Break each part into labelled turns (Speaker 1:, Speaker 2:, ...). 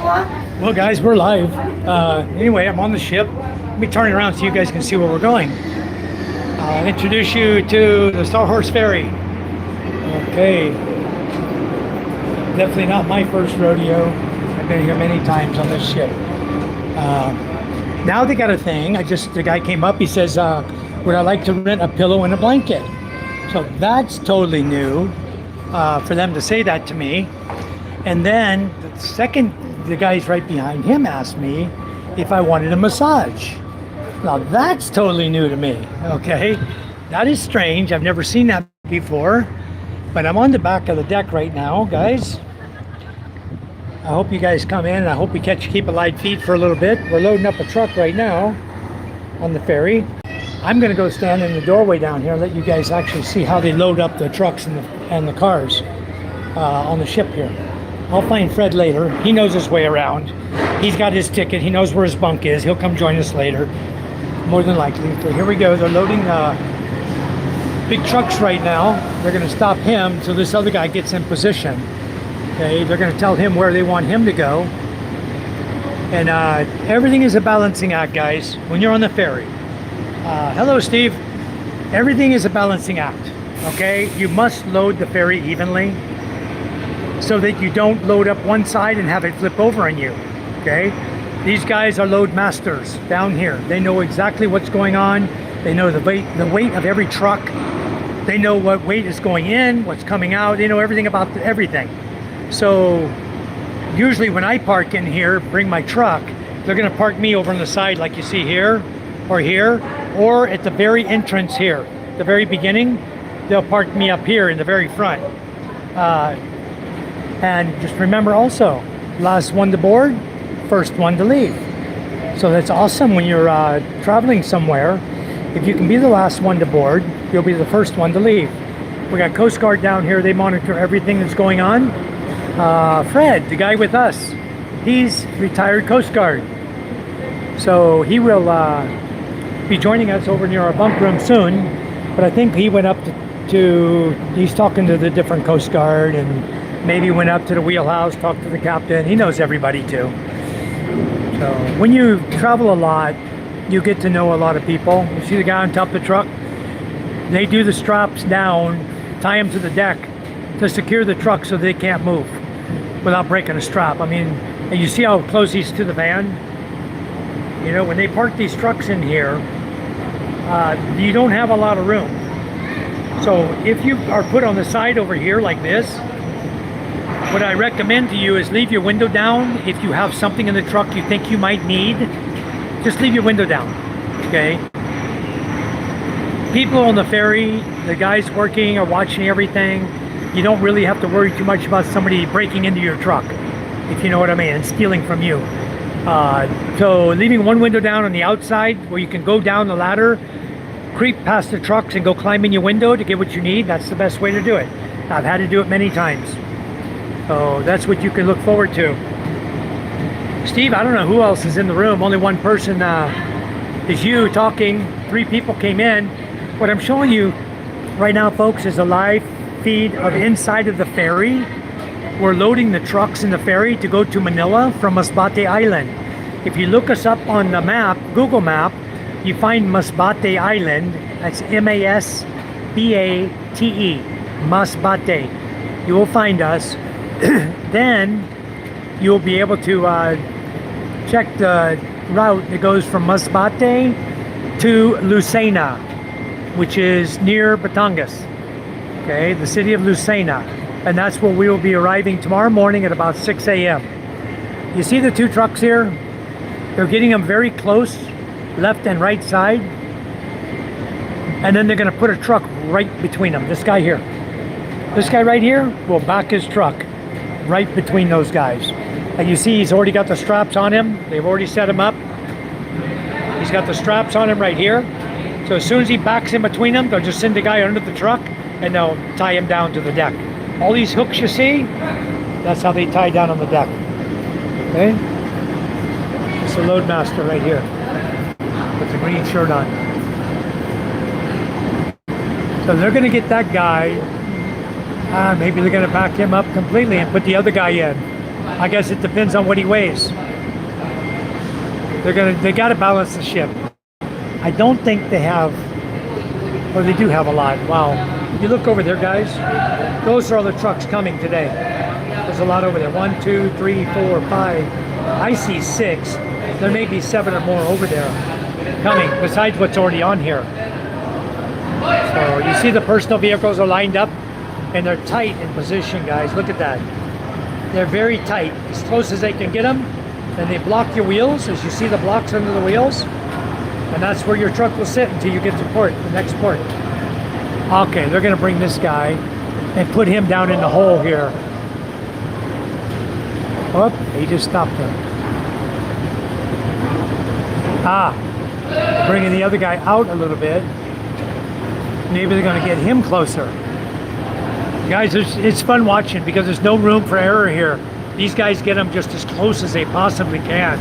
Speaker 1: Well, guys, we're live. Anyway, I'm on the ship. Let me turn it around so you guys can see where we're going. I'll introduce you to the Sawhorse Ferry. Okay. Definitely not my first rodeo. I've been here many times on this ship. Now they got a thing. The guy came up. He says, would I like to rent a pillow and a blanket? So that's totally new for them to say that to me. And then the guys right behind him asked me if I wanted a massage. Now that's totally new to me, okay? That is strange. I've never seen that before. But I'm on the back of the deck right now, guys. I hope you guys come in, and I hope we keep a light feed for a little bit. We're loading up a truck right now on the ferry. I'm gonna go stand in the doorway down here and let you guys actually see how they load up the trucks and the cars on the ship here. I'll find Fred later. He knows his way around. He's got his ticket. He knows where his bunk is. He'll come join us later, more than likely. So here we go. They're loading big trucks right now. They're going to stop him so this other guy gets in position. Okay, they're going to tell him where they want him to go. And everything is a balancing act, guys, when you're on the ferry. Hello, Steve. Everything is a balancing act, okay? You must load the ferry evenly so that you don't load up one side and have it flip over on you, okay? These guys are load masters down here. They know exactly what's going on. They know the weight of every truck. They know what weight is going in, what's coming out. They know everything about everything. So usually when I park in here, bring my truck, they're gonna park me over on the side like you see here, or at the very entrance here, the very beginning, they'll park me up here in the very front. And just remember also, last one to board, first one to leave. So that's awesome when you're traveling somewhere. If you can be the last one to board, you'll be the first one to leave. We got Coast Guard down here. They monitor everything that's going on. Fred, the guy with us, he's retired Coast Guard. So he will be joining us over near our bunk room soon. But I think he went up he's talking to the different Coast Guard, and maybe went up to the wheelhouse, talked to the captain. He knows everybody too. So when you travel a lot, you get to know a lot of people. You see the guy on top of the truck? They do the straps down, tie them to the deck to secure the truck so they can't move without breaking a strap. I mean, and you see how close he's to the van? You know, when they park these trucks in here, you don't have a lot of room. So if you are put on the side over here like this, what I recommend to you is leave your window down. If you have something in the truck you think you might need, just leave your window down, okay? People on the ferry, the guys working are watching everything. You don't really have to worry too much about somebody breaking into your truck, if you know what I mean, and stealing from you. So leaving one window down on the outside where you can go down the ladder, creep past the trucks and go climb in your window to get what you need, that's the best way to do it. I've had to do it many times. So that's what you can look forward to. Steve, I don't know who else is in the room. Only one person is you talking. 3 people came in. What I'm showing you right now, folks, is a live feed of inside of the ferry. We're loading the trucks in the ferry to go to Manila from Masbate Island. If you look us up on the map, Google Map, you find Masbate Island. That's M-A-S-B-A-T-E, Masbate. You will find us. Then you'll be able to check the route that goes from Masbate to Lucena, which is near Batangas, okay, the city of Lucena. And that's where we will be arriving tomorrow morning at about 6 a.m. You see the 2 trucks here? They're getting them very close, left and right side. And then they're gonna put a truck right between them. This guy here. This guy right here will back his truck right between those guys. And you see he's already got the straps on him. They've already set him up. He's got the straps on him right here. So as soon as he backs in between them, they'll just send the guy under the truck and they'll tie him down to the deck. All these hooks you see, that's how they tie down on the deck. Okay? It's the load master right here with the green shirt on. So they're gonna get that guy. Maybe they're gonna back him up completely and put the other guy in. I guess it depends on what he weighs. They got to balance the ship. I don't think they have, or they do have a lot. Wow. You look over there, guys. Those are all the trucks coming today. There's a lot over there. 1, 2, 3, 4, 5. I see 6. There may be 7 or more over there coming, besides what's already on here. So you see the personal vehicles are lined up, and they're tight in position, guys. Look at that. They're very tight, as close as they can get them. And they block your wheels, as you see the blocks under the wheels. And that's where your truck will sit until you get to port, the next port. Okay, they're gonna bring this guy and put him down in the hole here. Oh, he just stopped him. Bringing the other guy out a little bit. Maybe they're gonna get him closer. Guys, it's fun watching because there's no room for error here. These guys get them just as close as they possibly can.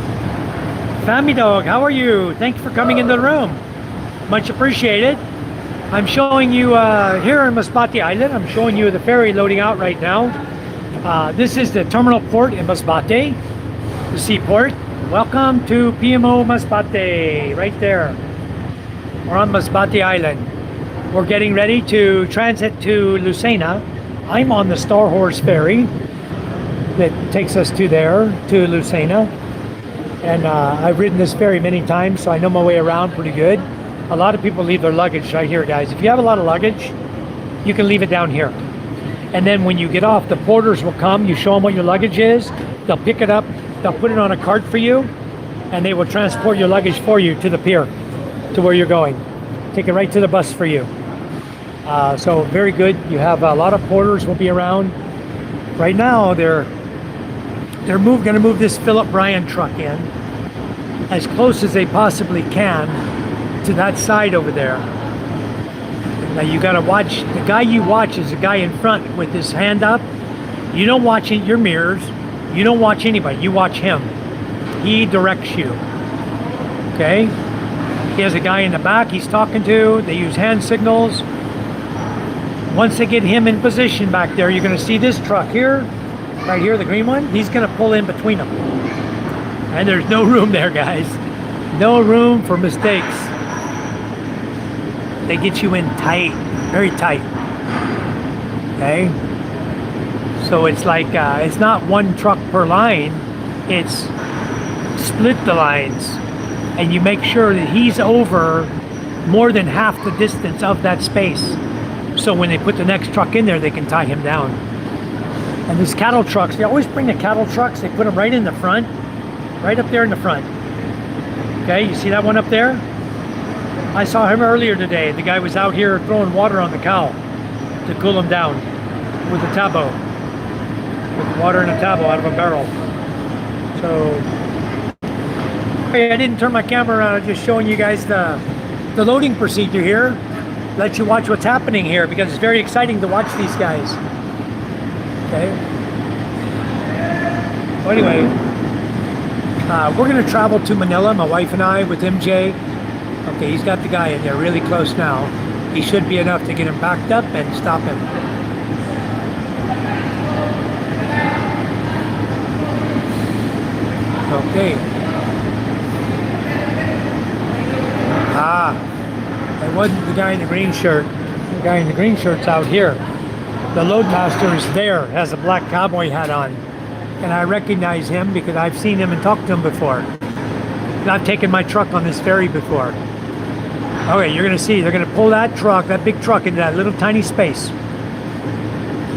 Speaker 1: Family Dog, how are you? Thank you for coming in the room. Much appreciated. I'm showing you here on Masbate Island. I'm showing you the ferry loading out right now. This is the terminal port in Masbate, the seaport. Welcome to PMO Masbate, right there. We're on Masbate Island. We're getting ready to transit to Lucena. I'm on the Star Horse ferry that takes us to there, to Lucena. And I've ridden this ferry many times, so I know my way around pretty good. A lot of people leave their luggage right here, guys. If you have a lot of luggage, you can leave it down here. And then when you get off, the porters will come, you show them what your luggage is, they'll pick it up, they'll put it on a cart for you, and they will transport your luggage for you to the pier, to where you're going. Take it right to the bus for you. So very good. You have a lot of porters will be around. Right now, they're going to move this Philip Bryan truck in as close as they possibly can to that side over there. Now you got to watch, the guy you watch is the guy in front with his hand up. You don't watch your mirrors. You don't watch anybody. You watch him. He directs you. Okay? He has a guy in the back he's talking to. They use hand signals. Once they get him in position back there, you're going to see this truck here, right here, the green one. He's going to pull in between them. And there's no room there, guys. No room for mistakes. They get you in tight, very tight. Okay? So it's like, it's not one truck per line. It's split the lines. And you make sure that he's over more than half the distance of that space. So when they put the next truck in there, they can tie him down. And these cattle trucks, they always bring the cattle trucks, they put them right in the front, right up there in the front. Okay, you see that one up there? I saw him earlier today. The guy was out here throwing water on the cow to cool him down with a tabo, with water in a tabo out of a barrel. So, hey, I didn't turn my camera around. I'm just showing you guys the loading procedure here. Let you watch what's happening here because it's very exciting to watch these guys. Okay. So anyway, we're going to travel to Manila, my wife and I, with MJ. Okay, he's got the guy in there really close now. He should be enough to get him backed up and stop him. Okay. It wasn't the guy in the green shirt. The guy in the green shirt's out here. The loadmaster is there, has a black cowboy hat on. And I recognize him because I've seen him and talked to him before. And I've taken my truck on this ferry before. Okay, you're gonna see, they're gonna pull that truck, that big truck, into that little tiny space.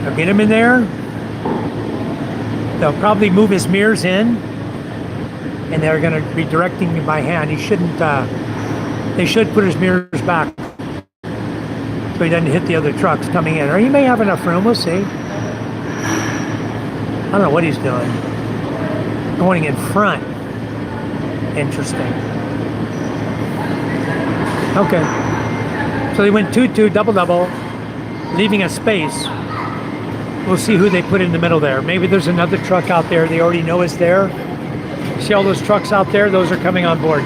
Speaker 1: They'll get him in there. They'll probably move his mirrors in. And they're gonna be directing him by hand. He shouldn't, they should put his mirrors back so he doesn't hit the other trucks coming in. Or he may have enough room, we'll see. I don't know what he's doing. Going in front. Interesting. Okay. So they went 2-2, double-double, leaving a space. We'll see who they put in the middle there. Maybe there's another truck out there they already know is there. See all those trucks out there? Those are coming on board.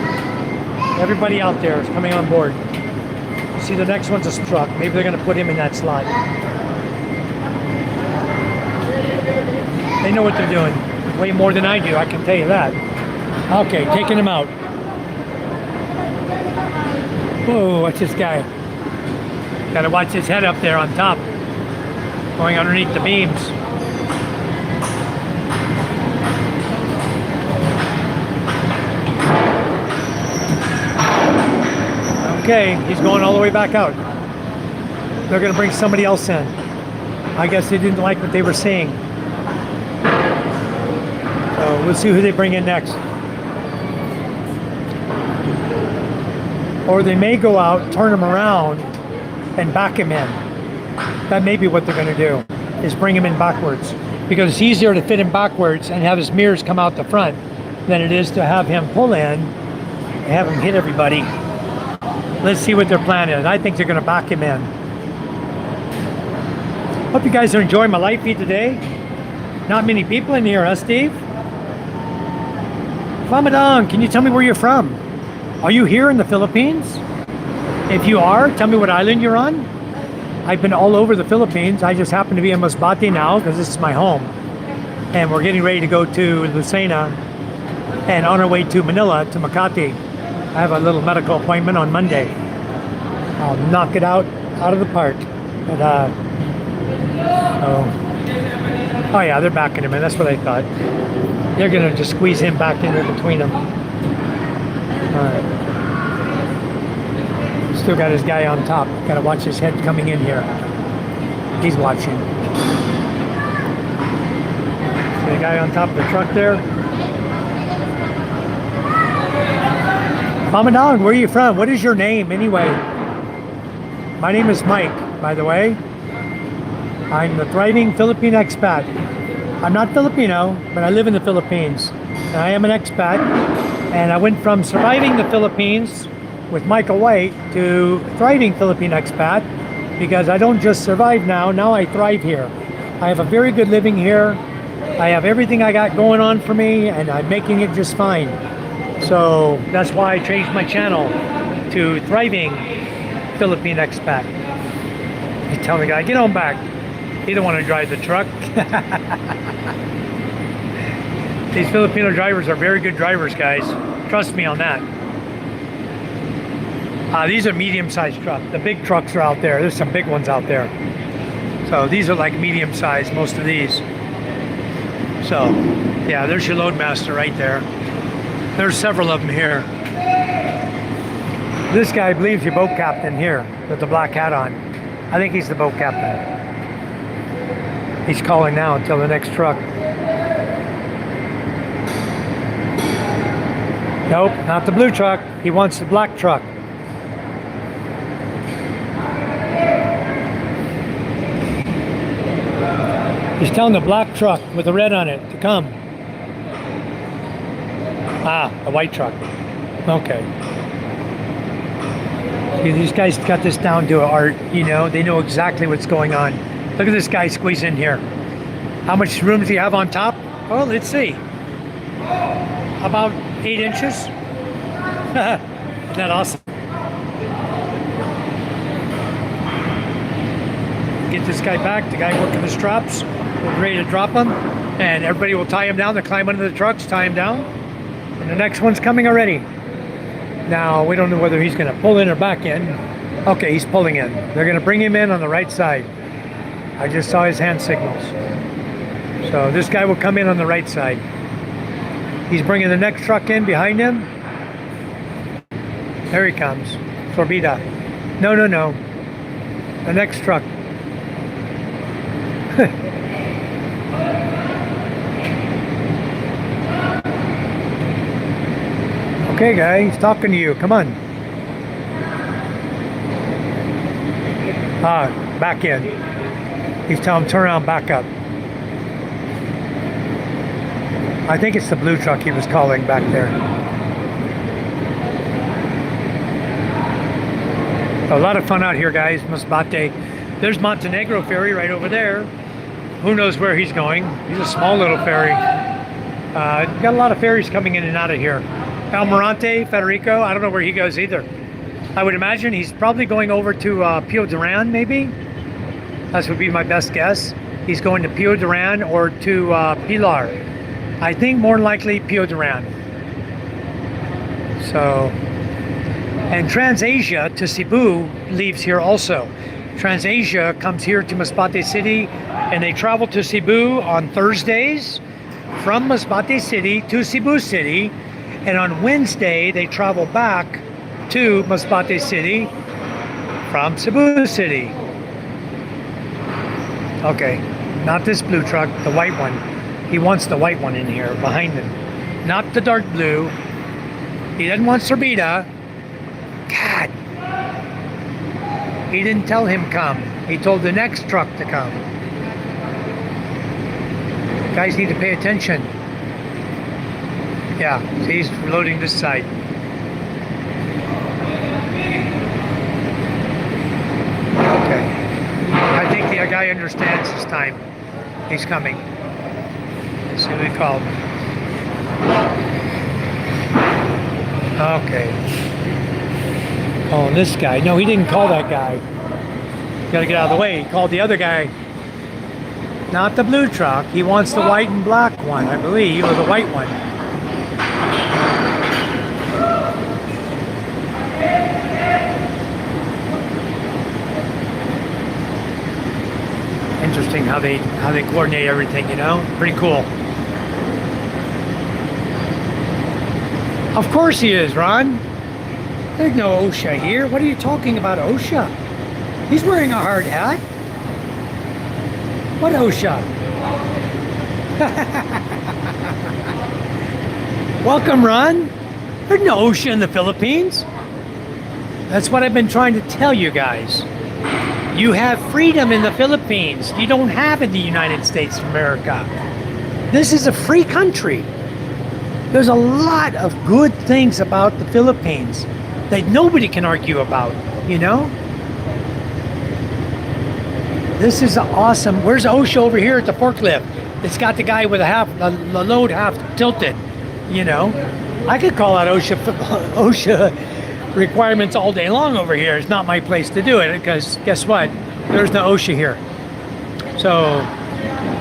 Speaker 1: Everybody out there is coming on board. See, the next one's a truck. Maybe they're going to put him in that slot. They know what they're doing. way more than I do, I can tell you that. Okay, taking him out. Whoa, what's this guy? Gotta watch his head up there on top, going underneath the beams. Okay, he's going all the way back out. They're gonna bring somebody else in. I guess they didn't like what they were seeing. So we'll see who they bring in next. Or they may go out, turn him around, and back him in. That may be what they're going to do, is bring him in backwards. Because it's easier to fit him backwards and have his mirrors come out the front than it is to have him pull in and have him hit everybody. Let's see what their plan is. I think they're going to back him in. Hope you guys are enjoying my live feed today. Not many people in here, huh, Steve? Ramadan, can you tell me where you're from? Are you here in the Philippines? If you are, tell me what island you're on. I've been all over the Philippines. I just happen to be in Masbate now because this is my home. And we're getting ready to go to Lucena and on our way to Manila, to Makati. I have a little medical appointment on Monday. I'll knock it out of the park. But, oh yeah, they're backing him in. That's what I thought. They're going to just squeeze him back in there between them. Alright. Still got his guy on top. Got to watch his head coming in here. He's watching. See the guy on top of the truck there? Mama Dog, where are you from? What is your name anyway? My name is Mike, by the way. I'm the thriving Philippine expat. I'm not Filipino, but I live in the Philippines. And I am an expat. And I went from surviving the Philippines with Michael White to thriving Philippine expat because I don't just survive now I thrive here. I have a very good living here. I have everything I got going on for me and I'm making it just fine. So that's why I changed my channel to Thriving Philippine Expat. You tell the guy, get on back. He don't want to drive the truck. These Filipino drivers are very good drivers, guys. Trust me on that. These are medium-sized trucks. The big trucks are out there. There's some big ones out there. So these are like medium-sized, most of these. So, yeah, there's your loadmaster right there. There's several of them here. This guy believes your boat captain here with the black hat on. I think he's the boat captain. He's calling now until the next truck. Nope, not the blue truck. He wants the black truck. He's telling the black truck with the red on it to come. Ah, a white truck. Okay. See, these guys got this down to art, you know. They know exactly what's going on. Look at this guy squeeze in here. How much room does he have on top? Well, let's see. About 8 inches. Isn't that awesome? Get this guy back. The guy working the straps. We're ready to drop him. And everybody will tie him down. They climb under the trucks, tie him down. And the next one's coming already. Now, we don't know whether he's going to pull in or back in. Okay, he's pulling in. They're going to bring him in on the right side. I just saw his hand signals. So this guy will come in on the right side. He's bringing the next truck in behind him. There he comes. Sorbida. No. The next truck. Okay, guy, he's talking to you. Come on. Back in. He's telling him, turn around, back up. I think it's the blue truck he was calling back there. A lot of fun out here, guys. Masbate. There's Montenegro Ferry right over there. Who knows where he's going? He's a small little ferry. Got a lot of ferries coming in and out of here. Almirante, Federico, I don't know where he goes either. I would imagine he's probably going over to Pio Duran, maybe. That would be my best guess. He's going to Pio Duran or to Pilar. I think more than likely Pio Duran. So, and TransAsia to Cebu leaves here also. TransAsia comes here to Masbate City, and they travel to Cebu on Thursdays from Masbate City to Cebu City, and on Wednesday they travel back to Masbate City from Cebu City. Okay, not this blue truck, the white one. He wants the white one in here behind him, not the dark blue. He doesn't want Sorbita. God. He didn't tell him come. He told the next truck to come. Guys need to pay attention. Yeah, see, he's loading this side. Okay. I think the guy understands this time. He's coming. Let's see what he called. Okay. Calling this guy. No, he didn't call that guy. Gotta get out of the way. He called the other guy. Not the blue truck. He wants the white and black one, I believe, or the white one. Interesting how they coordinate everything, you know? Pretty cool. Of course he is, Ron. There's no OSHA here. What are you talking about, OSHA? He's wearing a hard hat. What OSHA? Welcome, Ron. There's no OSHA in the Philippines. That's what I've been trying to tell you guys. You have freedom in the Philippines. You don't have in the United States of America. This is a free country. There's a lot of good things about the Philippines that nobody can argue about, you know? This is awesome. Where's OSHA over here at the forklift? It's got the guy with the load half tilted, you know? I could call out OSHA requirements all day long over here. It's not my place to do it because guess what? There's no OSHA here. So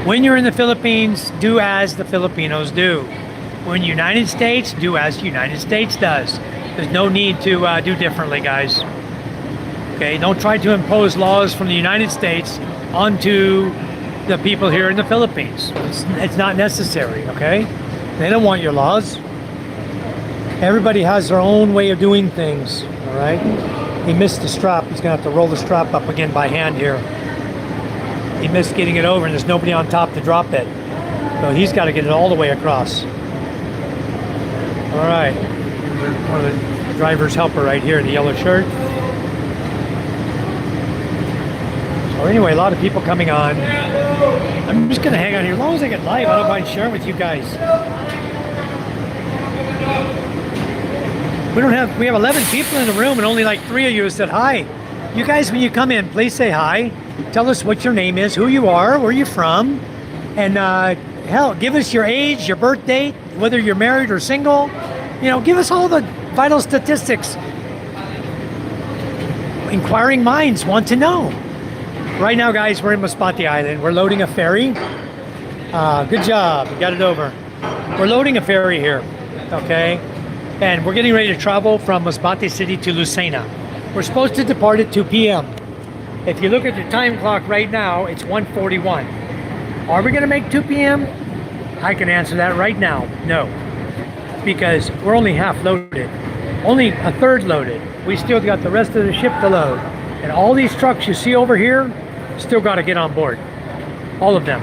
Speaker 1: when you're in the Philippines, do as the Filipinos do. When United States, do as the United States does. There's no need to do differently, guys. Okay, don't try to impose laws from the United States onto the people here in the Philippines. It's not necessary, okay? They don't want your laws. Everybody has their own way of doing things, all right? He missed the strap. He's gonna have to roll the strap up again by hand here. He missed getting it over and there's nobody on top to drop it. So he's gotta get it all the way across. All right, one of the driver's helper right here in the yellow shirt. So anyway, a lot of people coming on. I'm just gonna hang on here. As long as I get live, I don't mind sharing with you guys. We have 11 people in the room and only like 3 of you said hi. You guys, when you come in, please say hi. Tell us what your name is, who you are, where you're from, and hell, give us your age, your birth date, whether you're married or single. You know, give us all the vital statistics. Inquiring minds want to know. Right now, guys, we're in Masbate Island. We're loading a ferry. Good job, you got it over. We're loading a ferry here, okay? And we're getting ready to travel from Masbate City to Lucena. We're supposed to depart at 2 p.m. If you look at the time clock right now, it's 1:41. Are we gonna make 2 p.m.? I can answer that right now, no. Because we're only half loaded, only a third loaded. We still got the rest of the ship to load. And all these trucks you see over here, still gotta get on board. All of them.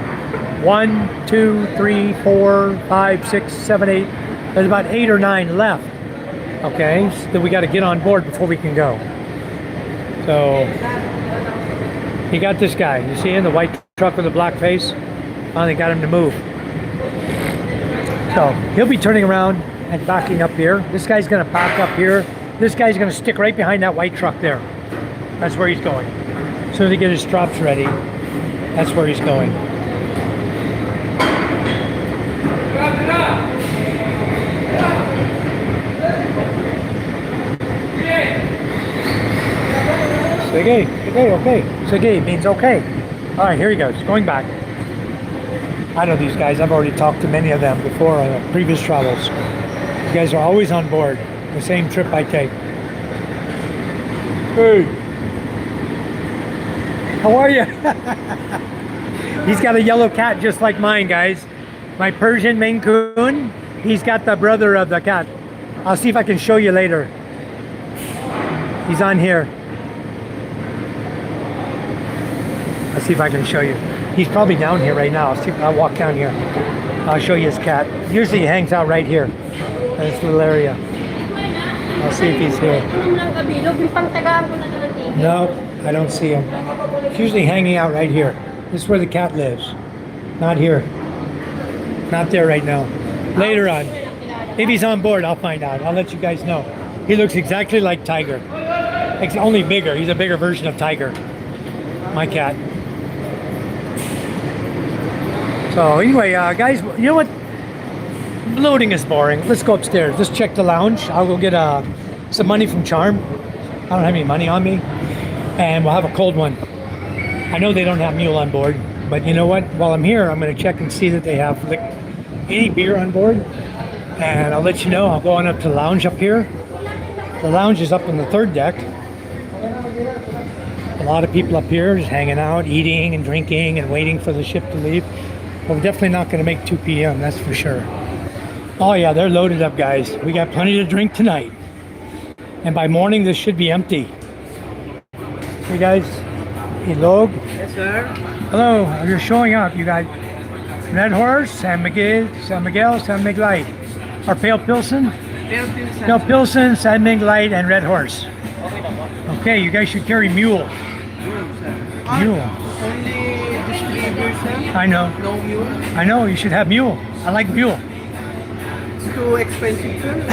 Speaker 1: 1, 2, 3, 4, 5, 6, 7, 8. There's about 8 or 9 left. Okay, so we gotta get on board before we can go. So, you got this guy. You see him, the white truck with the black face? Finally got him to move. So he'll be turning around and backing up here. This guy's gonna back up here. This guy's gonna stick right behind that white truck there. That's where he's going. As soon as he gets his straps ready, that's where he's going. Sige, okay. Sige means okay. All right, here he goes, going back. I know these guys. I've already talked to many of them before on previous travels. You guys are always on board the same trip I take. Hey, how are you? He's got a yellow cat just like mine, guys. My Persian Maine Coon. He's got the brother of the cat. I'll see if I can show you later. He's on here. I'll see if I can show you. He's probably down here right now. I'll see if I'll walk down here. I'll show you his cat. Usually he hangs out right here in this little area. I'll see if he's here. No, I don't see him. He's usually hanging out right here. This is where the cat lives. Not here. Not there right now. Later on. If he's on board, I'll find out. I'll let you guys know. He looks exactly like Tiger. It's only bigger. He's a bigger version of Tiger. My cat. So anyway, guys, you know what? Loading is boring. Let's go upstairs. Let's check the lounge. I'll go get some money from Charm. I don't have any money on me. And we'll have a cold one. I know they don't have mule on board, but you know what? While I'm here, I'm going to check and see that they have any beer on board. And I'll let you know. I'll go on up to the lounge up here. The lounge is up on the 3rd deck. A lot of people up here just hanging out, eating and drinking and waiting for the ship to leave. But we're definitely not going to make 2 p.m., that's for sure. Oh yeah, they're loaded up, guys. We got plenty to drink tonight. And by morning, this should be empty. Hey guys, hello.
Speaker 2: Yes, sir.
Speaker 1: Hello, you're showing up. You got Red Horse, San Miguel, San Miguel Light. Or Pale Pilsen? Pale Pilsen, San Miguel Light, and Red Horse. Okay, you guys should carry mule. Mule.
Speaker 2: Only this flavor, sir.
Speaker 1: I know.
Speaker 2: No mule.
Speaker 1: I know, you should have mule. I like mule.
Speaker 2: It's too expensive, sir.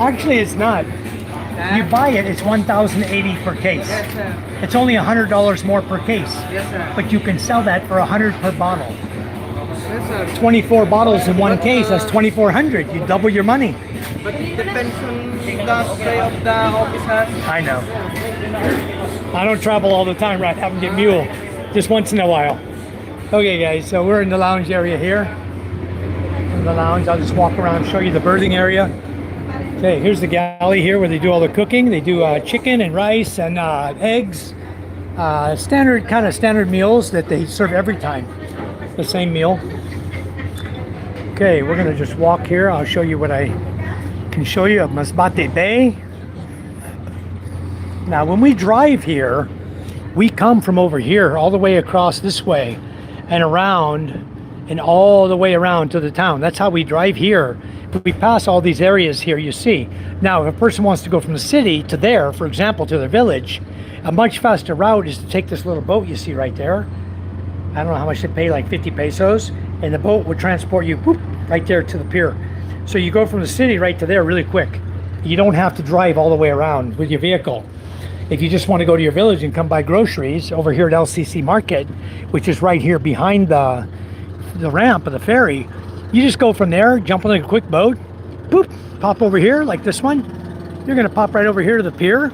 Speaker 1: Actually, it's not. You buy it, it's $1,080 per case.
Speaker 2: Yes, sir.
Speaker 1: It's only $100 more per case.
Speaker 2: Yes, sir.
Speaker 1: But you can sell that for $100 per bottle.
Speaker 2: Yes, sir.
Speaker 1: 24 bottles in one case, that's $2,400. You double your money.
Speaker 2: But it depends on the stay of the officers.
Speaker 1: I know. I don't travel all the time, right? I have to get mule just once in a while. Okay, guys, so we're in the lounge area here. In the lounge, I'll just walk around and show you the berthing area. Okay, here's the galley here where they do all the cooking. They do chicken and rice and eggs. Standard meals that they serve every time. The same meal. Okay, we're gonna just walk here. I'll show you what I can show you of Masbate Bay. Now, when we drive here, we come from over here all the way across this way and around and all the way around to the town. That's how we drive here. We pass all these areas here, you see. Now, if a person wants to go from the city to there, for example, to their village, a much faster route is to take this little boat you see right there. I don't know how much they pay, like 50 pesos. And the boat would transport you whoop, right there to the pier. So you go from the city right to there really quick. You don't have to drive all the way around with your vehicle. If you just want to go to your village and come buy groceries over here at LCC Market, which is right here behind the ramp of the ferry, you just go from there, jump on a quick boat, boop, pop over here like this one. You're going to pop right over here to the pier.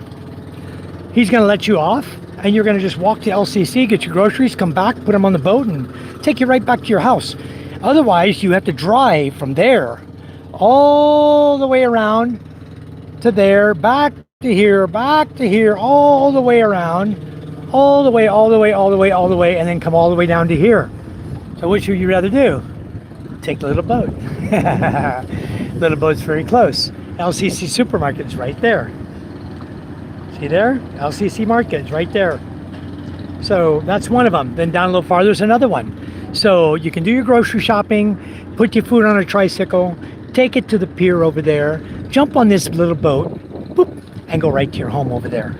Speaker 1: He's going to let you off, and you're going to just walk to LCC, get your groceries, come back, put them on the boat, and take you right back to your house. Otherwise, you have to drive from there all the way around to there, back to here, all the way around, all the way, and then come all the way down to here. So which would you rather do? Take the little boat. Little boat's very close. LCC Supermarket's right there. See there? LCC Market's right there. So that's one of them. Then down a little farther is another one. So you can do your grocery shopping, put your food on a tricycle, take it to the pier over there, jump on this little boat, boop, and go right to your home over there.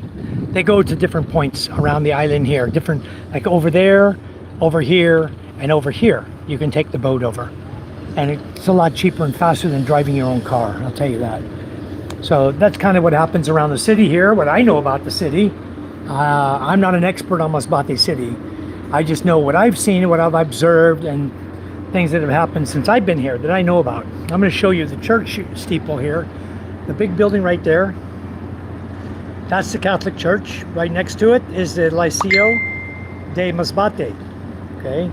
Speaker 1: They go to different points around the island here, different, like over there, over here, and over here. You can take the boat over. And it's a lot cheaper and faster than driving your own car, I'll tell you that. So that's kind of what happens around the city here, what I know about the city. I'm not an expert on Masbate City. I just know what I've seen, what I've observed, and things that have happened since I've been here that I know about. I'm going to show you the church steeple here. The big building right there. That's the Catholic Church. Right next to it is the Liceo de Masbate. Okay.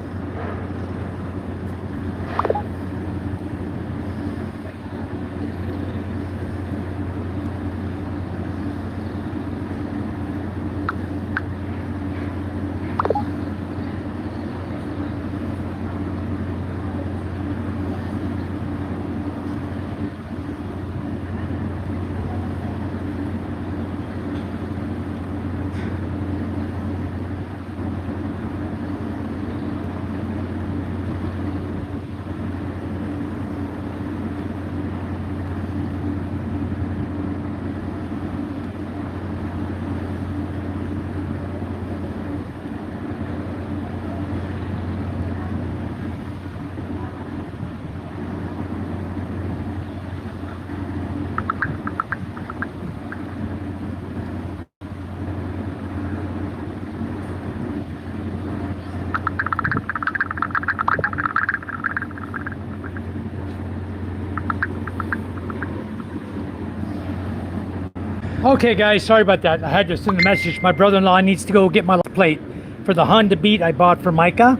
Speaker 1: Okay, guys, sorry about that. I had to send a message. My brother-in-law needs to go get my plate for the Honda Beat I bought for Micah,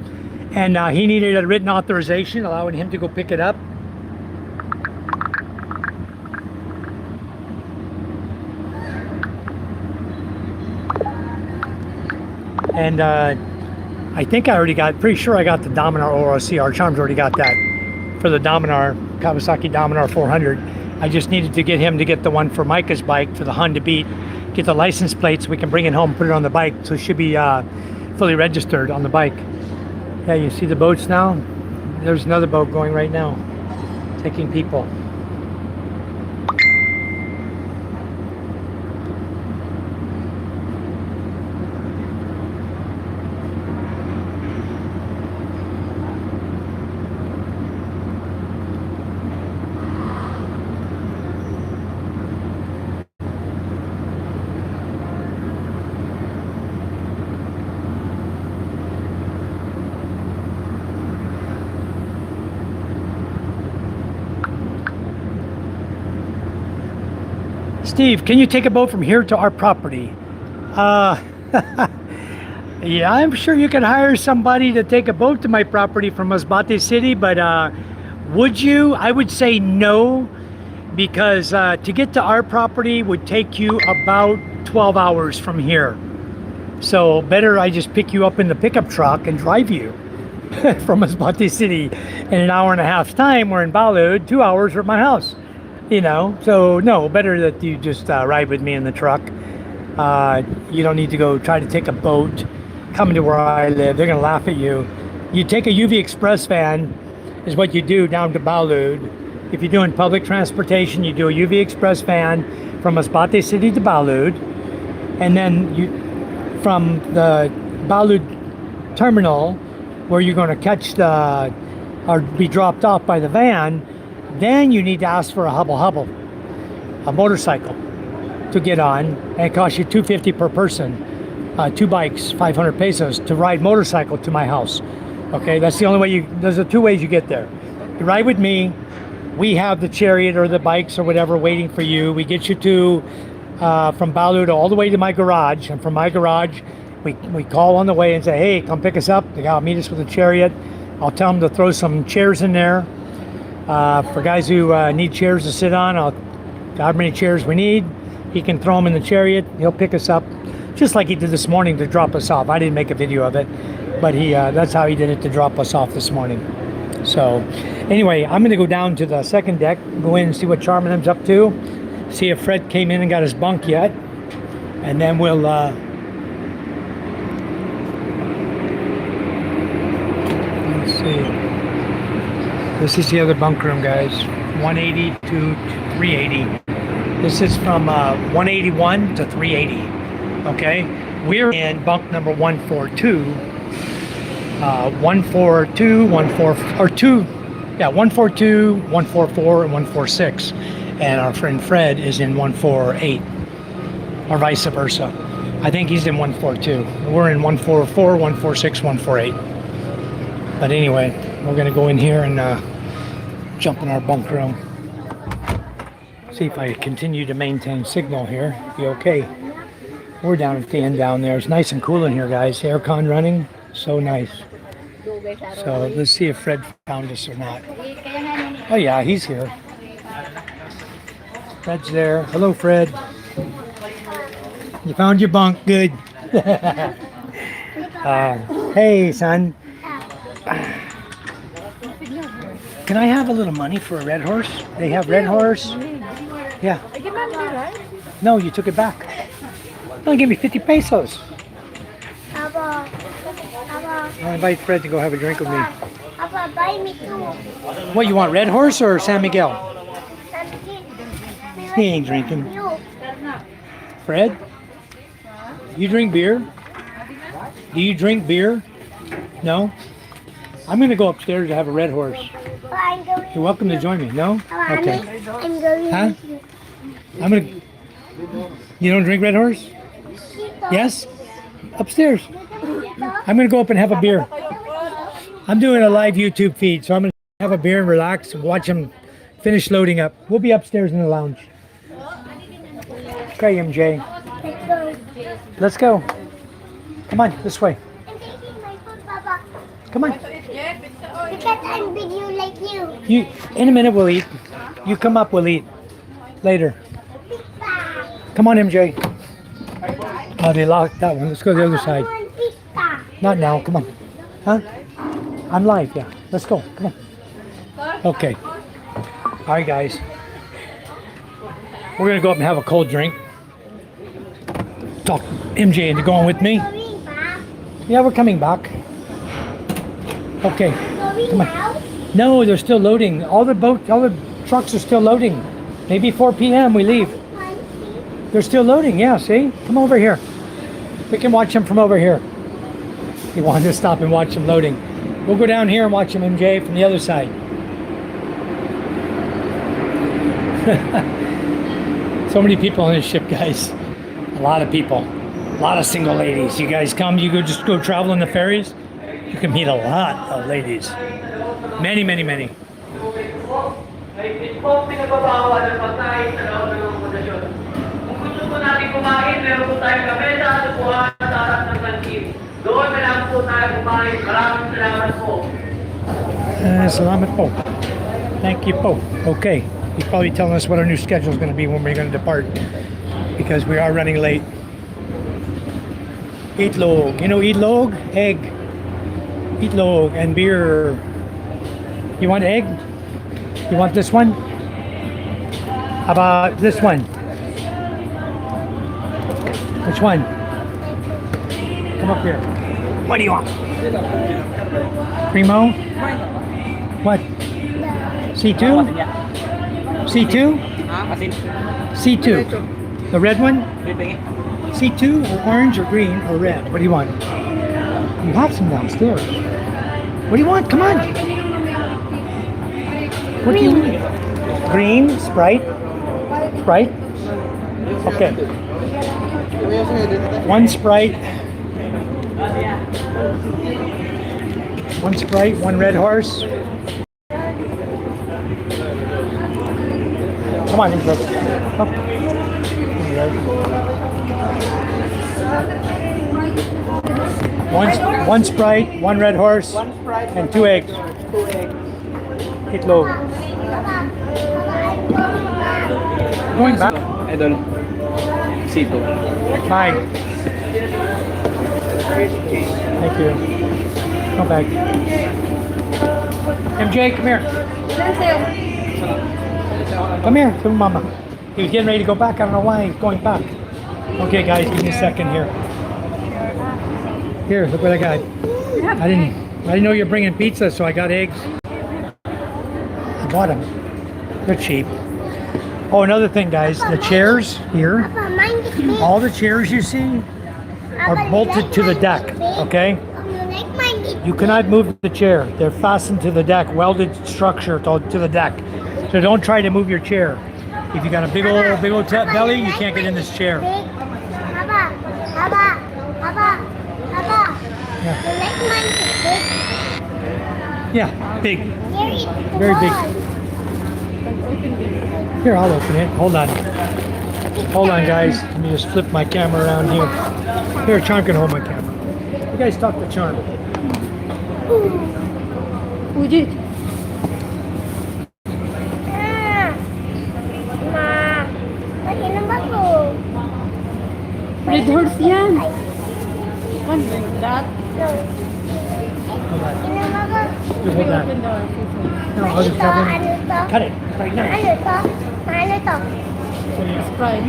Speaker 1: and he needed a written authorization allowing him to go pick it up. And I think I already got, pretty sure I got the Dominar ORC. Charms already got that for the Dominar, Kawasaki Dominar 400. I just needed to get him to get the one for Micah's bike for the Honda Beat, get the license plate so we can bring it home, put it on the bike, so it should be fully registered on the bike. Yeah, you see the boats now? There's another boat going right now, taking people. Steve, can you take a boat from here to our property? Yeah, I'm sure you can hire somebody to take a boat to my property from Masbate City, but would you? I would say no, because to get to our property would take you about 12 hours from here. So better I just pick you up in the pickup truck and drive you from Masbate City in an hour and a half time. We're in Balud, 2 hours from my house. You know, so no, better that you just ride with me in the truck. You don't need to go try to take a boat, come to where I live. They're gonna laugh at you. You take a UV Express van is what you do down to Balud. If you're doing public transportation, you do a UV Express van from Masbate City to Balud. And then you, from the Balud terminal, where you're gonna catch the, or be dropped off by the van, then you need to ask for a hubble, a motorcycle to get on, and it costs you $250 per person, 2 bikes, 500 pesos to ride motorcycle to my house. Okay, that's the only way you, there's the 2 ways you get there. You ride with me, we have the chariot or the bikes or whatever waiting for you. We get you to, from Balud all the way to my garage, and from my garage, we call on the way and say, hey, come pick us up. The guy will meet us with a chariot. I'll tell him to throw some chairs in there. For guys who need chairs to sit on, however many chairs we need, he can throw them in the chariot. He'll pick us up, just like he did this morning to drop us off. I didn't make a video of it, but he that's how he did it to drop us off this morning. So anyway, I'm going to go down to the second deck, go in and see what Charminham's up to, see if Fred came in and got his bunk yet, and then we'll let's see. This is the other bunk room, guys. 180 to 380. This is from 181 to 380. Okay, we're in bunk number 142. 142, 142, 144, and 146. And our friend Fred is in 148, or vice versa. I think he's in 142. We're in 144, 146, 148. But anyway, we're gonna go in here and jump in our bunk room. See if I continue to maintain signal here. Be okay. We're down at the end down there. It's nice and cool in here, guys. Aircon running, so nice. So let's see if Fred found us or not. Oh yeah, he's here. Fred's there. Hello, Fred. You found your bunk. Good. Hey, son. Can I have a little money for a red horse? They have red horse. Yeah. No, you took it back. Only give me 50 pesos. I'll invite Fred to go have a drink with me.
Speaker 3: Buy me too.
Speaker 1: What, you want red horse or San Miguel? He ain't drinking. Fred? You drink beer? Do you drink beer? No? I'm going to go upstairs to have a red horse. You're welcome to join me. No? Okay.
Speaker 3: I'm going.
Speaker 1: Huh? I'm going to... You don't drink red horse? Yes? Upstairs. I'm going to go up and have a beer. I'm doing a live YouTube feed, so I'm going to have a beer and relax and watch them finish loading up. We'll be upstairs in the lounge. Okay, MJ.
Speaker 3: Let's go.
Speaker 1: Let's go. Come on, this way.
Speaker 3: I'm taking my food, Papa.
Speaker 1: Come on.
Speaker 3: Because I'm video like you.
Speaker 1: You. In a minute, we'll eat. You come up, we'll eat. Later.
Speaker 3: Pizza.
Speaker 1: Come on, MJ. Oh, they locked that one. Let's go to the other
Speaker 3: I
Speaker 1: side.
Speaker 3: want pizza.
Speaker 1: Not now. Come on. Huh? I'm live. Yeah. Let's go. Come on. Okay. All right, guys. We're gonna go up and have a cold drink. Talk MJ into going with me.
Speaker 3: Going back.
Speaker 1: Yeah, we're coming back. Okay.
Speaker 3: Going
Speaker 1: Come on.
Speaker 3: now.
Speaker 1: No, they're still loading. All the trucks are still loading. Maybe 4 p.m. we leave. They're still loading. Yeah, see? Come over here. We can watch them from over here. He wanted to stop and watch them loading. We'll go down here and watch them, MJ, from the other side. So many people on this ship, guys. A lot of people. A lot of single ladies. You guys come, you just go travel in the ferries. You can meet a lot of ladies. Many, many, many.
Speaker 4: Ito po pinagbabawal ng pagkain sa loob ng akomodasyon. Kung gusto po natin kumain, meron po tayong kamesa at upuan sa harap ng kantin. Doon na lang po tayo kumain. Maraming salamat po.
Speaker 1: Salamat po. Thank you po. Okay. He's probably telling us what our new schedule is going to be when we're going to depart. Because we are running late. Itlog. You know itlog? Egg. Itlog and beer. You want egg? You want this one? How about this one? Which one? Come up here. What do you want? Primo? What? C2? C2? C2. The red one? C2 or orange or green or red? What do you want? You have some downstairs. What do you want? Come on. What do you need? Green, Sprite. Sprite? Okay. One Sprite. One Sprite, one Red Horse. Come on, Ingrid. Up. One Sprite, one Red Horse, and 2 eggs. Eat low. Going back.
Speaker 2: Idol. Sito.
Speaker 1: Bye. Thank you. Come back. MJ, come here. Come here to Mama. He was getting ready to go back. I don't know why he's going back. Okay, guys, give me a second here. Here, look what I got. I didn't know you're bringing pizza, so I got eggs. I bought them. They're cheap. Oh, another thing, guys. The chairs here,
Speaker 3: Papa, mine is big.
Speaker 1: all the chairs you see are
Speaker 3: Papa, you
Speaker 1: bolted
Speaker 3: like
Speaker 1: to the
Speaker 3: mine
Speaker 1: deck,
Speaker 3: is big?
Speaker 1: okay?
Speaker 3: You like mine is
Speaker 1: You cannot move the chair. They're fastened to the deck, welded structure to the deck. So don't try to move your chair. If you got a big old belly, you can't get in this chair.
Speaker 3: Papa, Papa, Papa, Papa.
Speaker 1: Yeah.
Speaker 3: You like mine is big?
Speaker 1: Yeah, big.
Speaker 3: Here is the
Speaker 1: Very big.
Speaker 3: wall.
Speaker 1: Here, I'll open it. Hold on. Hold on, guys. Let me just flip my camera around here. Here, Charm can hold my camera. You guys talk to Charm.
Speaker 3: Ma, painom ako.
Speaker 5: Red horse yan.
Speaker 3: Ay,
Speaker 5: That.
Speaker 3: no.
Speaker 1: Hold on.
Speaker 3: Painom ako.
Speaker 1: Just hold on. No, I'll just cover it.
Speaker 3: Ano to?
Speaker 1: Cut it right now.
Speaker 3: Ano to? Ano to?
Speaker 5: Sprite.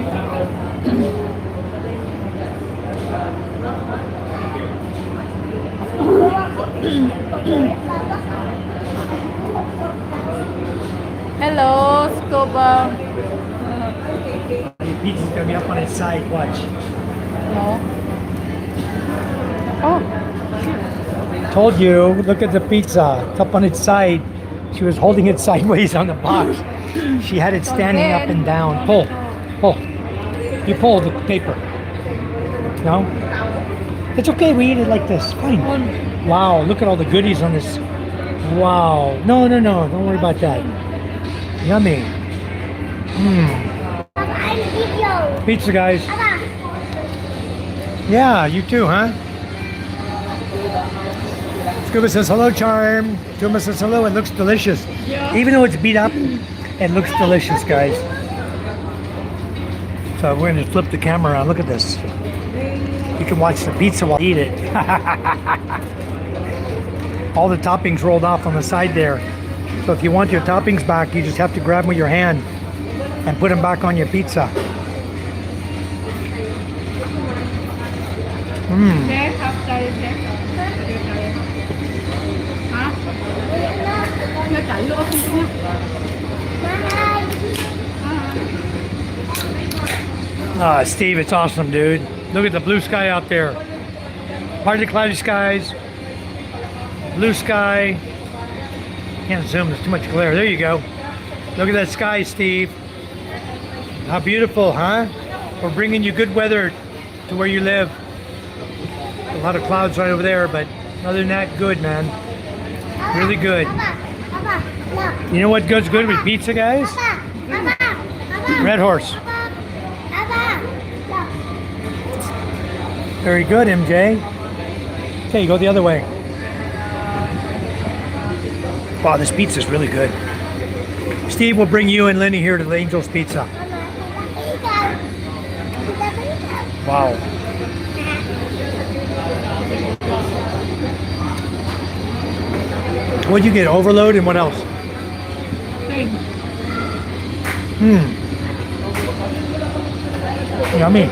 Speaker 5: Hello, Scuba.
Speaker 1: The pizza's gonna be up on its side. Watch.
Speaker 5: No. Oh,
Speaker 1: Told you. Look at the pizza. It's up on its side. She was holding it sideways on the box. She had it standing up and down. Pull. Pull. You pull the paper. No? It's okay. We eat it like this. Fine. Wow. Look at all the goodies on this. Wow. No, no, no. Don't worry about that. Yummy. Mmm.
Speaker 3: Papa, I'm video.
Speaker 1: pizza, guys.
Speaker 3: Papa.
Speaker 1: Yeah, you too, huh? Scuba says hello, Charm. Scuba says hello. It looks delicious. Even though it's beat up, it looks delicious, guys. So we're going to flip the camera around. Look at this. You can watch the pizza while you eat it. All the toppings rolled off on the side there. So if you want your toppings back, you just have to grab them with your hand and put them back on your pizza. Mmm.
Speaker 5: Chef, half tayo, chef. Ha? Ano tayo? Okay mo.
Speaker 1: Ah, Steve, it's awesome, dude. Look at the blue sky out there. Partly cloudy skies. Blue sky. Can't zoom, there's too much glare. There you go. Look at that sky, Steve. How beautiful, huh? We're bringing you good weather to where you live. A lot of clouds right over there, but other than that, good, man. Really good.
Speaker 3: Papa, look.
Speaker 1: You know what goes good with pizza, guys?
Speaker 3: Papa,
Speaker 1: Red Horse.
Speaker 3: Papa, look.
Speaker 1: Very good, MJ. Okay, go the other way. Wow, this pizza is really good. Steve will bring you and Lenny here to the Angel's Pizza. Wow. What'd you get? Overload and what else? Yummy.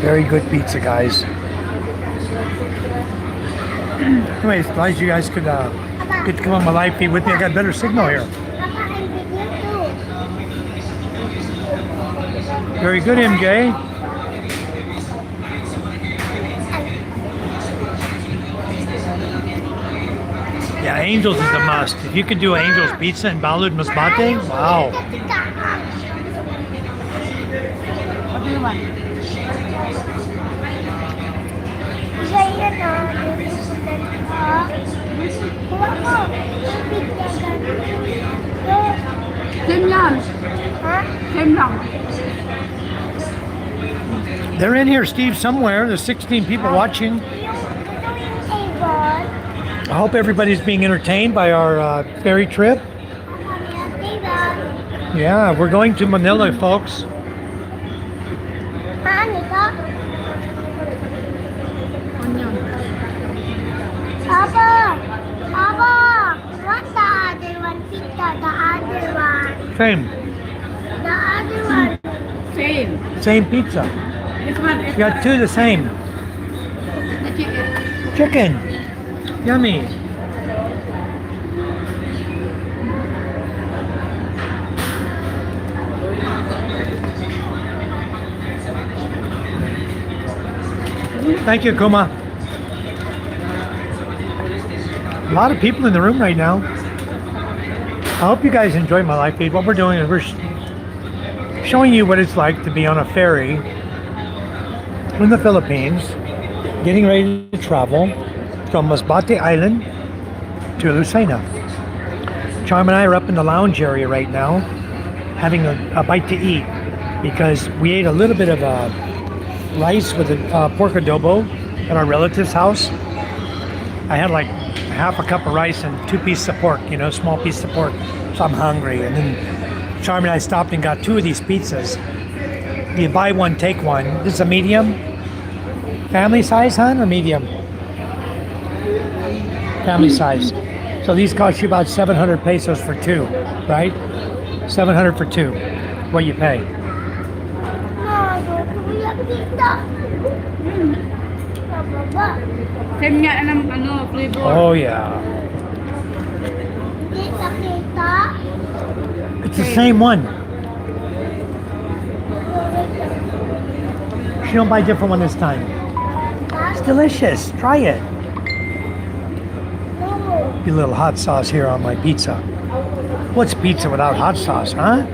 Speaker 1: Very good pizza, guys. Anyways, glad you guys could get to come on my live feed with me. I got better signal here.
Speaker 3: Papa, I'm with you too.
Speaker 1: Very good, MJ. Yeah, Angel's is a must. If you could do Angel's Pizza and Balud Masbate, wow.
Speaker 5: What do you want?
Speaker 3: Isa yun na. Kuha ko.
Speaker 5: Same lang.
Speaker 3: Ha?
Speaker 5: Same lang.
Speaker 1: They're in here, Steve, somewhere. There's 16 people watching.
Speaker 3: Yung table.
Speaker 1: I hope everybody's being entertained by our ferry trip.
Speaker 3: Table.
Speaker 1: Yeah, we're going to Manila, folks.
Speaker 3: Ano ito?
Speaker 5: Onion.
Speaker 3: Papa! Papa! What's the other one, pizza? The other one.
Speaker 1: Same.
Speaker 3: The other one.
Speaker 5: Same.
Speaker 1: Same pizza.
Speaker 5: This one is
Speaker 1: You got two the same.
Speaker 5: the chicken.
Speaker 1: Chicken. Yummy. Thank you, Kuma. A lot of people in the room right now. I hope you guys enjoy my live feed. What we're doing is we're showing you what it's like to be on a ferry in the Philippines, getting ready to travel from Masbate Island to Lucena. Charm and I are up in the lounge area right now, having a bite to eat because we ate a little bit of rice with a pork adobo at our relative's house. I had like half a cup of rice and 2 pieces of pork, you know, small piece of pork. So I'm hungry. And then Charm and I stopped and got 2 of these pizzas. You buy one, take one. This is a medium. Family size, hon, or medium? Family size. So these cost you about 700 pesos for 2, right? 700 for 2. What you pay?
Speaker 3: No, kuya pizza. Baba.
Speaker 5: Same nga ng ano, flavor.
Speaker 1: Oh yeah.
Speaker 3: Pizza, pizza.
Speaker 1: It's the same one. She don't buy a different one this time. It's delicious. Try it.
Speaker 3: No.
Speaker 1: Get a little hot sauce here on my pizza. What's pizza without hot sauce, huh?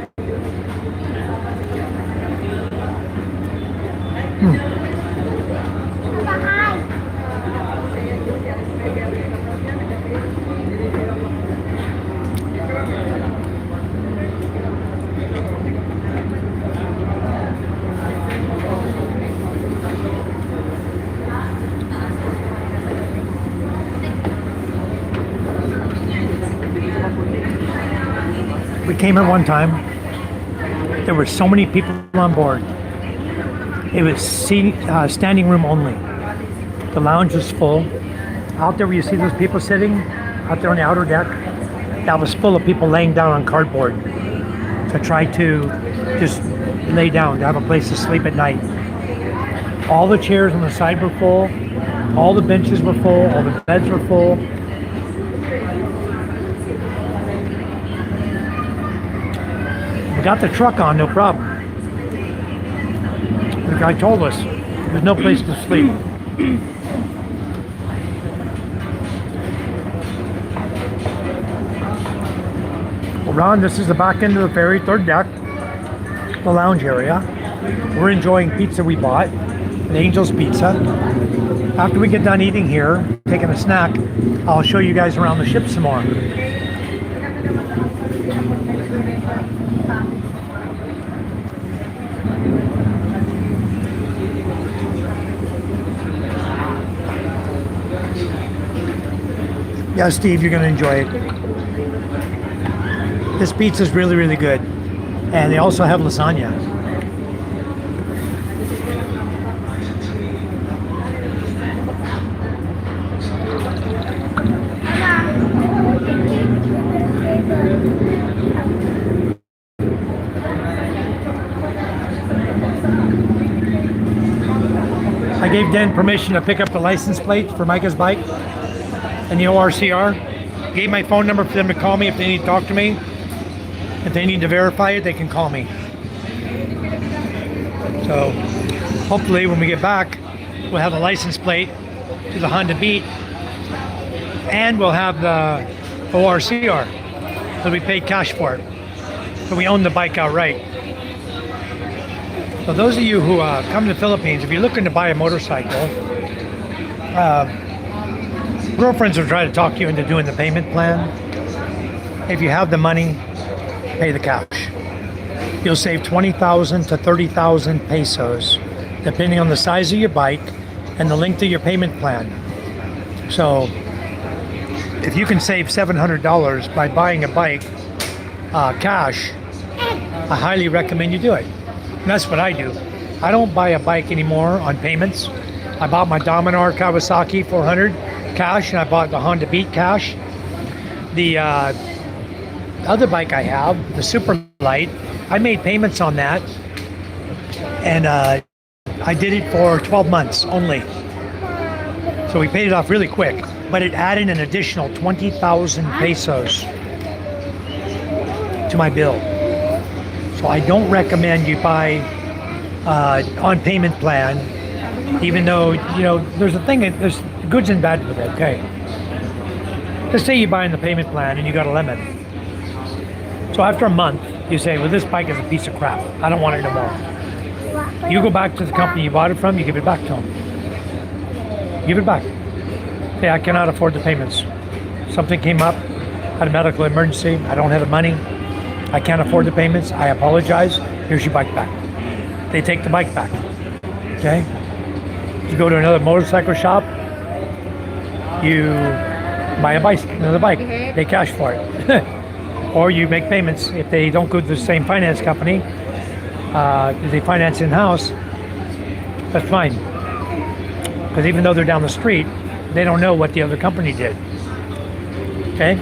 Speaker 1: We came here one time. There were so many people on board. It was standing room only. The lounge was full. Out there where you see those people sitting, out there on the outer deck, that was full of people laying down on cardboard to try to just lay down, to have a place to sleep at night. All the chairs on the side were full. All the benches were full. All the beds were full. We got the truck on, no problem. The guy told us there's no place to sleep. Well, Ron, this is the back end of the ferry, third deck, the lounge area. We're enjoying pizza we bought, an Angel's Pizza. After we get done eating here, taking a snack, I'll show you guys around the ship some more. Yeah, Steve, you're going to enjoy it. This pizza is really, really good. And they also have lasagna. I gave Dan permission to pick up the license plate for Micah's bike and the ORCR. Gave my phone number for them to call me if they need to talk to me. If they need to verify it, they can call me. So hopefully when we get back, we'll have a license plate to the Honda Beat and we'll have the ORCR. So we paid cash for it. So we own the bike outright. So those of you who come to the Philippines, if you're looking to buy a motorcycle, girlfriends will try to talk you into doing the payment plan. If you have the money, pay the cash. You'll save 20,000 to 30,000 pesos, depending on the size of your bike and the length of your payment plan. So if you can save $700 by buying a bike cash, I highly recommend you do it. And that's what I do. I don't buy a bike anymore on payments. I bought my Dominar Kawasaki 400 cash, and I bought the Honda Beat cash. The other bike I have, the Super Light, I made payments on that, and I did it for 12 months only. So we paid it off really quick, but it added an additional 20,000 pesos to my bill. So I don't recommend you buy on payment plan, even though, you know, there's a thing, there's goods and bad with it, okay? Let's say you buy in the payment plan and you got a limit. So after a month, you say, well, this bike is a piece of crap. I don't want it no more. You go back to the company you bought it from, you give it back to them. Give it back. Say, I cannot afford the payments. Something came up, had a medical emergency, I don't have the money. I can't afford the payments. I apologize. Here's your bike back. They take the bike back. Okay? You go to another motorcycle shop, you buy another bike. They cash for it. Or you make payments. If they don't go to the same finance company, if they finance in-house, that's fine. Because even though they're down the street, they don't know what the other company did. Okay?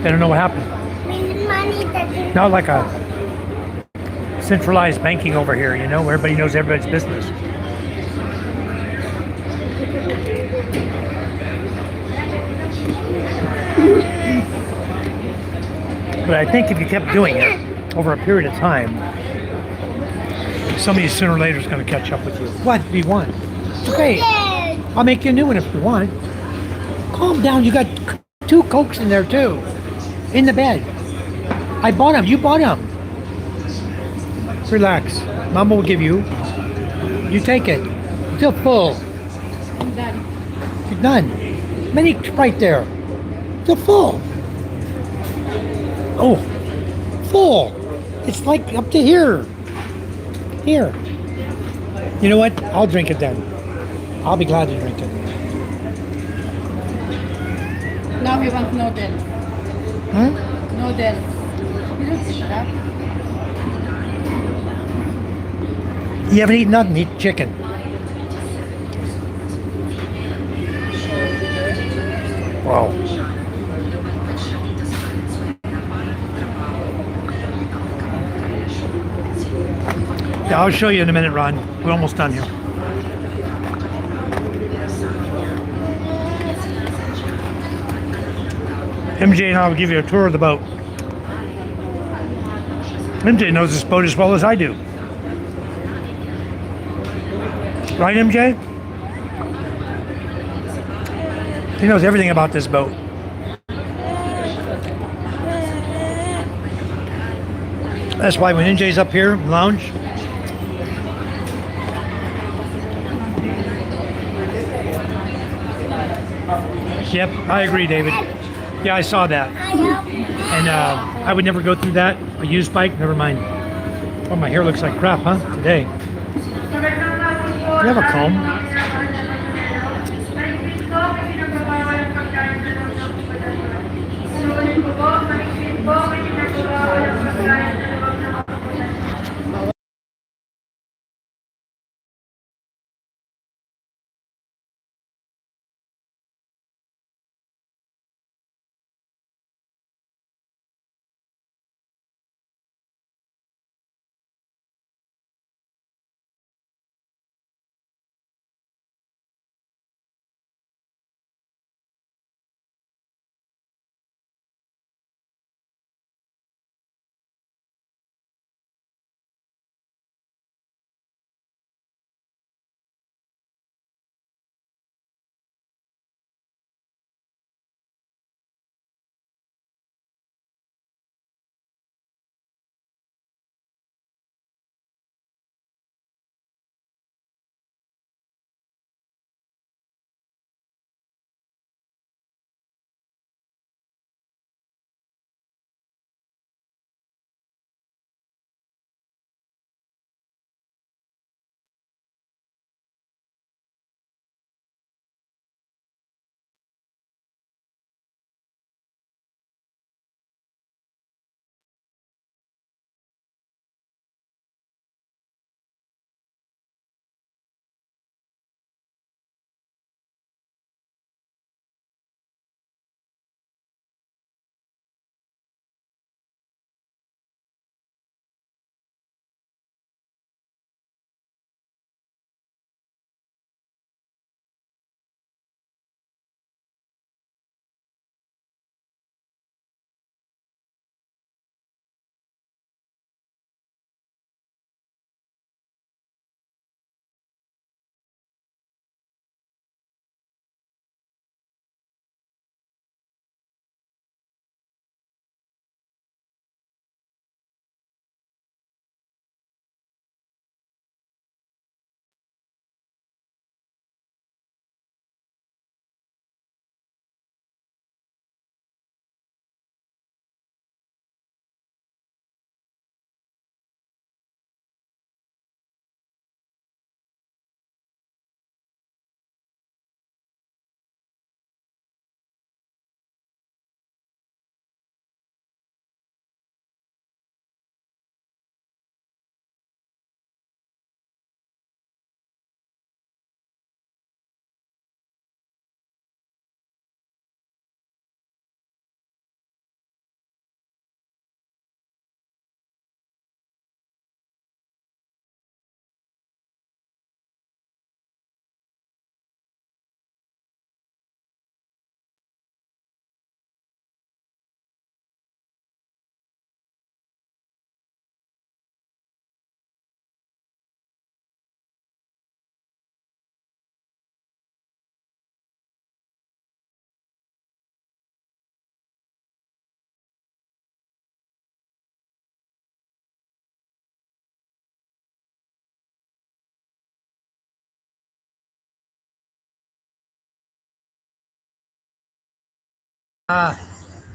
Speaker 1: They don't know what happened. Not like a centralized banking over here, you know, where everybody knows everybody's business. But I think if you kept doing it over a period of time, somebody sooner or later is going to catch up with you. What do you want? It's okay. I'll make you a new one if you want. Calm down. You got 2 Cokes in there too, in the bed. I bought them. You bought them. Relax. Mama will give you. You take it. You feel full.
Speaker 5: I'm done.
Speaker 1: You're done. Many right there. You're full. Oh, full. It's like up to here. Here. You know what? I'll drink it then. I'll be glad to drink it.
Speaker 5: Now we want noodles.
Speaker 1: Huh?
Speaker 5: Noodles. You don't see that?
Speaker 1: You haven't eaten nothing. Eat chicken. Wow. Yeah, I'll show you in a minute, Ron. We're almost done here. MJ and I will give you a tour of the boat. MJ knows this boat as well as I do. Right, MJ? He knows everything about this boat. That's why when NJ's up here, lounge, yep, I agree, David. Yeah, I saw that. And I would never go through that. A used bike, never mind. Oh, my hair looks like crap, huh? Today. Do you have a comb?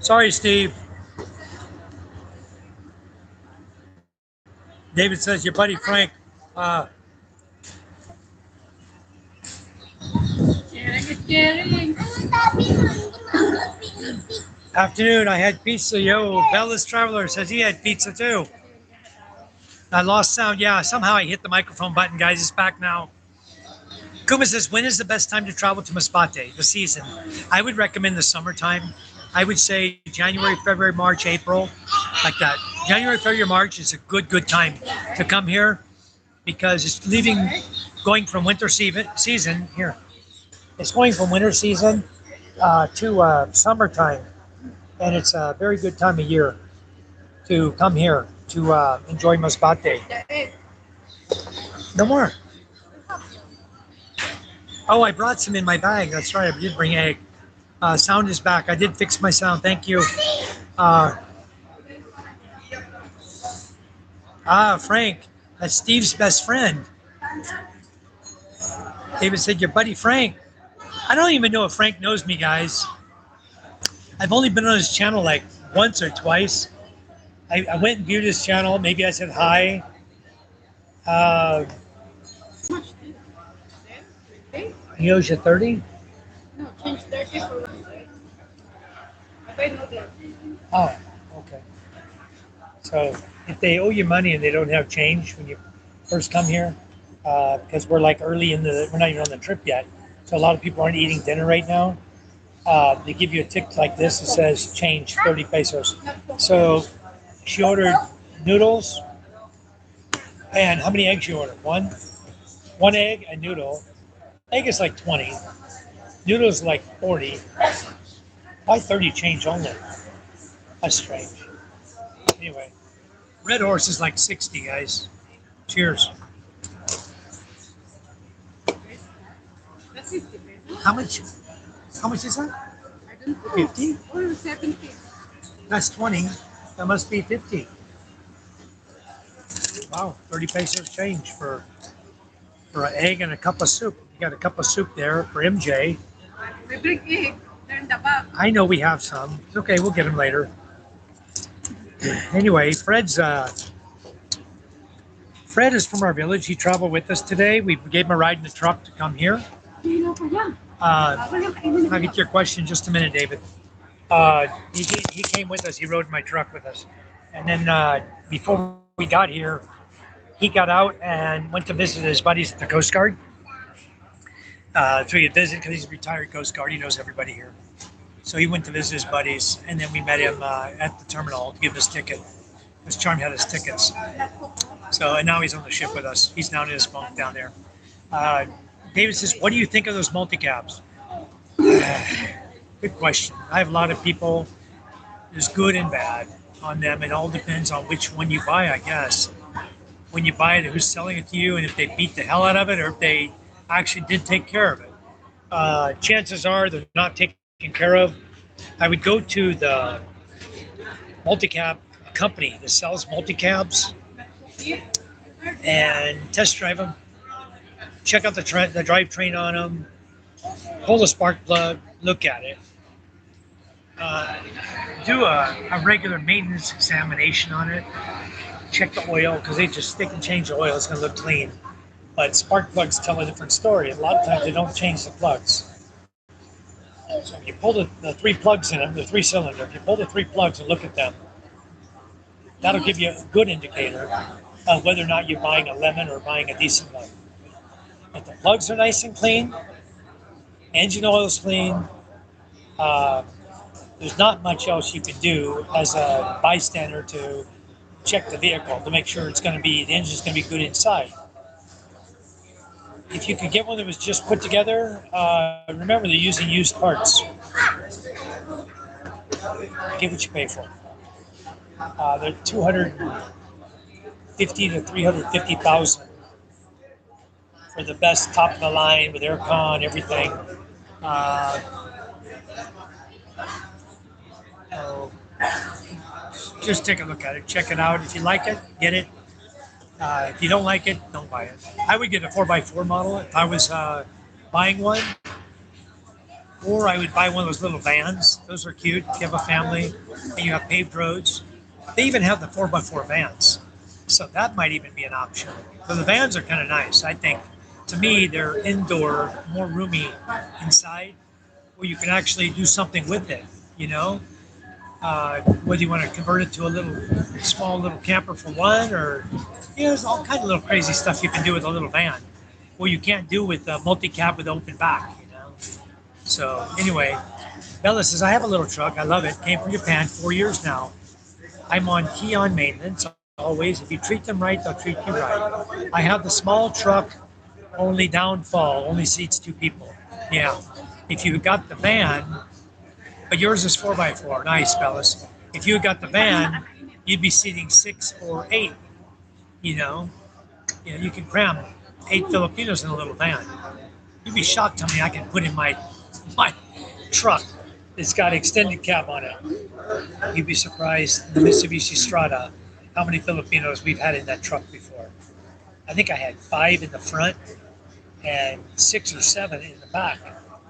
Speaker 1: Sorry, Steve. David says your buddy Frank.
Speaker 5: Sharing is caring.
Speaker 1: Afternoon, I had pizza. Yo, Bella's Traveler says he had pizza too. I lost sound. Yeah, somehow I hit the microphone button, guys. It's back now. Kuma says, when is the best time to travel to Masbate? The season. I would recommend the summertime. I would say January, February, March, April, like that. January, February, March is a good time to come here because it's going from winter season here. It's going from winter season to summertime, and it's a very good time of year to come here to enjoy Masbate. No more. Oh, I brought some in my bag. That's right. I did bring egg. Sound is back. I did fix my sound. Thank you. Uh, Frank, that's Steve's best friend. David said, your buddy Frank. I don't even know if Frank knows me, guys. I've only been on his channel like once or twice. I went and viewed his channel. Maybe I said hi. He owes you 30?
Speaker 5: No, change 30 for 1. Okay, no that.
Speaker 1: Oh, okay. So if they owe you money and they don't have change when you first come here, because we're like we're not even on the trip yet. So a lot of people aren't eating dinner right now. They give you a ticket like this that says change 30 pesos. So she ordered noodles. And how many eggs you ordered? One egg, a noodle. Egg is like 20. Noodles like 40. Why 30 change only? That's strange. Anyway, Red Horse is like 60, guys. Cheers.
Speaker 5: That's 50 pesos.
Speaker 1: How much? How much is that?
Speaker 5: I don't know.
Speaker 1: 50?
Speaker 5: Or 70.
Speaker 1: That's 20. That must be 50. Wow, 30 pesos change for an egg and a cup of soup. You got a cup of soup there for MJ.
Speaker 5: We bring egg. They're in the back.
Speaker 1: I know we have some. It's okay, we'll get them later. Anyway, Fred is from our village. He traveled with us today. We gave him a ride in the truck to come here. I'll get to your question in just a minute, David. He came with us. He rode in my truck with us. And then before we got here, he got out and went to visit his buddies at the Coast Guard. So he visited because he's a retired Coast Guard. He knows everybody here. So he went to visit his buddies, and then we met him at the terminal to give his ticket. His charm had his tickets. So, and now he's on the ship with us. He's down in his bunk down there. David says, what do you think of those multi-cabs? Good question. I have a lot of people. There's good and bad on them. It all depends on which one you buy, I guess. When you buy it, who's selling it to you, and if they beat the hell out of it, or if they actually did take care of it. Chances are they're not taken care of. I would go to the multi-cab company that sells multi-cabs and test drive them. Check out the drivetrain on them. Pull the spark plug. Look at it. Do a regular maintenance examination on it. Check the oil because they can change the oil. It's going to look clean. But spark plugs tell a different story. A lot of times they don't change the plugs. So if you pull the 3 plugs in them, the 3-cylinder, if you pull the 3 plugs and look at them, that'll give you a good indicator of whether or not you're buying a lemon or buying a decent one. If the plugs are nice and clean, engine oil is clean, there's not much else you can do as a bystander to check the vehicle to make sure the engine's going to be good inside. If you could get one that was just put together, remember they're using used parts. Get what you pay for. They're $250,000 to $350,000 for the best top of the line with aircon, everything. Just take a look at it, check it out. If you like it, get it. If you don't like it, don't buy it. I would get a 4x4 model if I was buying one. Or I would buy one of those little vans. Those are cute if you have a family and you have paved roads. They even have the 4x4 vans. So that might even be an option. So the vans are kind of nice, I think. To me, they're indoor, more roomy inside, where you can actually do something with it, you know? whether you want to convert it to a small little camper for one, or there's all kind of little crazy stuff you can do with a little van. Well, you can't do with a multi-cab with open back, So anyway, Bella says, I have a little truck. I love it. Came from Japan, 4 years now. I'm on key on maintenance always. If you treat them right, they'll treat you right. I have the small truck, only downfall, only seats 2 people. Yeah. If you got the van, but yours is 4x4. Nice, fellas. If you got the van, you'd be seating 6 or 8. You can cram 8 Filipinos in a little van. You'd be shocked how many I can put in my truck. It's got extended cab on it. You'd be surprised in the Mitsubishi Strada how many Filipinos we've had in that truck before. I think I had 5 in the front and 6 or 7 in the back.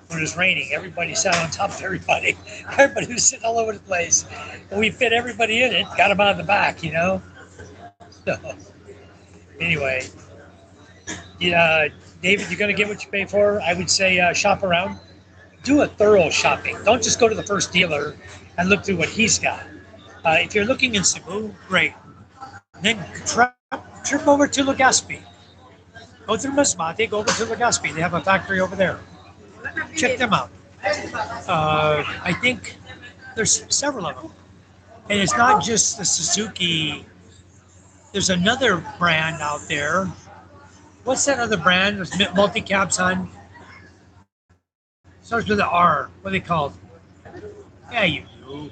Speaker 1: When it was raining, everybody sat on top of everybody. Everybody was sitting all over the place. And we fit everybody in it, got them out of the back, So, anyway, yeah, David, you're going to get what you pay for. I would say shop around. Do a thorough shopping. Don't just go to the first dealer and look through what he's got. If you're looking in Cebu, great. Then trip over to Legazpi. Go through Masbate, go over to Legazpi. They have a factory over there. Check them out. I think there's several of them. And it's not just the Suzuki. There's another brand out there. What's that other brand? There's multi-cabs on. Starts with an R. What are they called? Yeah, you do.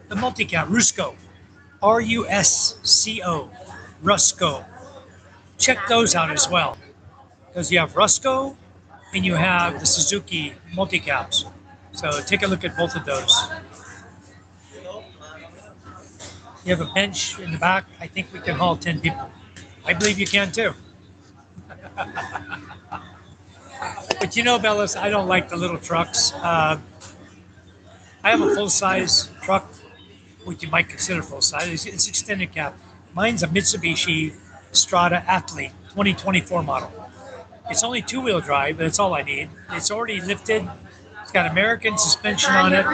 Speaker 1: The multi-cab, Rusco. Rusco. Rusco. Check those out as well. Because you have Rusco and you have the Suzuki multi-cabs. So take a look at both of those. You have a bench in the back. I think we can haul 10 people. I believe you can too. But Bellas, I don't like the little trucks. I have a full-size truck, which you might consider full-size. It's extended cab. Mine's a Mitsubishi Strada Athlete 2024 model. It's only 2-wheel drive, but that's all I need. It's already lifted. It's got American suspension on it.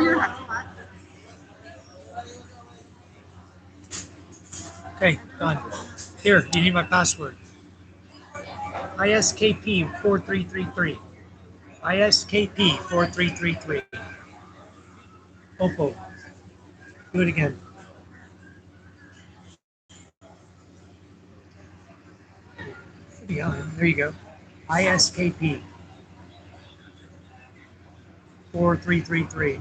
Speaker 1: Okay, done. Here, you need my password. ISKP 4333. ISKP 4333. Oppo. Do it again. There you go. ISKP 4333.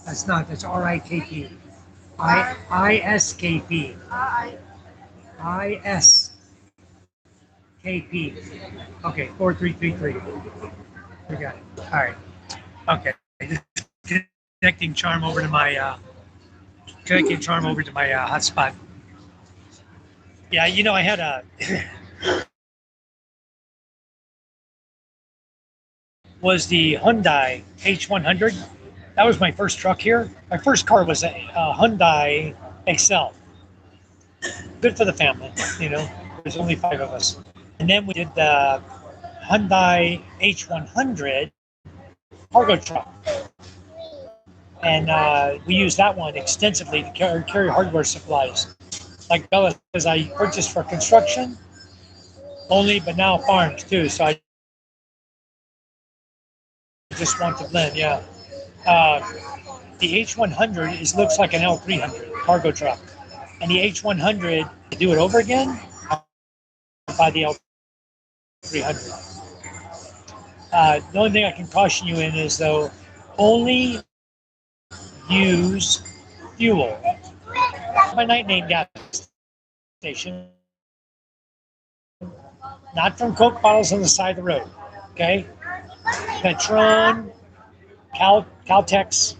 Speaker 1: That's RIKP. ISKP. ISKP. Okay, 4333. We got it. All right. Okay. Connecting charm over to my hotspot. Yeah, I had a was the Hyundai H100. That was my first truck here. My first car was a Hyundai Excel. Good for the family, There's only 5 of us. And then we did the Hyundai H100 cargo truck. And we used that one extensively to carry hardware supplies. Like Bella says, I purchased for construction only, but now farms too. So I just want to blend, yeah. The H100 looks like an L300 cargo truck. And the H100, to do it over again, I'll buy the L300. The only thing I can caution you in is, though, only use fuel. My night name gas station, not from Coke bottles on the side of the road. Okay, Petron, Caltex,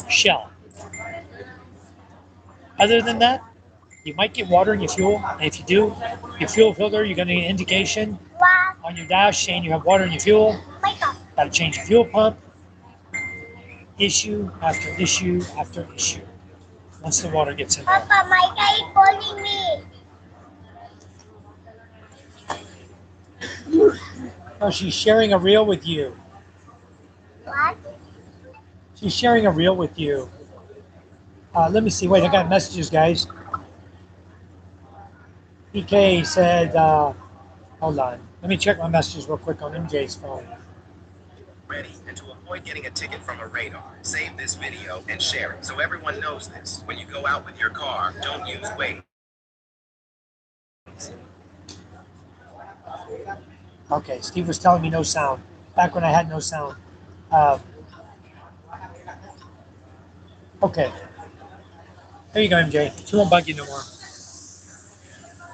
Speaker 1: Shell. Other than that, you might get water in your fuel, and if you do, your fuel filter, you're going to get an indication on your dash saying you have water in your fuel. Got to change your fuel pump. Issue after issue after issue. Once the water gets in there.
Speaker 3: Papa, my guy is calling me.
Speaker 1: Oh, she's sharing a reel with you.
Speaker 3: What?
Speaker 1: She's sharing a reel with you. Let me see. Wait, I got messages, guys. PK said, hold on. Let me check my messages real quick on MJ's phone.
Speaker 6: Ready, and to avoid getting a ticket from a radar, save this video and share it so everyone knows this. When you go out with your car, don't use Waze.
Speaker 1: Okay, Steve was telling me no sound. Back when I had no sound. Okay. There you go, MJ. She won't bug you no more.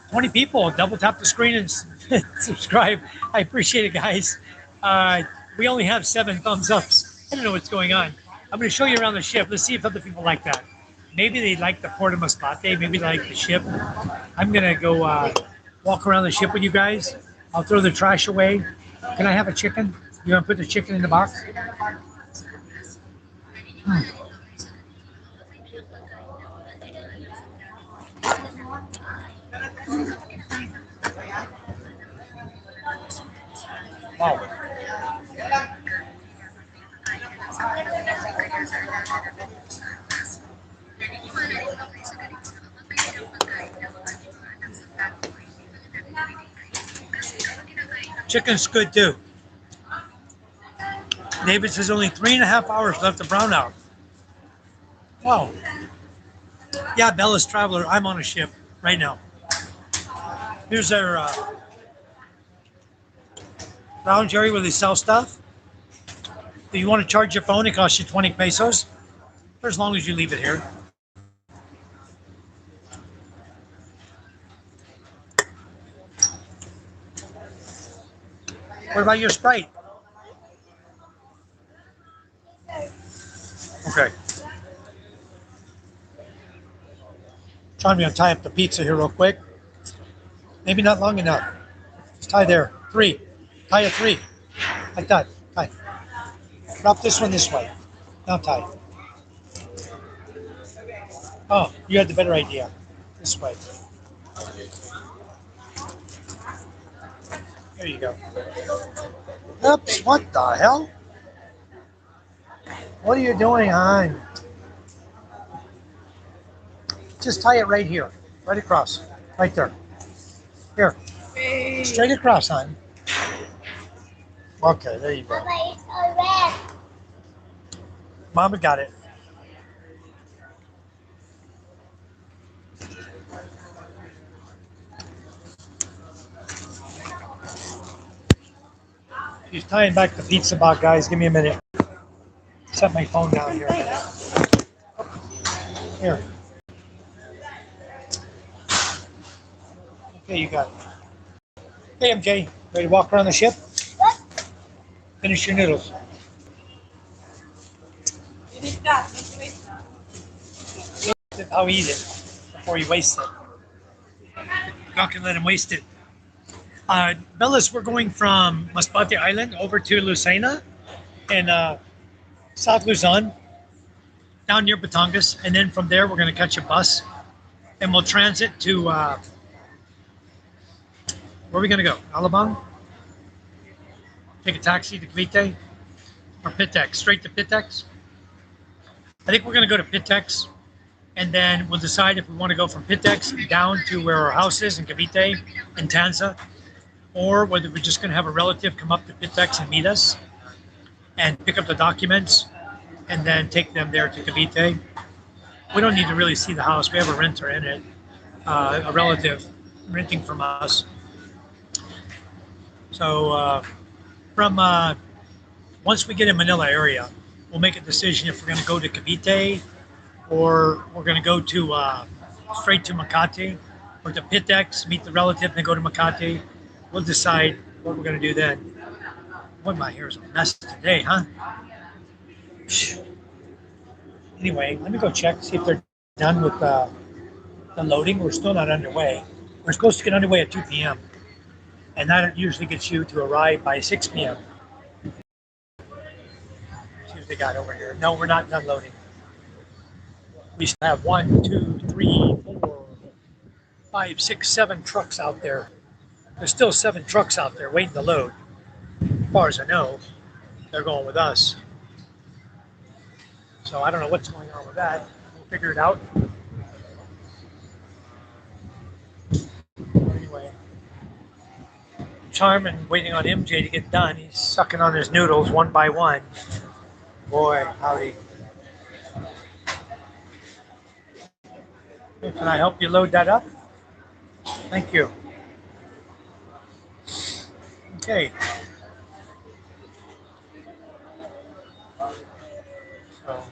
Speaker 1: 20 people. Double tap the screen and subscribe. I appreciate it, guys. We only have 7 thumbs ups. I don't know what's going on. I'm going to show you around the ship. Let's see if other people like that. Maybe they like the port of Masbate. Maybe they like the ship. I'm going to go walk around the ship with you guys. I'll throw the trash away. Can I have a chicken? You want to put the chicken in the box? Wow. Chicken's good too. David says only 3.5 hours left of brown out. Wow. Yeah, Bella's Traveler. I'm on a ship right now. Here's their lounge area where they sell stuff. If you want to charge your phone, it costs you 20 pesos for as long as you leave it here. What about your Sprite? Okay. Trying to tie up the pizza here real quick. Maybe not long enough. Just tie there. 3. Tie a 3. Like that. Tie. Drop this one this way. Now tie. Oh, you had the better idea. This way. There you go. Oops, what the hell? What are you doing, hon? Just tie it right here. Right across. Right there. Here. Straight across, hon. Okay, there you go.
Speaker 3: Papa, it's all red.
Speaker 1: Mama got it. She's tying back the pizza box, guys. Give me a minute. Set my phone down here a minute. Here. Okay, you got it. Hey, MJ. Ready to walk around the ship?
Speaker 3: What?
Speaker 1: Finish your noodles.
Speaker 5: Finish that. Don't waste that.
Speaker 1: I'll eat it before you waste it. Not gonna let him waste it. Bellas, we're going from Masbate Island over to Lucena and South Luzon, down near Batangas, and then from there we're going to catch a bus and we'll transit to where are we going to go? Alabang? Take a taxi to Cavite or Pitex? Straight to Pitex? I think we're going to go to Pitex, and then we'll decide if we want to go from Pitex down to where our house is in Cavite and Tanza, or whether we're just going to have a relative come up to Pitex and meet us and pick up the documents and then take them there to Cavite. We don't need to really see the house. We have a renter in it, a relative renting from us. So once we get in Manila area, we'll make a decision if we're going to go to Cavite or we're going to go to straight to Makati or to Pitex, meet the relative, and then go to Makati. We'll decide what we're going to do then. Boy, my hair's a mess today, huh? Anyway, let me go check, see if they're done with the loading. We're still not underway. We're supposed to get underway at 2 p.m. And that usually gets you to arrive by 6 p.m. See what they got over here. No, we're not done loading. We still have 1, 2, 3, 4, 5, 6, 7 trucks out there. There's still 7 trucks out there waiting to load. As far as I know, they're going with us. So I don't know what's going on with that. We'll figure it out. Anyway, Charmin waiting on MJ to get done. He's sucking on his noodles one by one. Boy, howdy. Hey, can I help you load that up? Thank you. Okay. So,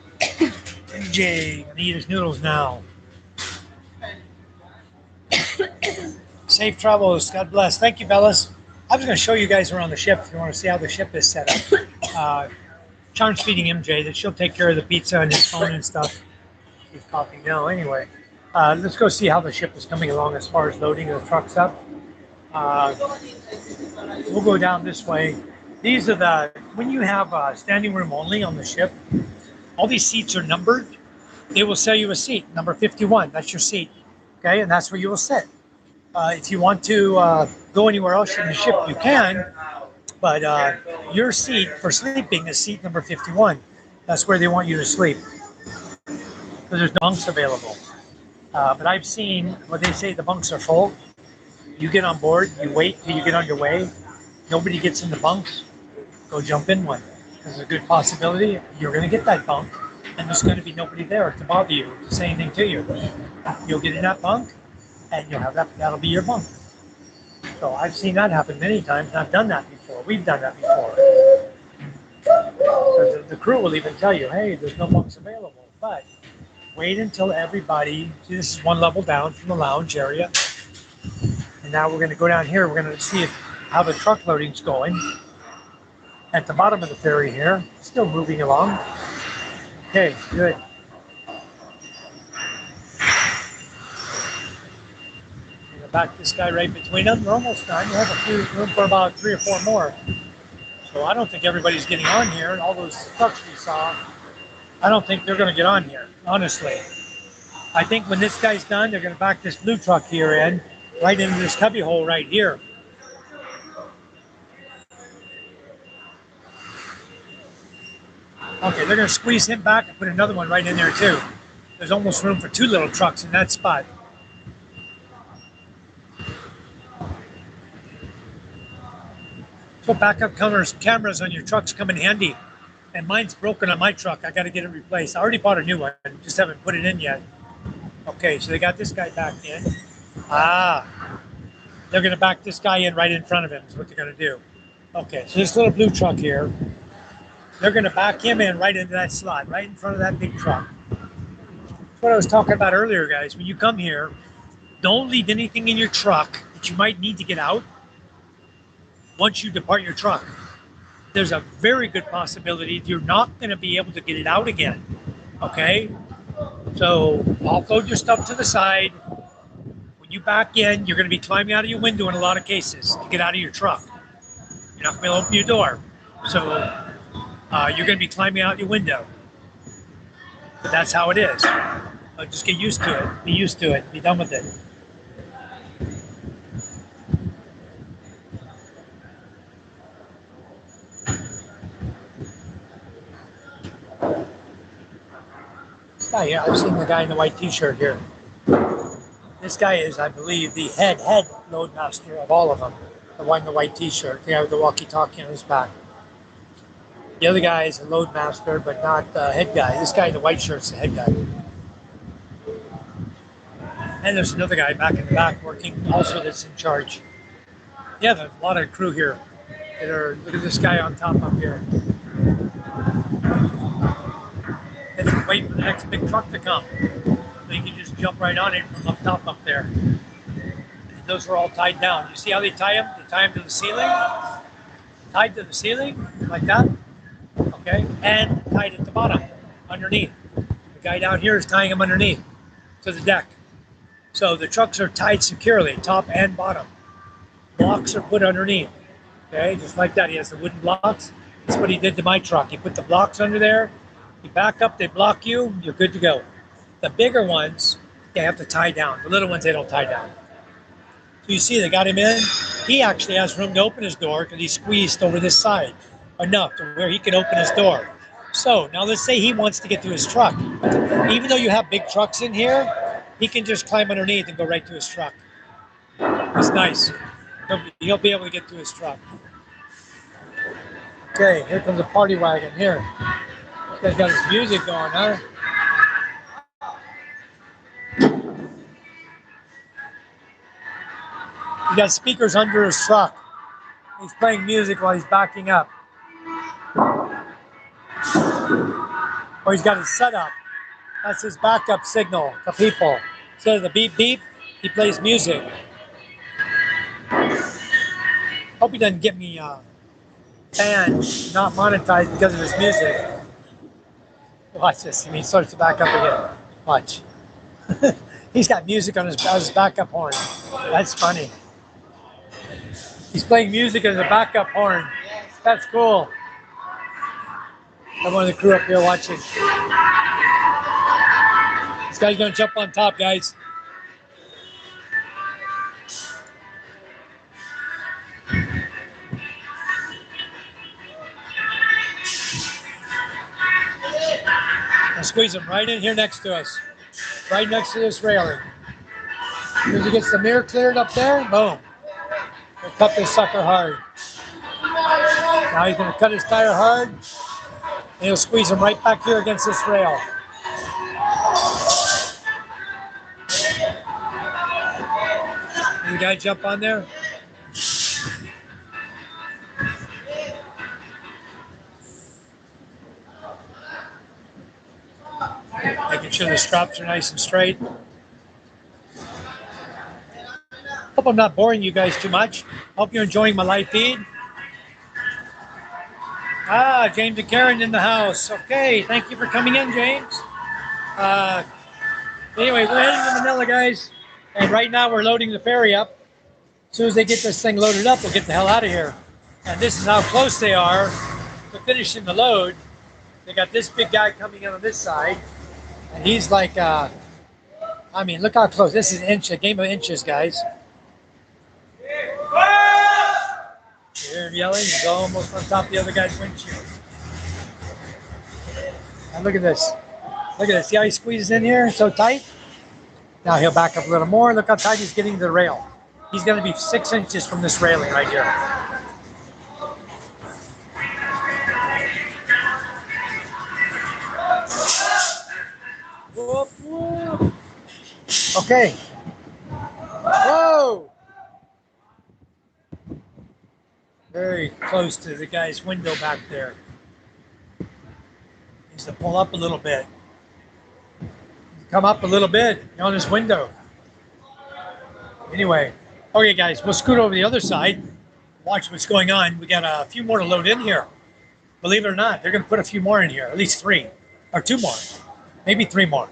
Speaker 1: MJ, gonna eat his noodles now. Safe travels. God bless. Thank you, Bellas. I was going to show you guys around the ship if you want to see how the ship is set up. Charm's feeding MJ that she'll take care of the pizza and his phone and stuff. He's coughing now anyway. Let's go see how the ship is coming along as far as loading the trucks up. We'll go down this way. These are when you have standing room only on the ship, all these seats are numbered. They will sell you a seat, number 51. That's your seat. Okay, and that's where you will sit. If you want to go anywhere else in the ship, you can. But your seat for sleeping is seat number 51. That's where they want you to sleep. Because there's bunks available. But I've seen where they say the bunks are full. You get on board, you wait till you get on your way. Nobody gets in the bunks. Go jump in one. There's a good possibility you're going to get that bunk. And there's going to be nobody there to bother you, to say anything to you. You'll get in that bunk, and you'll have that'll be your bunk. So I've seen that happen many times, and I've done that before. We've done that before. So the crew will even tell you, hey, there's no bunks available. But wait until everybody, see, this is one level down from the lounge area. And now we're going to go down here. We're going to see how the truck loading's going. At the bottom of the ferry here, still moving along. Okay, good. Back this guy right between them. We're almost done. We have a few room for about 3 or 4 more. So I don't think everybody's getting on here. All those trucks we saw, I don't think they're going to get on here, honestly. I think when this guy's done, they're going to back this blue truck here in, right into this cubby hole right here. Okay, they're going to squeeze him back and put another one right in there too. There's almost room for 2 little trucks in that spot. So backup cameras on your trucks come in handy. And mine's broken on my truck. I got to get it replaced. I already bought a new one. Just haven't put it in yet. Okay, so they got this guy backed in. They're going to back this guy in right in front of him is what they're going to do. Okay, so this little blue truck here, they're going to back him in right into that slot, right in front of that big truck. That's what I was talking about earlier, guys. When you come here, don't leave anything in your truck that you might need to get out once you depart your truck. There's a very good possibility you're not going to be able to get it out again. Okay? So offload your stuff to the side. When you back in, you're going to be climbing out of your window in a lot of cases to get out of your truck. You're not going to be able to open your door. So you're going to be climbing out your window. But that's how it is. Just get used to it. Be used to it. Be done with it. Yeah, I've seen the guy in the white t-shirt here. This guy is, I believe, the head load master of all of them. The one in the white t-shirt, the guy with the walkie-talkie on his back. The other guy is a load master, but not the head guy. This guy in the white shirt's the head guy. And there's another guy back in the back working also that's in charge. Yeah, there's a lot of crew here. Look at this guy on top up here. And just wait for the next big truck to come. So you can just jump right on it from up top up there. And those are all tied down. You see how they tie them? They tie them to the ceiling. Tied to the ceiling, like that. Okay, and tied at the bottom, underneath. The guy down here is tying them underneath to the deck. So the trucks are tied securely, top and bottom. Blocks are put underneath. Okay, just like that. He has the wooden blocks. That's what he did to my truck. He put the blocks under there. You back up, they block you, you're good to go. The bigger ones, they have to tie down. The little ones, they don't tie down. So you see, they got him in. He actually has room to open his door because he squeezed over this side enough to where he can open his door. So now let's say he wants to get to his truck. Even though you have big trucks in here, he can just climb underneath and go right to his truck. It's nice. He'll be able to get to his truck. Okay, here comes a party wagon here. This guy's got his music going, huh? He got speakers under his truck. He's playing music while he's backing up. Or he's got his setup. That's his backup signal to people. Instead of the beep beep, he plays music. Hope he doesn't get me banned, not monetized because of his music. Watch this. And he starts to back up again. Watch. He's got music on his backup horn. That's funny. He's playing music as a backup horn. That's cool. I'm one of the crew up here watching. This guy's gonna jump on top, guys. I'll squeeze him right in here next to us. Right next to this railing. As soon as he gets the mirror cleared up there, boom. He'll cut this sucker hard. Now he's gonna cut his tire hard. And he'll squeeze him right back here against this rail. The guy jump on there. Making sure the straps are nice and straight. Hope I'm not boring you guys too much. Hope you're enjoying my live feed. Ah, James and Karen in the house. Okay, thank you for coming in, James. Anyway, we're heading to Manila, guys. And right now we're loading the ferry up. As soon as they get this thing loaded up, we'll get the hell out of here. And this is how close they are to finishing the load. They got this big guy coming in on this side. And he's like, I mean, look how close. This is a game of inches, guys. You hear him yelling? He's almost on top of the other guy's windshield. And look at this. Look at this. See how he squeezes in here so tight? Now he'll back up a little more. Look how tight he's getting to the rail. He's going to be 6 inches from this railing right here. Whoop, whoop. Okay. Whoa! Very close to the guy's window back there. Needs to pull up a little bit. Come up a little bit on his window. Anyway, okay guys, we'll scoot over the other side. Watch what's going on. We got a few more to load in here. Believe it or not, they're going to put a few more in here, at least 3 or 2 more, maybe 3 more.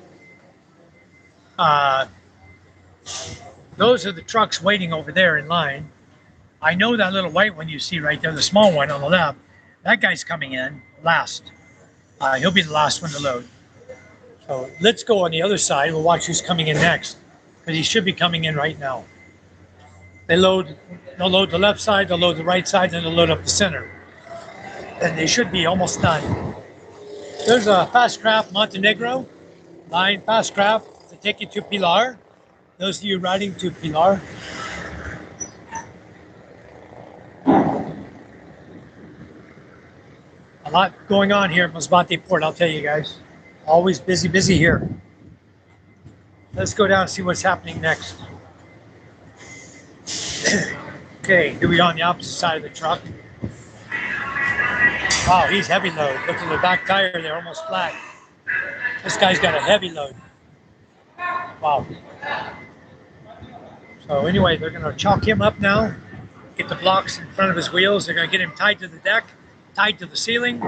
Speaker 1: Those are the trucks waiting over there in line. I know that little white one you see right there, the small one on the left. That guy's coming in last. He'll be the last one to load. So let's go on the other side. We'll watch who's coming in next, because he should be coming in right now. They'll load the left side, they'll load the right side, then they'll load up the center. And they should be almost done. There's a fast craft Montenegro line, fast craft to take you to Pilar. Those of you riding to Pilar. A lot going on here at Masbate Port, I'll tell you guys. Always busy, busy here. Let's go down and see what's happening next. Okay, here we are on the opposite side of the truck. Wow, he's heavy load. Look at the back tire there, almost flat. This guy's got a heavy load. Wow. So anyway, they're going to chalk him up now. Get the blocks in front of his wheels. They're going to get him tied to the deck, tied to the ceiling.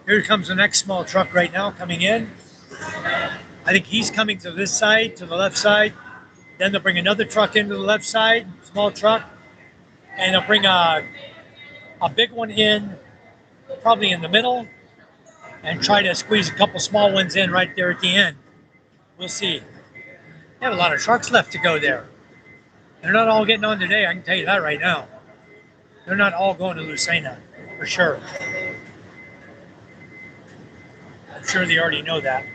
Speaker 1: Here comes the next small truck right now coming in. I think he's coming to this side, to the left side. Then they'll bring another truck into the left side, small truck. And they'll bring a big one in, probably in the middle, and try to squeeze a couple small ones in right there at the end. We'll see. They have a lot of trucks left to go there. They're not all getting on today, I can tell you that right now. They're not all going to Lucena, for sure. I'm sure they already know that.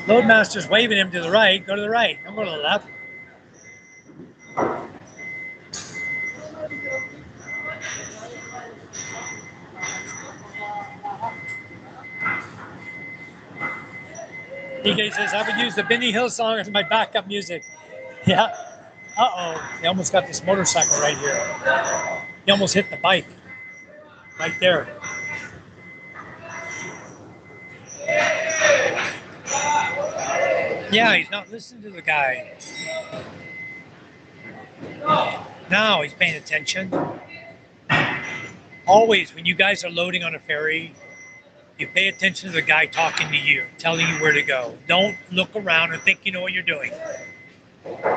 Speaker 1: Loadmaster's waving him to the right. Go to the right. Don't go to the left. DK says, I would use the Benny Hill song as my backup music. Yeah. Uh-oh. He almost got this motorcycle right here. He almost hit the bike. Right there. Yeah, he's not listening to the guy. Now he's paying attention. Always, when you guys are loading on a ferry, you pay attention to the guy talking to you, telling you where to go. Don't look around and think you know what you're doing.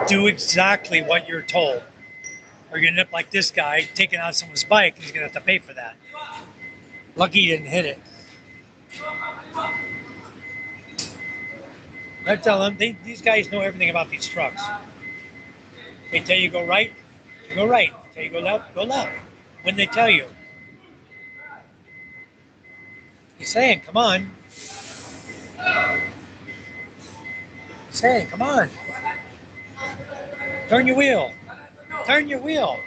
Speaker 1: Do exactly what you're told. Or you're going to end up like this guy taking out someone's bike, and he's going to have to pay for that. Lucky he didn't hit it. I tell them, these guys know everything about these trucks. They tell you go right, you go right. They tell you go left, go left. When they tell you. He's saying, come on. He's saying, come on. Turn your wheel. Turn your wheel.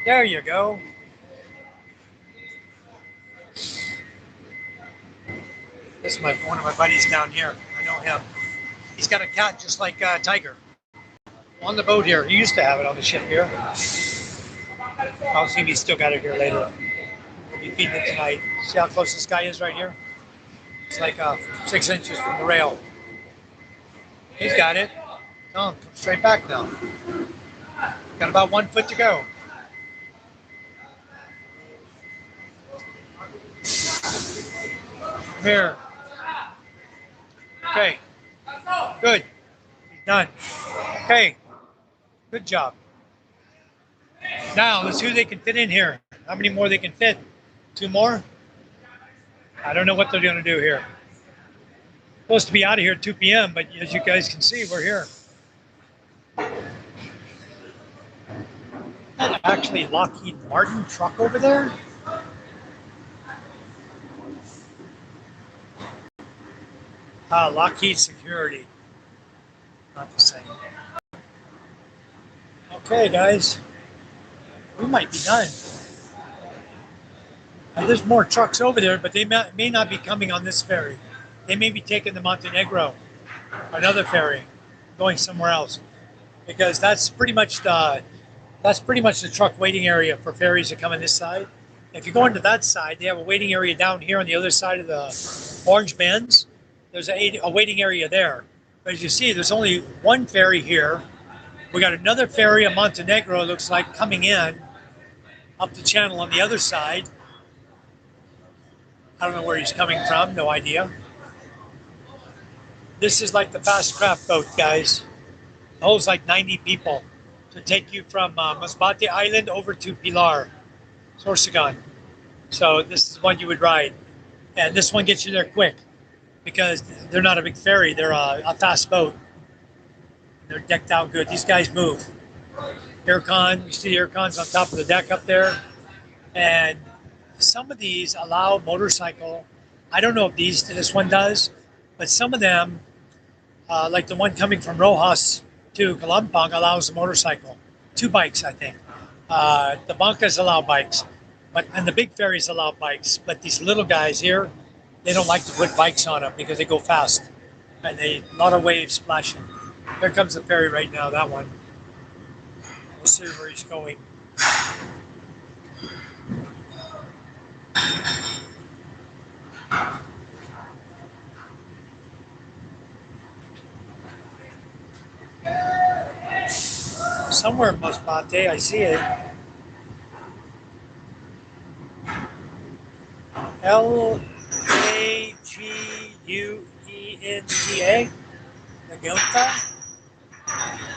Speaker 1: There you go. This is one of my buddies down here. I know him. He's got a cat just like Tiger. On the boat here. He used to have it on the ship here. I'll see if he's still got it here later. We'll be feeding it tonight. See how close this guy is right here? It's like 6 inches from the rail. He's got it. Come straight back now. Got about 1 foot to go. Come here. Okay. Good. He's done. Okay. Good job. Now, let's see who they can fit in here. How many more they can fit? 2 more? I don't know what they're going to do here. Supposed to be out of here at 2 p.m., but as you guys can see, we're here. Actually, Lockheed Martin truck over there? Lockheed Security. Not the same. Okay, guys. We might be done. And there's more trucks over there, but they may not be coming on this ferry. They may be taking the Montenegro, another ferry, going somewhere else, because that's pretty much the truck waiting area for ferries that come on this side. If you go into that side, they have a waiting area down here on the other side of the orange bends. There's a waiting area there. But as you see, there's only one ferry here. We got another ferry in Montenegro, it looks like, coming in up the channel on the other side. I don't know where he's coming from, no idea. This is like the fast craft boat, guys. It holds like 90 people to take you from Masbate Island over to Pilar, Sorsogon. So this is one you would ride. And this one gets you there quick because they're not a big ferry, they're a fast boat. They're decked out good. These guys move. Aircon, you see the aircons on top of the deck up there. And some of these allow motorcycle. I don't know if this one does, but some of them, like the one coming from Rojas to Kalampang, allows a motorcycle. 2 bikes, I think. The Bancas allow bikes, and the big ferries allow bikes. But these little guys here, they don't like to put bikes on them because they go fast. And a lot of waves splashing. There comes the ferry right now, that one. We'll see where he's going. Somewhere in Masbate, I see it. Laguenta? Laguenta?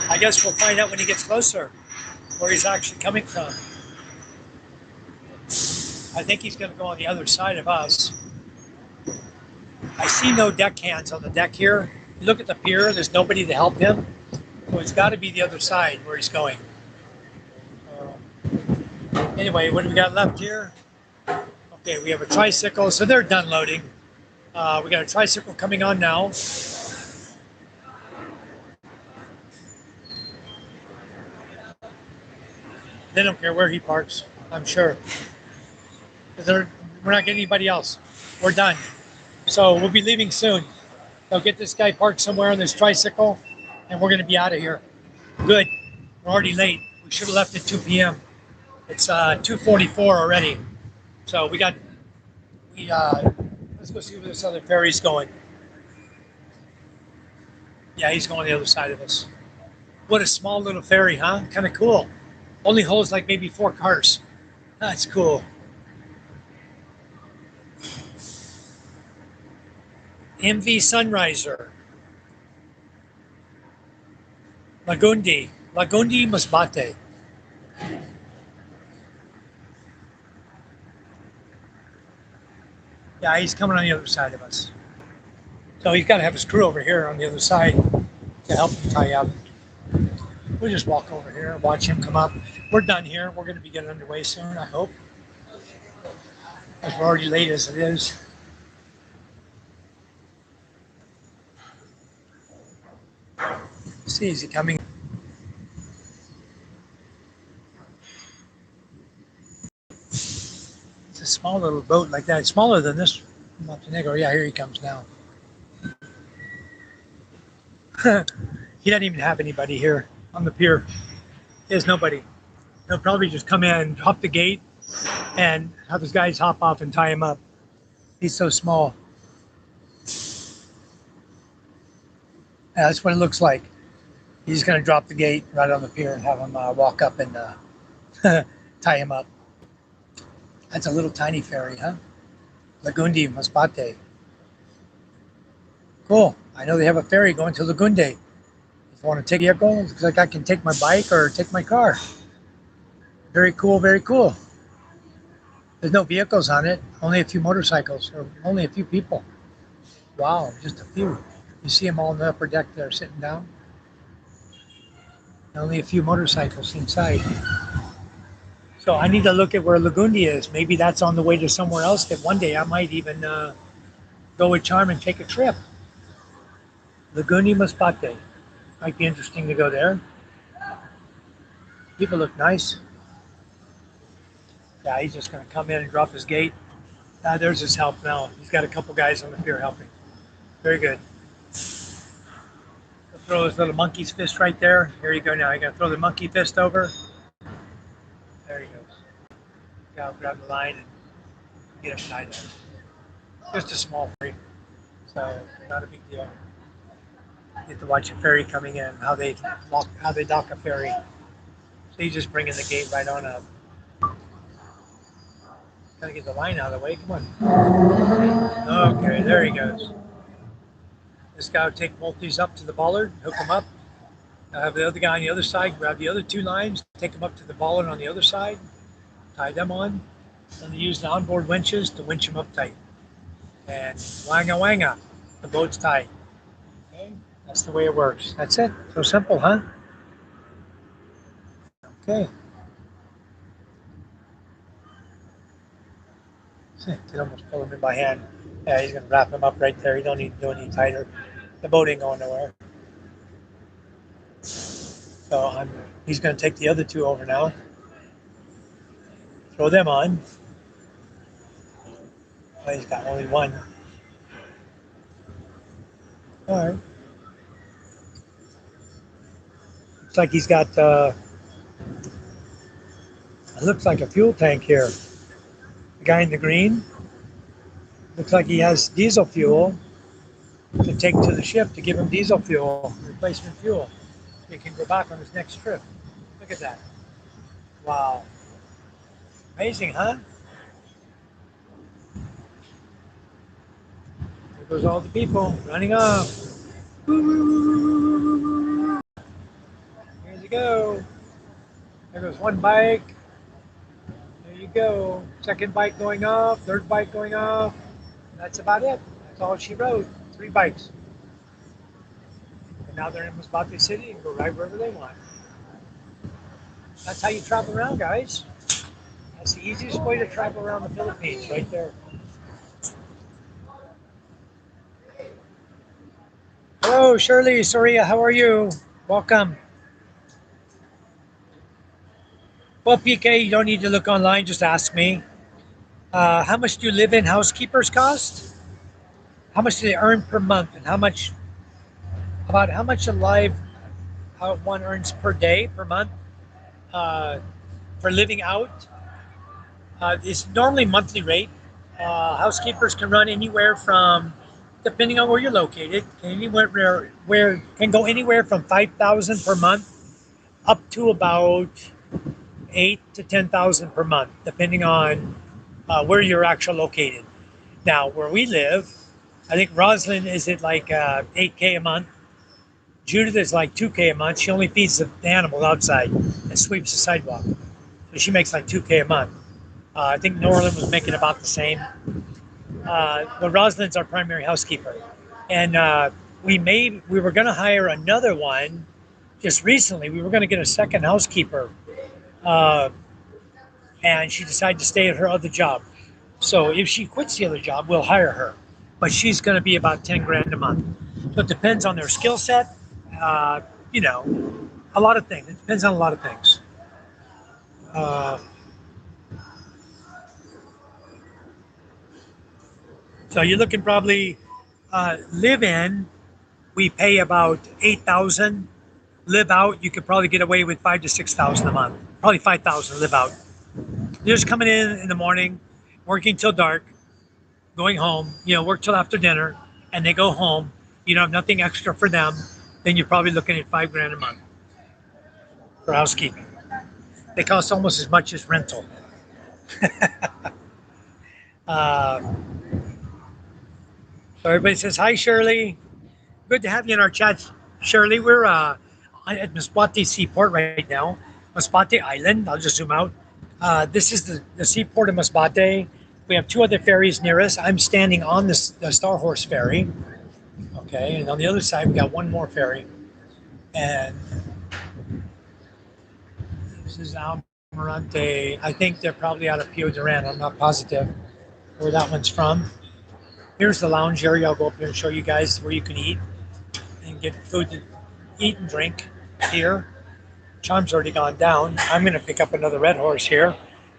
Speaker 1: I guess we'll find out when he gets closer where he's actually coming from. I think he's going to go on the other side of us. I see no deck hands on the deck here. You look at the pier, there's nobody to help him. So it's got to be the other side where he's going. Anyway, what do we got left here? Okay, we have a tricycle, so they're done loading. We got a tricycle coming on now. They don't care where he parks, I'm sure. Because we're not getting anybody else. We're done. So we'll be leaving soon. They'll get this guy parked somewhere on this tricycle, and we're going to be out of here. Good. We're already late. We should have left at 2 p.m. It's 2:44 already. So let's go see where this other ferry's going. Yeah, he's going the other side of us. What a small little ferry, huh? Kind of cool. Only holds like maybe 4 cars. That's cool. MV Sunriser. Lagundi Masbate. Yeah, he's coming on the other side of us. So he's got to have his crew over here on the other side to help him tie up. We'll just walk over here and watch him come up. We're done here. We're going to be getting underway soon, I hope. Because we're already late as it is. See, is he coming? It's a small little boat like that. It's smaller than this Montenegro. Yeah, here he comes now. He doesn't even have anybody here on the pier. There's nobody. He'll probably just come in, hop the gate, and have his guys hop off and tie him up. He's so small. Yeah, that's what it looks like. He's going to drop the gate right on the pier and have him walk up and tie him up. That's a little tiny ferry, huh? Lagundi Masbate. Cool. I know they have a ferry going to Lagunde. If you want to take a vehicle, it looks like I can take my bike or take my car. Very cool, very cool. There's no vehicles on it, only a few motorcycles, or only a few people. Wow, just a few. You see them all on the upper deck there sitting down. Only a few motorcycles inside. So I need to look at where Lagundi is. Maybe that's on the way to somewhere else that one day I might even go with Charm and take a trip. Lagundi Masbate. Might be interesting to go there. People look nice. Yeah, he's just going to come in and drop his gate. There's his help now. He's got a couple guys on the pier helping. Very good. He'll throw his little monkey's fist right there. Here you go now. You're going to throw the monkey fist over. There he goes. Go grab the line and get him tied up. Just a small ferry, so not a big deal. You get to watch a ferry coming in, how they dock a ferry. So he's just bringing the gate right on up. Gotta get the line out of the way. Come on. Okay, there he goes. This guy will take both these up to the bollard, hook them up. I'll have the other guy on the other side grab the other 2 lines, take them up to the bollard on the other side, tie them on, and use the onboard winches to winch them up tight. And wanga wanga, the boat's tied. Okay, that's the way it works. That's it. So simple, huh? Okay. Did almost pull him in my hand. Yeah, he's gonna wrap him up right there. He don't need to do any tighter. The boat ain't going nowhere. So he's gonna take the other 2 over now. Throw them on. Oh, he's got only 1. All right. Looks like he's got. It looks like a fuel tank here. The guy in the green. Looks like he has diesel fuel to take to the ship to give him diesel fuel, replacement fuel. He can go back on his next trip. Look at that. Wow. Amazing, huh? There goes all the people running off. Here you go. There goes 1 bike. There you go. 2nd bike going off. 3rd bike going off. That's about it. That's all she rode. 3 bikes. And now they're in Masbate City and go right wherever they want. That's how you travel around, guys. That's the easiest way to travel around the Philippines, right there. Hello, Shirley, Soria, how are you? Welcome. Well, PK, you don't need to look online, just ask me. How much do live-in housekeepers cost? How much do they earn per month? And about how much a live how one earns per day, per month, uh, for living out? It's normally monthly rate. Housekeepers can run anywhere from, depending on where you're located, where can go anywhere from 5,000 per month up to about 8 to 10,000 per month, depending on where you're actually located. Now, where we live, I think Roslyn is at like 8K a month. Judith is like 2K a month. She only feeds the animals outside and sweeps the sidewalk. So she makes like 2K a month. I think Norland was making about the same. But Rosalind's our primary housekeeper. And we were going to hire another one just recently. We were going to get a second housekeeper. And she decided to stay at her other job. So if she quits the other job, we'll hire her. But she's going to be about 10 grand a month. So it depends on their skill set. You know, a lot of things. It depends on a lot of things. So you're looking probably live in. We pay about 8,000. Live out, you could probably get away with 5 to 6,000 a month. Probably 5,000 live out. They're just coming in the morning, working till dark, going home. You know, work till after dinner, and they go home. You don't have nothing extra for them. Then you're probably looking at 5 grand a month for housekeeping. They cost almost as much as rental. So everybody says, hi, Shirley. Good to have you in our chat, Shirley. We're at Masbate Seaport right now. Masbate Island. I'll just zoom out. This is the seaport of Masbate. We have 2 other ferries near us. I'm standing on the Star Horse ferry. Okay, and on the other side, we got 1 more ferry. And this is Almirante. I think they're probably out of Pio Duran. I'm not positive where that one's from. Here's the lounge area. I'll go up here and show you guys where you can eat and get food to eat and drink here. Charm's already gone down. I'm going to pick up another red horse here.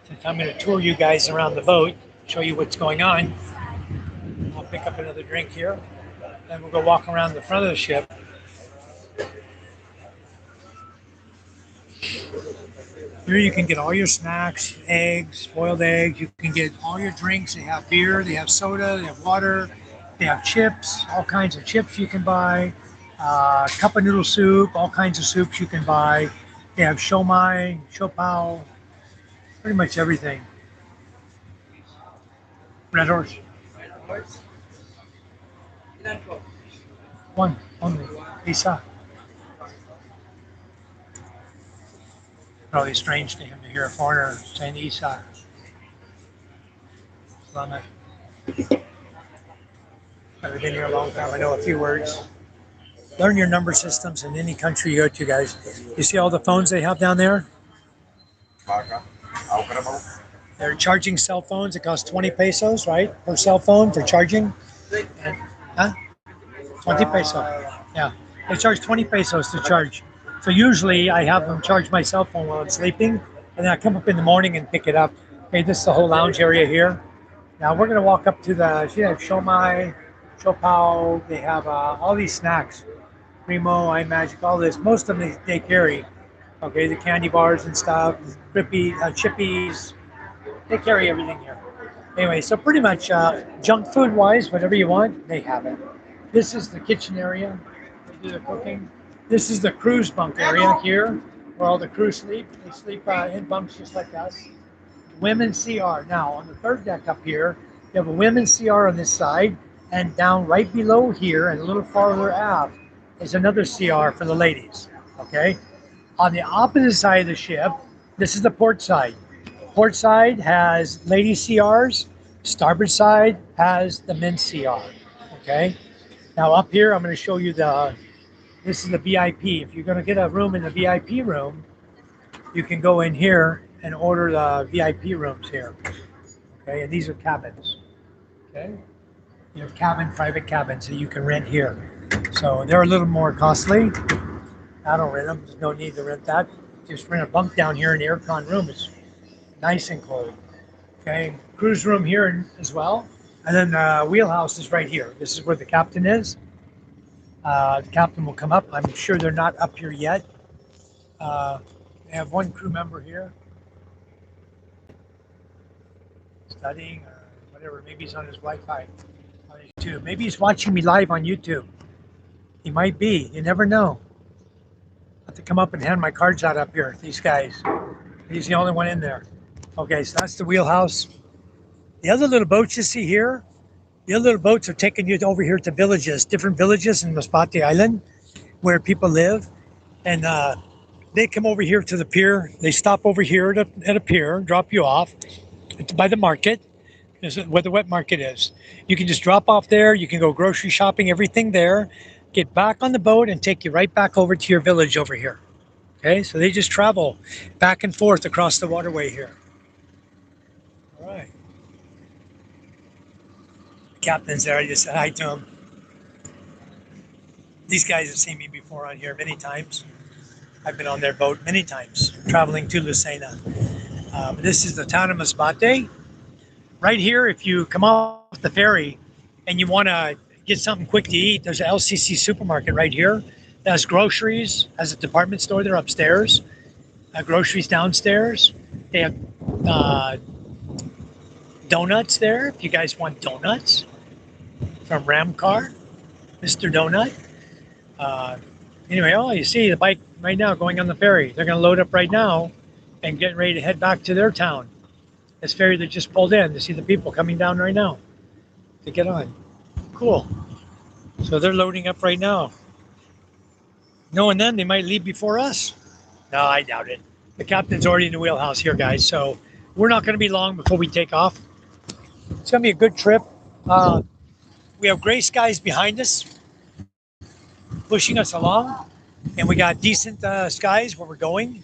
Speaker 1: Since I'm going to tour you guys around the boat, show you what's going on. I'll pick up another drink here. Then we'll go walk around the front of the ship. Here you can get all your snacks, eggs, boiled eggs. You can get all your drinks. They have beer, they have soda, they have water, they have chips, all kinds of chips you can buy. Cup of noodle soup, all kinds of soups you can buy. They have shomai, shopao, pretty much everything. Red horse. One only. Isa. Probably strange to him to hear a foreigner saying Isa. Salamat. I've been here a long time. I know a few words. Learn your number systems in any country you go to, guys. You see all the phones they have down there? They're charging cell phones. It costs 20 pesos, right? Per cell phone for charging. And, 20 pesos. Yeah. They charge 20 pesos to charge. So usually I have them charge my cell phone while I'm sleeping, and then I come up in the morning and pick it up. Okay, this is the whole lounge area here. Now we're gonna walk up to the, they have shomai, shopao, they have all these snacks. Primo, iMagic, all this. Most of them they carry. Okay, the candy bars and stuff, chippies. They carry everything here. Anyway, so pretty much junk food wise, whatever you want, they have it. This is the kitchen area. They do the cooking. This is the cruise bunk area here, where all the crew sleep. They sleep in bunks just like us. Women's CR. Now, on the third deck up here, you have a women's CR on this side, and down right below here, and a little farther aft, is another CR for the ladies. Okay? On the opposite side of the ship, this is the port side. Port side has lady CRs. Starboard side has the men's CR. Okay? Now, up here, I'm going to show you this is the VIP. If you're going to get a room in the VIP room, you can go in here and order the VIP rooms here. Okay, and these are cabins. Okay, you have private cabins that you can rent here. So they're a little more costly. I don't rent them. There's no need to rent that. Just rent a bunk down here in the aircon room. It's nice and cold. Okay, cruise room here as well. And then the wheelhouse is right here. This is where the captain is. The captain will come up. I'm sure they're not up here yet. They have one crew member here studying or whatever. Maybe he's on his Wi-Fi on YouTube. Maybe he's watching me live on YouTube. He might be. You never know. I have to come up and hand my cards out up here. These guys. He's the only one in there. Okay, so that's the wheelhouse. The other little boats you see here, the other little boats are taking you over here to villages, different villages in Masbate Island where people live. And they come over here to the pier. They stop over here at a pier, drop you off by the market, where the wet market is. You can just drop off there. You can go grocery shopping, everything there. Get back on the boat and take you right back over to your village over here. Okay, so they just travel back and forth across the waterway here. All right. The captain's there. I just said hi to him. These guys have seen me before on here many times. I've been on their boat many times, traveling to Lucena. This is the town of Masbate. Right here, if you come off the ferry and you want to get something quick to eat, there's an LCC supermarket right here. It has groceries, has a department store there upstairs, groceries downstairs. They have donuts there, if you guys want donuts from Ramcar, Mr. Donut. Anyway, you see the bike right now going on the ferry. They're going to load up right now and get ready to head back to their town. This ferry that just pulled in, to see the people coming down right now to get on. Cool. So they're loading up right now. Knowing them, they might leave before us. No, I doubt it. The captain's already in the wheelhouse here, guys. So we're not going to be long before we take off. It's going to be a good trip. We have gray skies behind us, pushing us along. And we got decent skies where we're going.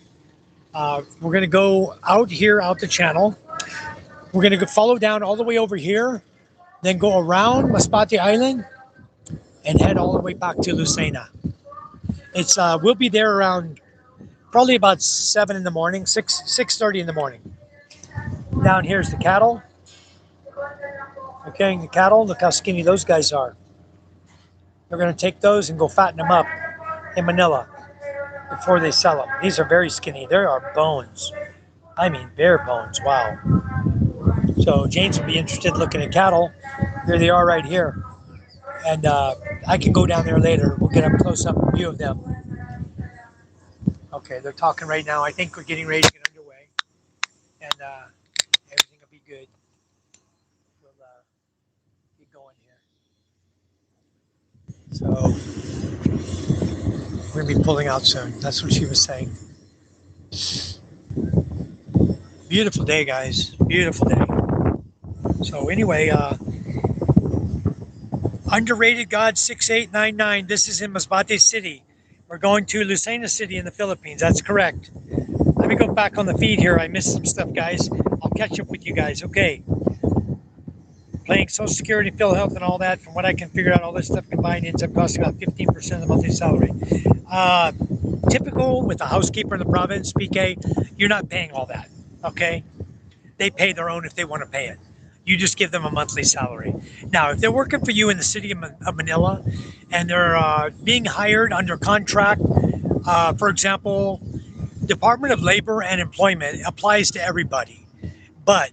Speaker 1: We're going to go out here, out the channel. We're going to follow down all the way over here, then go around Masbate Island and head all the way back to Lucena. It's we'll be there around probably about 7 in the morning, 6:30 in the morning. Down here's the cattle. Okay, the cattle, look how skinny those guys are. They're going to take those and go fatten them up in Manila before they sell them. These are very skinny. There are bones. I mean, bare bones. Wow. So James will be interested in looking at cattle. Here they are right here. And I can go down there later. We'll get a close-up view of them. Okay, they're talking right now. I think we're getting ready to get underway. And everything will be good. We'll get going here. So we're going to be pulling out soon. That's what she was saying. Beautiful day, guys. Beautiful day. So anyway, Underrated God 6899. This is in Masbate City. We're going to Lucena City in the Philippines. That's correct. Let me go back on the feed here. I missed some stuff, guys. I'll catch up with you guys. Okay. Paying Social Security, Phil Health, and all that. From what I can figure out, all this stuff combined ends up costing about 15% of the monthly salary. Typical with a housekeeper in the province, PK, you're not paying all that. Okay. They pay their own if they want to pay it. You just give them a monthly salary. Now, if they're working for you in the city of Manila and they're being hired under contract, for example, Department of Labor and Employment applies to everybody, but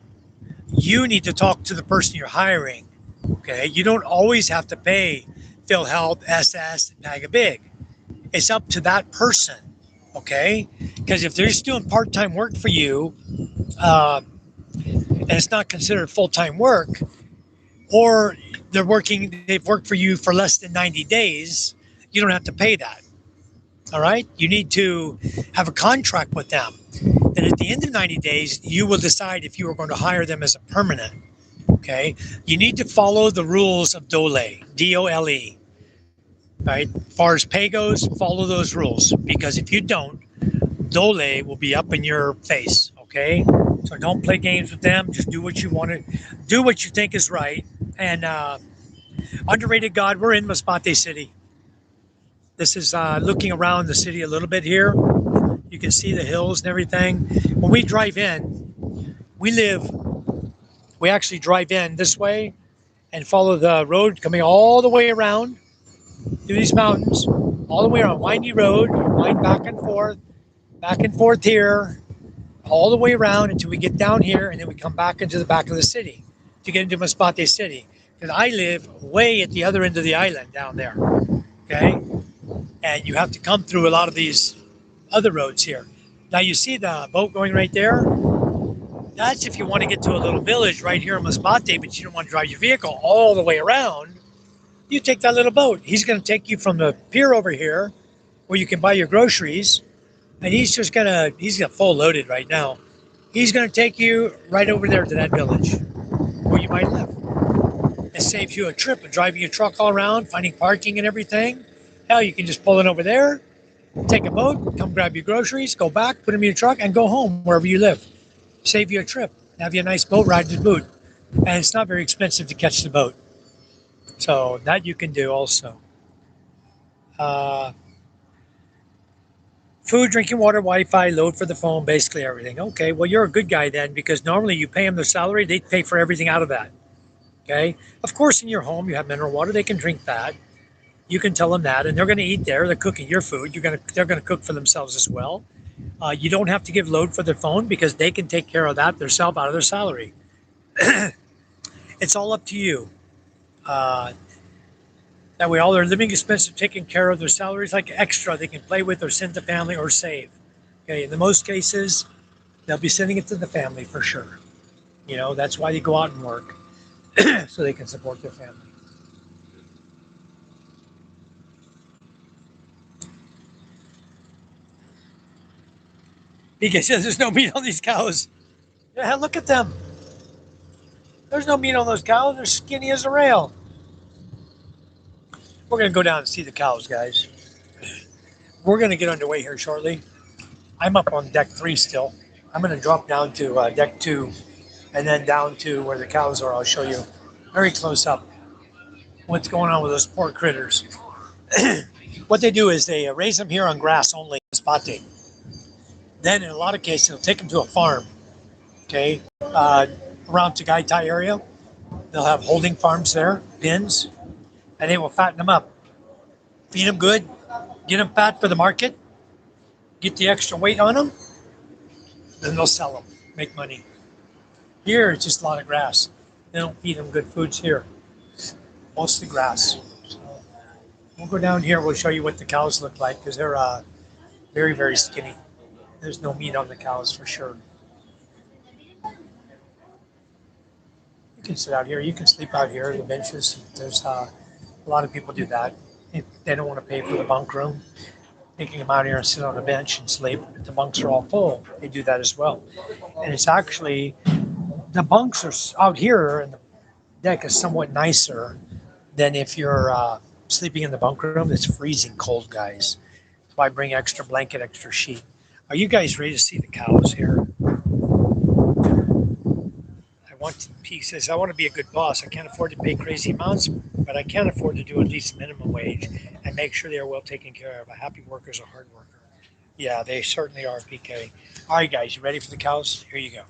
Speaker 1: you need to talk to the person you're hiring. Okay, you don't always have to pay PhilHealth, SS, and Pagabig. It's up to that person. Okay, because if they're just doing part-time work for you, and it's not considered full-time work, or they've worked for you for less than 90 days, you don't have to pay that. All right. You need to have a contract with them. And at the end of 90 days, you will decide if you are going to hire them as a permanent. Okay. You need to follow the rules of DOLE, D-O-L-E. Right. As far as pay goes, follow those rules, because if you don't, DOLE will be up in your face. Okay, so don't play games with them. Just do what you want to do, what you think is right. And underrated God, we're in Masbate City. This is looking around the city a little bit here. You can see the hills and everything. When we drive in, we actually drive in this way and follow the road coming all the way around through these mountains, all the way around, windy road, wind back and forth here, all the way around until we get down here, and then we come back into the back of the city to get into Masbate City. Because I live way at the other end of the island down there, okay? And you have to come through a lot of these other roads here. Now you see the boat going right there? That's if you want to get to a little village right here in Masbate, but you don't want to drive your vehicle all the way around. You take that little boat. He's going to take you from the pier over here where you can buy your groceries, and he's got full loaded right now. He's going to take you right over there to that village where you might live. It saves you a trip of driving your truck all around, finding parking and everything. Hell, you can just pull it over there, take a boat, come grab your groceries, go back, put them in your truck, and go home wherever you live. Save you a trip. Have you a nice boat ride to boot. And it's not very expensive to catch the boat. So that you can do also. Food, drinking water, Wi-Fi, load for the phone, basically everything. Okay, well, you're a good guy then, because normally you pay them their salary, they pay for everything out of that. Okay, of course, in your home you have mineral water, they can drink that. You can tell them that, and they're going to eat there. They're cooking your food. They're going to cook for themselves as well. You don't have to give load for their phone because they can take care of that themselves out of their salary. It's all up to you. That way, all their living expenses are taken care of. Their salaries like extra they can play with or send to family or save. Okay, in the most cases, they'll be sending it to the family for sure. You know, that's why they go out and work so they can support their family. Because there's no meat on these cows. Yeah, look at them. There's no meat on those cows. They're skinny as a rail. We're going to go down and see the cows, guys. We're going to get underway here shortly. I'm up on deck 3 still. I'm going to drop down to deck 2 and then down to where the cows are. I'll show you very close up what's going on with those poor critters. What they do is they raise them here on grass only, Masbate. Then in a lot of cases, they'll take them to a farm, okay, around Tagaytay area. They'll have holding farms there, pens, and they will fatten them up. Feed them good, get them fat for the market, get the extra weight on them, then they'll sell them, make money. Here, it's just a lot of grass. They don't feed them good foods here. Mostly grass. So we'll go down here, we'll show you what the cows look like, because they're very, very skinny. There's no meat on the cows for sure. You can sit out here. You can sleep out here on the benches. There's a lot of people do that. If they don't want to pay for the bunk room, they can come out here and sit on a bench and sleep. If the bunks are all full, they do that as well. And it's actually, the bunks are out here and the deck is somewhat nicer than if you're sleeping in the bunk room. It's freezing cold, guys. So I bring extra blanket, extra sheet. Are you guys ready to see the cows here? He says, I want to be a good boss. I can't afford to pay crazy amounts, but I can afford to do at least minimum wage and make sure they are well taken care of. A happy worker is a hard worker. Yeah, they certainly are, PK. All right, guys, you ready for the cows? Here you go.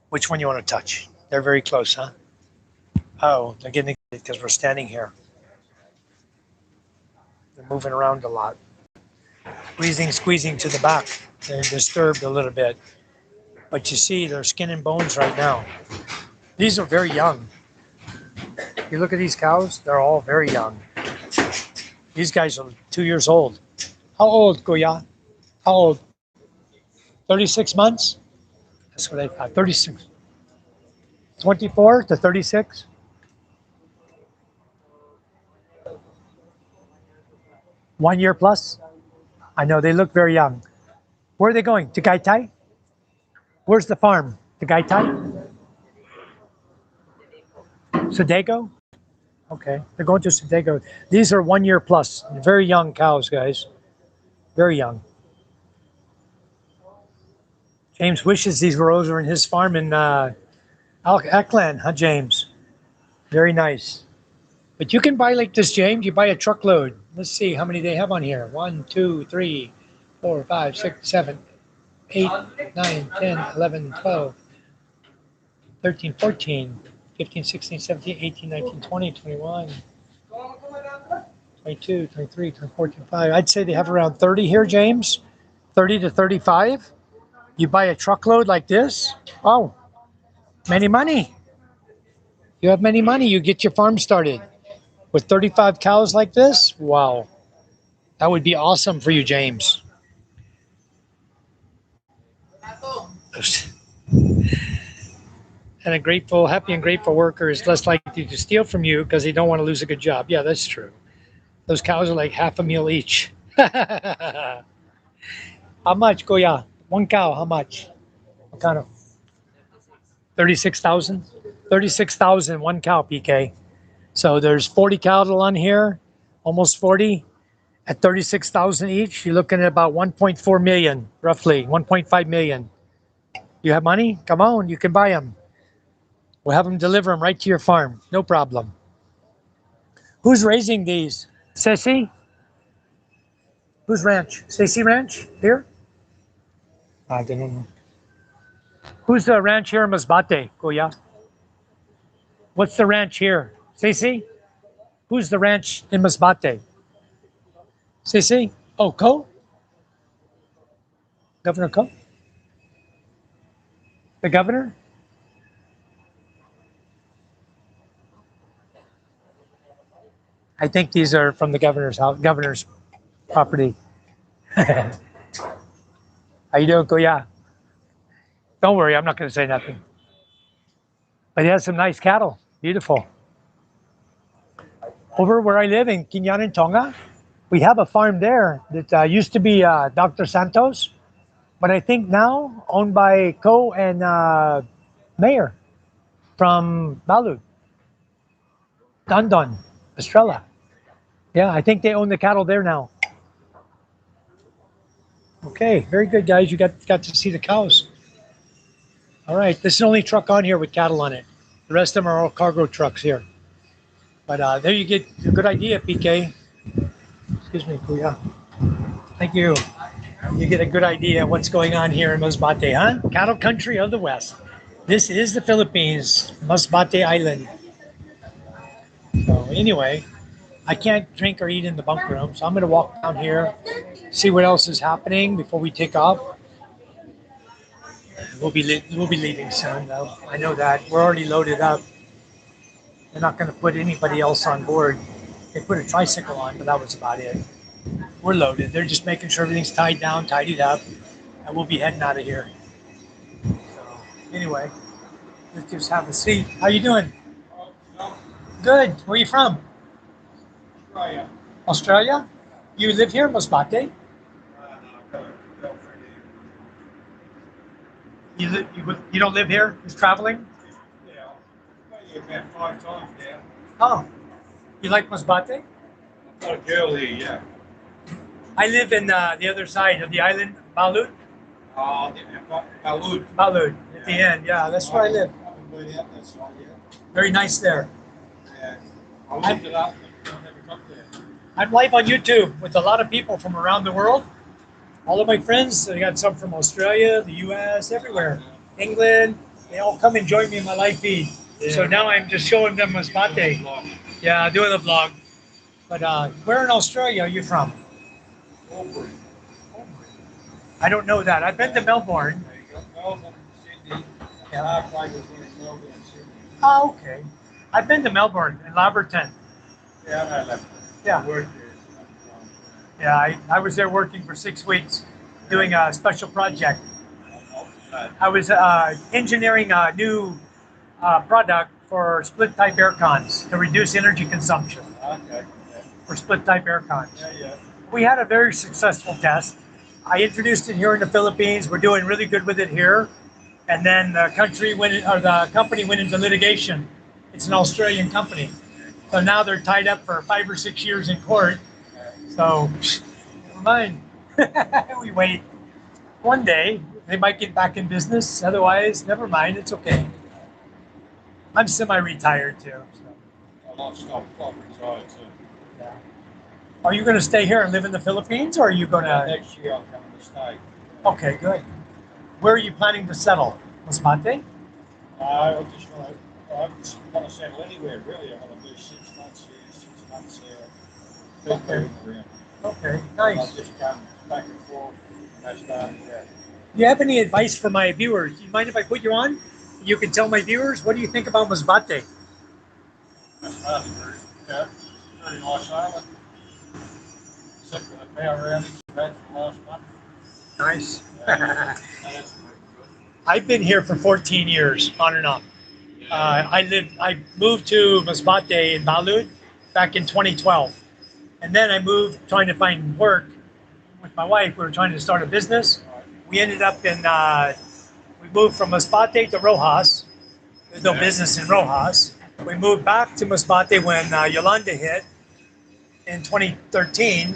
Speaker 1: Which one you want to touch? They're very close, huh? Oh, they're getting excited because we're standing here. They're moving around a lot. Squeezing to the back. They're disturbed a little bit. But you see, they're skin and bones right now. These are very young. You look at these cows, they're all very young. These guys are 2 years old. How old, Kuya? How old? 36 months? That's what I thought, 36. 24 to 36? One year plus? I know, they look very young. Where are they going? To Tagaytay? Where's the farm? Tagaytay? Sodego? Okay, they're going to Sodego. These are 1 year plus. Very young cows, guys. Very young. James wishes these rows were in his farm in Ackland, huh, James? Very nice. But you can buy like this, James. You buy a truckload. Let's see how many they have on here. 1, 2, 3, 4, 5, 6, 7, 8, 9, 10, 11, 12, 13, 14, 15, 16, 17, 18, 19, 20, 21, 22, 23, 24, 25. I'd say they have around 30 here, James. 30 to 35. You buy a truckload like this. Oh, many money. You have many money. You get your farm started. With 35 cows like this? Wow. That would be awesome for you, James. And happy and grateful worker is less likely to steal from you because they don't want to lose a good job. Yeah, that's true. Those cows are like half a meal each. How much, Kuya? One cow, how much? What kind of? 36,000? 36,000, one cow, PK. So there's 40 cattle on here, almost 40. At 36,000 each, you're looking at about 1.4 million, roughly 1.5 million. You have money? Come on, you can buy them. We'll have them deliver them right to your farm. No problem. Who's raising these? Ceci? Whose ranch? Ceci Ranch? Here? I don't know. Who's the ranch here in Masbate, Kuya? What's the ranch here? Ceci? Who's the ranch in Masbate? Ceci? Oh, Co? Governor Co? The governor? I think these are from the governor's house, governor's property. How you doing, Kuya? Don't worry, I'm not going to say nothing. But he has some nice cattle. Beautiful. Over where I live in Quinyan, Tonga, we have a farm there that used to be Dr. Santos, but I think now owned by Co and Mayor from Balud, Dondon, Estrella. Yeah, I think they own the cattle there now. Okay, very good, guys. You got to see the cows. All right, this is the only truck on here with cattle on it. The rest of them are all cargo trucks here. But there you get a good idea, PK. Excuse me, Kuya. Thank you. You get a good idea of what's going on here in Masbate, huh? Cattle country of the West. This is the Philippines, Masbate Island. So anyway, I can't drink or eat in the bunk room, so I'm going to walk down here, see what else is happening before we take off. We'll be leaving soon, though. I know that. We're already loaded up. They're not going to put anybody else on board. They put a tricycle on, but that was about it. We're loaded. They're just making sure everything's tied down, tidied up, and we'll be heading out of here. So anyway, let's just have a seat. How you doing? Good. Where are you from?
Speaker 2: Australia.
Speaker 1: Australia? You live here in Masbate? You don't live here? Just traveling?
Speaker 2: Yeah. About 5 times now.
Speaker 1: Oh, you like Masbate?
Speaker 2: I've got a girl here, yeah.
Speaker 1: I live in the other side of the island, Balud.
Speaker 2: Oh, Balud.
Speaker 1: Balud, at the end. Yeah, that's where I live.
Speaker 2: I haven't been out that side yet.
Speaker 1: Very nice there.
Speaker 2: Yeah. I looked it up, but I never got there.
Speaker 1: I'm live on YouTube with a lot of people from around the world. All of my friends, I got some from Australia, the US, everywhere. England, they all come and join me in my live feed.
Speaker 2: Yeah.
Speaker 1: So now I'm just showing them Masbate. Yeah, doing the vlog. But where in Australia are you from?
Speaker 2: Aubrey.
Speaker 1: I don't know that. I've been to Melbourne.
Speaker 2: There you go. Melbourne, Sydney.
Speaker 1: Yeah.
Speaker 2: Our place was in Melbourne and Sydney.
Speaker 1: Oh, okay. I've been to Melbourne and Laverton.
Speaker 2: Yeah, I know that.
Speaker 1: Yeah.
Speaker 2: I worked there.
Speaker 1: Yeah, I was there working for 6 weeks doing a special project. I was engineering a new product for split type air cons to reduce energy consumption
Speaker 2: Okay. Yeah.
Speaker 1: for split type air cons.
Speaker 2: Yeah.
Speaker 1: We had a very successful test. I introduced it here in the Philippines. We're doing really good with it here. And then the company went into litigation. It's an Australian company. So now they're tied up for 5 or 6 years in court. So never mind. We wait. One day, They might get back in business. Otherwise, never mind. It's okay. I'm semi-retired too. So.
Speaker 2: A lot of stuff, retired too.
Speaker 1: Yeah. Are you going to stay here and live in the Philippines, or are you going to?
Speaker 2: Next year I'm coming to stay.
Speaker 1: Okay, good. Where are you planning to settle? Masbate?
Speaker 2: I just want to settle anywhere really. I want to do 6 months here, 6 months there. Keep moving around.
Speaker 1: Okay,
Speaker 2: I
Speaker 1: nice.
Speaker 2: just come back and forth, and that's done. Yeah.
Speaker 1: Do you have any advice for my viewers? Do you mind if I put you on? You can tell my viewers, what do you think about Masbate?
Speaker 2: That's hard to do. Yeah. Very nice island. Except for the power outage we've had for the last month.
Speaker 1: Nice.
Speaker 2: That's pretty good.
Speaker 1: I've been here for 14 years, on and off. I moved to Masbate in Balut back in 2012. And then I moved trying to find work with my wife. We were trying to start a business. We ended up we moved from Masbate to Rojas. There's no business in Rojas. We moved back to Masbate when Yolanda hit in 2013.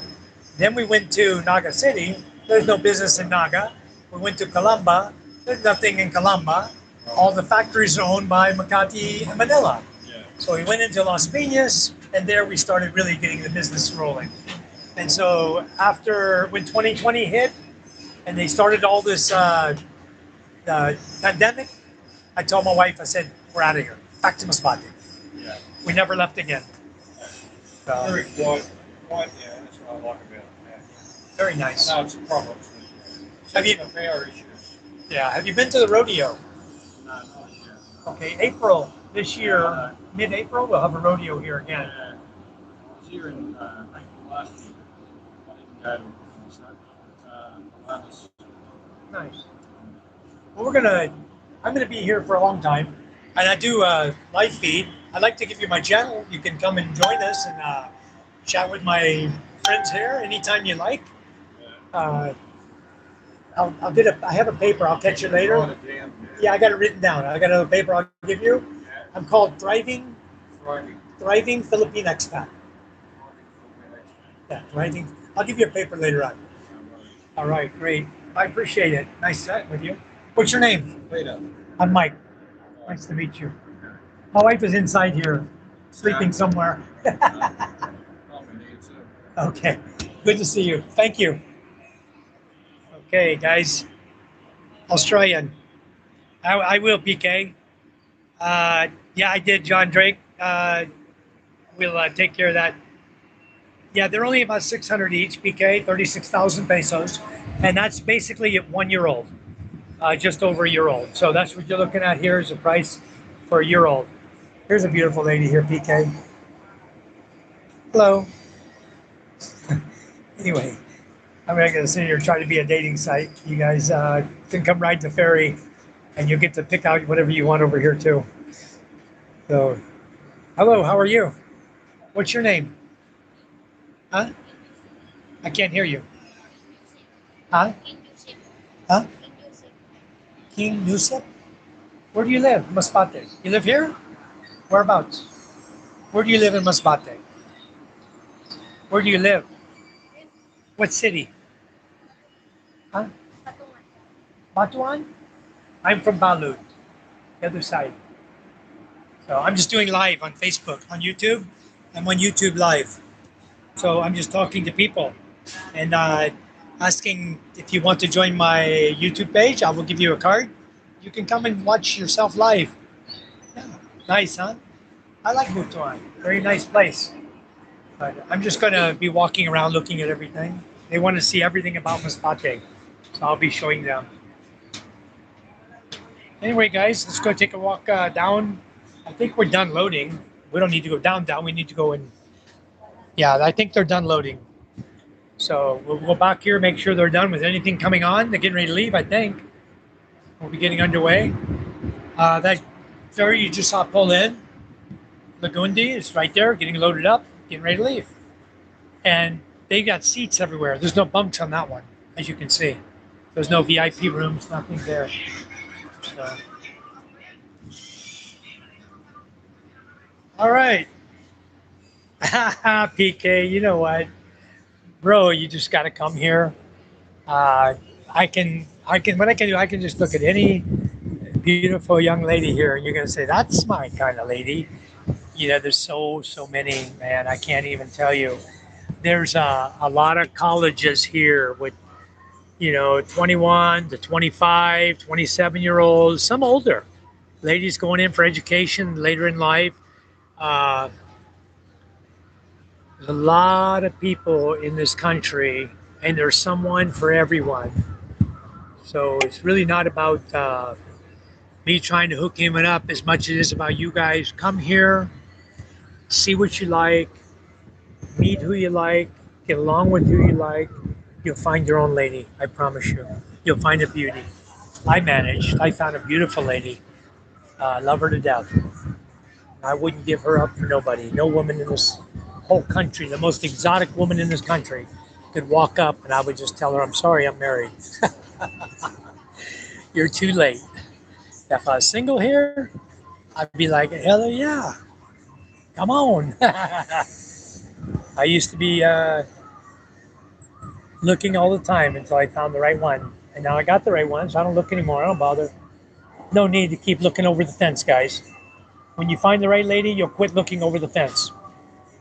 Speaker 1: Then we went to Naga City. There's no business in Naga. We went to Calamba. There's nothing in Calamba. All the factories are owned by Makati and Manila.
Speaker 2: Yeah.
Speaker 1: So we went into Las Piñas, and there we started really getting the business rolling. And so when 2020 hit, and they started all this pandemic, I told my wife, I said, we're out of here. Back to Masbate.
Speaker 2: Yeah.
Speaker 1: We never left again. So,
Speaker 2: Very quiet. Quiet, yeah, that's what I like about it. Yeah.
Speaker 1: very nice.
Speaker 2: I know it's a problem.
Speaker 1: Have you-
Speaker 2: The power issues?
Speaker 1: Yeah. Have you been to the rodeo?
Speaker 2: No, not yet.
Speaker 1: Okay, April this year, mid-April, we'll have a rodeo here again.
Speaker 2: I was here in April last year. I didn't go to it. So, Columbus.
Speaker 1: Nice. Well, I'm gonna be here for a long time, and I do a live feed. I'd like to give you my channel. You can come and join us and chat with my friends here anytime you like. I have a paper. I'll catch you later.
Speaker 2: Write it down.
Speaker 1: Yeah, I got it written down. I got another paper I'll give you.
Speaker 2: Yeah.
Speaker 1: I'm called Thriving
Speaker 2: Friday.
Speaker 1: Philippine Expat. Yeah, Thriving. I'll give you a paper later on. All right, great. I appreciate it. Nice chatting with you. What's your name?
Speaker 2: Peter.
Speaker 1: I'm Mike. Nice to meet you. My wife is inside here, sleeping somewhere. Okay, good to see you. Thank you. Okay, guys. Australian. I will, PK. Yeah, I did, John Drake. We'll take care of that. Yeah, they're only about 600 each, PK, 36,000 pesos. And that's basically at 1 year old, just over a year old. So that's what you're looking at here is the price for a year old. Here's a beautiful lady here, PK. Hello. Anyway, I'm not going to sit here and try to be a dating site. You guys can come ride the ferry and you'll get to pick out whatever you want over here too. So, hello, how are you? What's your name? Huh? I can't hear you. Huh? Huh? King Nusip? Where do you live? Masbate. You live here? Whereabouts? Where do you live in Masbate? Where do you live? What city? Huh? Batuan? I'm from Balut, the other side. So I'm just doing live on Facebook, on YouTube. I'm on YouTube live. So I'm just talking to people and asking if you want to join my YouTube page. I will give you a card. You can come and watch yourself live. Yeah, nice, huh? I like Butuan. Very nice place. But I'm just going to be walking around looking at everything. They want to see everything about Masbate. So I'll be showing them. Anyway, guys, let's go take a walk down. I think we're done loading. We don't need to go down. We need to go in. Yeah, I think they're done loading. So we'll go back here, make sure they're done with anything coming on. They're getting ready to leave, I think. We'll be getting underway. That ferry you just saw pull in, Lagundi, is right there, getting loaded up, getting ready to leave. And they got seats everywhere. There's no bunks on that one, as you can see. There's no VIP rooms, nothing there. So. All right. PK, you know what? Bro, you just got to come here. I can what I can do, I can just look at any beautiful young lady here, and you're gonna say that's my kind of lady. You know, there's so many, man. I can't even tell you. There's a lot of colleges here with 21 to 25, 27-year olds, some older ladies going in for education later in life. Uh, there's a lot of people in this country, and there's someone for everyone. So it's really not about me trying to hook him up as much as it is about you guys. Come here, see what you like, meet who you like, get along with who you like. You'll find your own lady. I promise you. You'll find a beauty. I found a beautiful lady. Love her to death. I wouldn't give her up for nobody. No woman in this whole country, the most exotic woman in this country, could walk up and I would just tell her, I'm sorry, I'm married. You're too late. If I was single here, I'd be like, hell yeah, come on. I used to be looking all the time until I found the right one. And now I got the right one, so I don't look anymore. I don't bother. No need to keep looking over the fence, guys. When you find the right lady, you'll quit looking over the fence.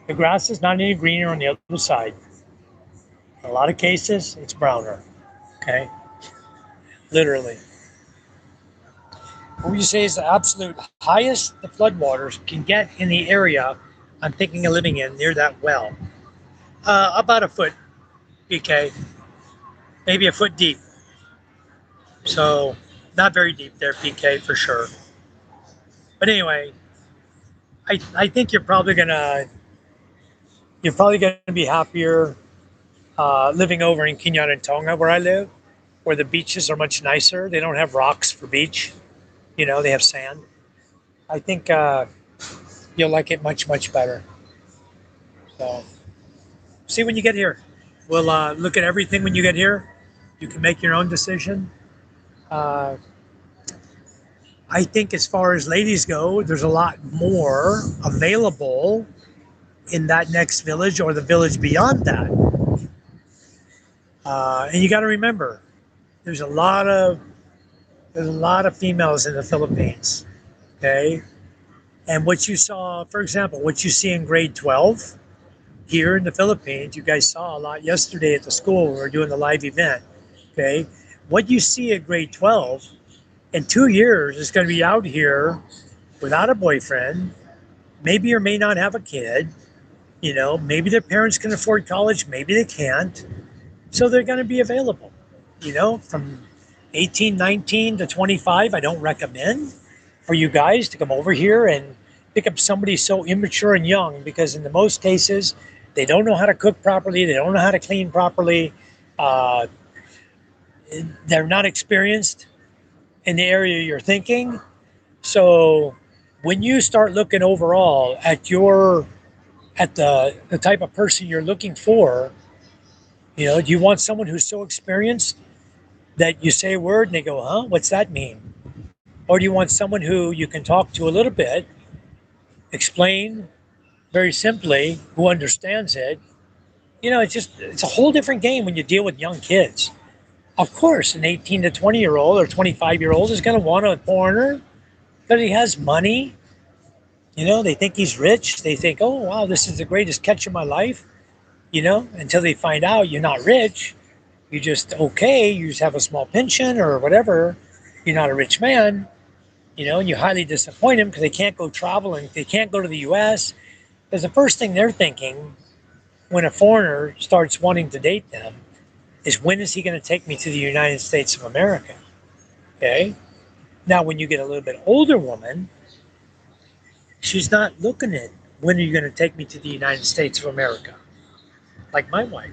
Speaker 1: The grass is not any greener on the other side. In a lot of cases, it's browner. Okay? Literally. What would you say is the absolute highest the floodwaters can get in the area I'm thinking of living in near that well? About a foot, PK. Maybe a foot deep. So, not very deep there, PK, for sure. But anyway, I think you're probably gonna be happier living over in Kinyarntonga, where I live, where the beaches are much nicer. They don't have rocks for beach. They have sand. I think you'll like it much better. So, see when you get here. We'll look at everything when you get here. You can make your own decision. I think as far as ladies go, there's a lot more available in that next village or the village beyond that. And you got to remember, there's a lot of females in the Philippines. Okay, and what you saw, for example, what you see in grade 12 here in the Philippines, you guys saw a lot yesterday at the school when we were doing the live event. Okay, what you see at grade 12 in 2 years is going to be out here without a boyfriend, maybe or may not have a kid. Maybe their parents can afford college, maybe they can't. So they're going to be available, from 18, 19 to 25. I don't recommend for you guys to come over here and pick up somebody so immature and young, because in the most cases, they don't know how to cook properly. They don't know how to clean properly. They're not experienced in the area you're thinking. So when you start looking overall at the type of person you're looking for, do you want someone who's so experienced that you say a word and they go, huh, what's that mean? Or do you want someone who you can talk to a little bit, explain very simply, who understands it? It's a whole different game when you deal with young kids. Of course, an 18 to 20-year-old or 25-year-old is going to want a foreigner because he has money. They think he's rich. They think, oh, wow, this is the greatest catch of my life. Until they find out you're not rich. You just have a small pension or whatever. You're not a rich man, and you highly disappoint them because they can't go travel and they can't go to the U.S. Because the first thing they're thinking when a foreigner starts wanting to date them is, when is he going to take me to the United States of America? Okay. Now, when you get a little bit older woman, she's not looking at, when are you going to take me to the United States of America? Like my wife.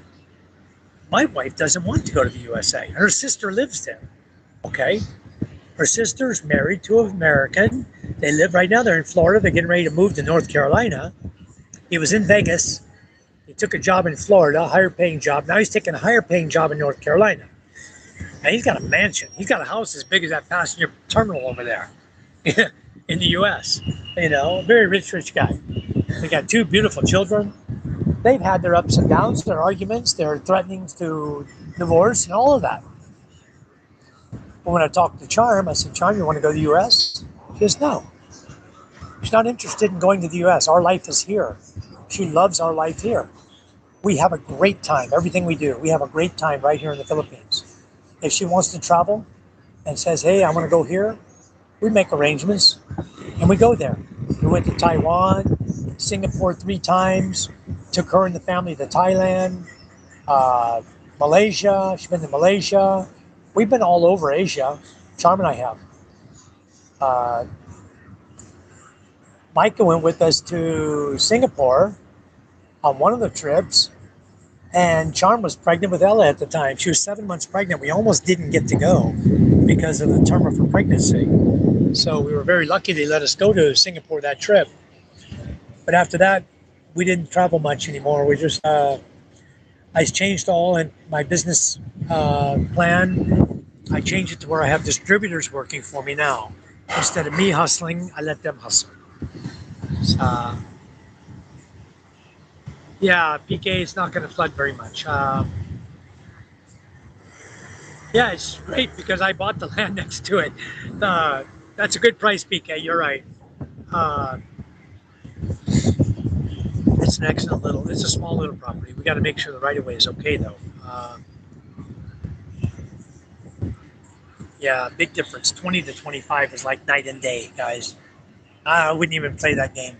Speaker 1: My wife doesn't want to go to the USA. Her sister lives there. Okay. Her sister's married to an American. They live right now. They're in Florida. They're getting ready to move to North Carolina. He was in Vegas. He took a job in Florida, a higher paying job. Now he's taking a higher paying job in North Carolina. And he's got a mansion. He's got a house as big as that passenger terminal over there in the US. Very rich guy. They got 2 beautiful children. They've had their ups and downs, their arguments, their threatenings to divorce and all of that. But when I talked to Charm, I said, Charm, you want to go to the U.S.? She says, no. She's not interested in going to the U.S. Our life is here. She loves our life here. We have a great time. Everything we do, we have a great time right here in the Philippines. If she wants to travel and says, hey, I want to go here, we make arrangements and we go there. We went to Taiwan, Singapore 3 times, took her and the family to Thailand, Malaysia. She's been to Malaysia. We've been all over Asia. Charm and I have. Micah went with us to Singapore on one of the trips, and Charm was pregnant with Ella at the time. She was 7 months pregnant. We almost didn't get to go because of the term of her pregnancy. So we were very lucky they let us go to Singapore that trip. But after that, we didn't travel much anymore. We just, I changed all in my business plan. I changed it to where I have distributors working for me now. Instead of me hustling, I let them hustle. Yeah, PK is not going to flood very much. Yeah, it's great because I bought the land next to it. That's a good price, PK. You're right. It's an excellent it's a small little property. We got to make sure the right of way is okay though. Yeah, big difference. 20 to 25 is like night and day, guys. I wouldn't even play that game.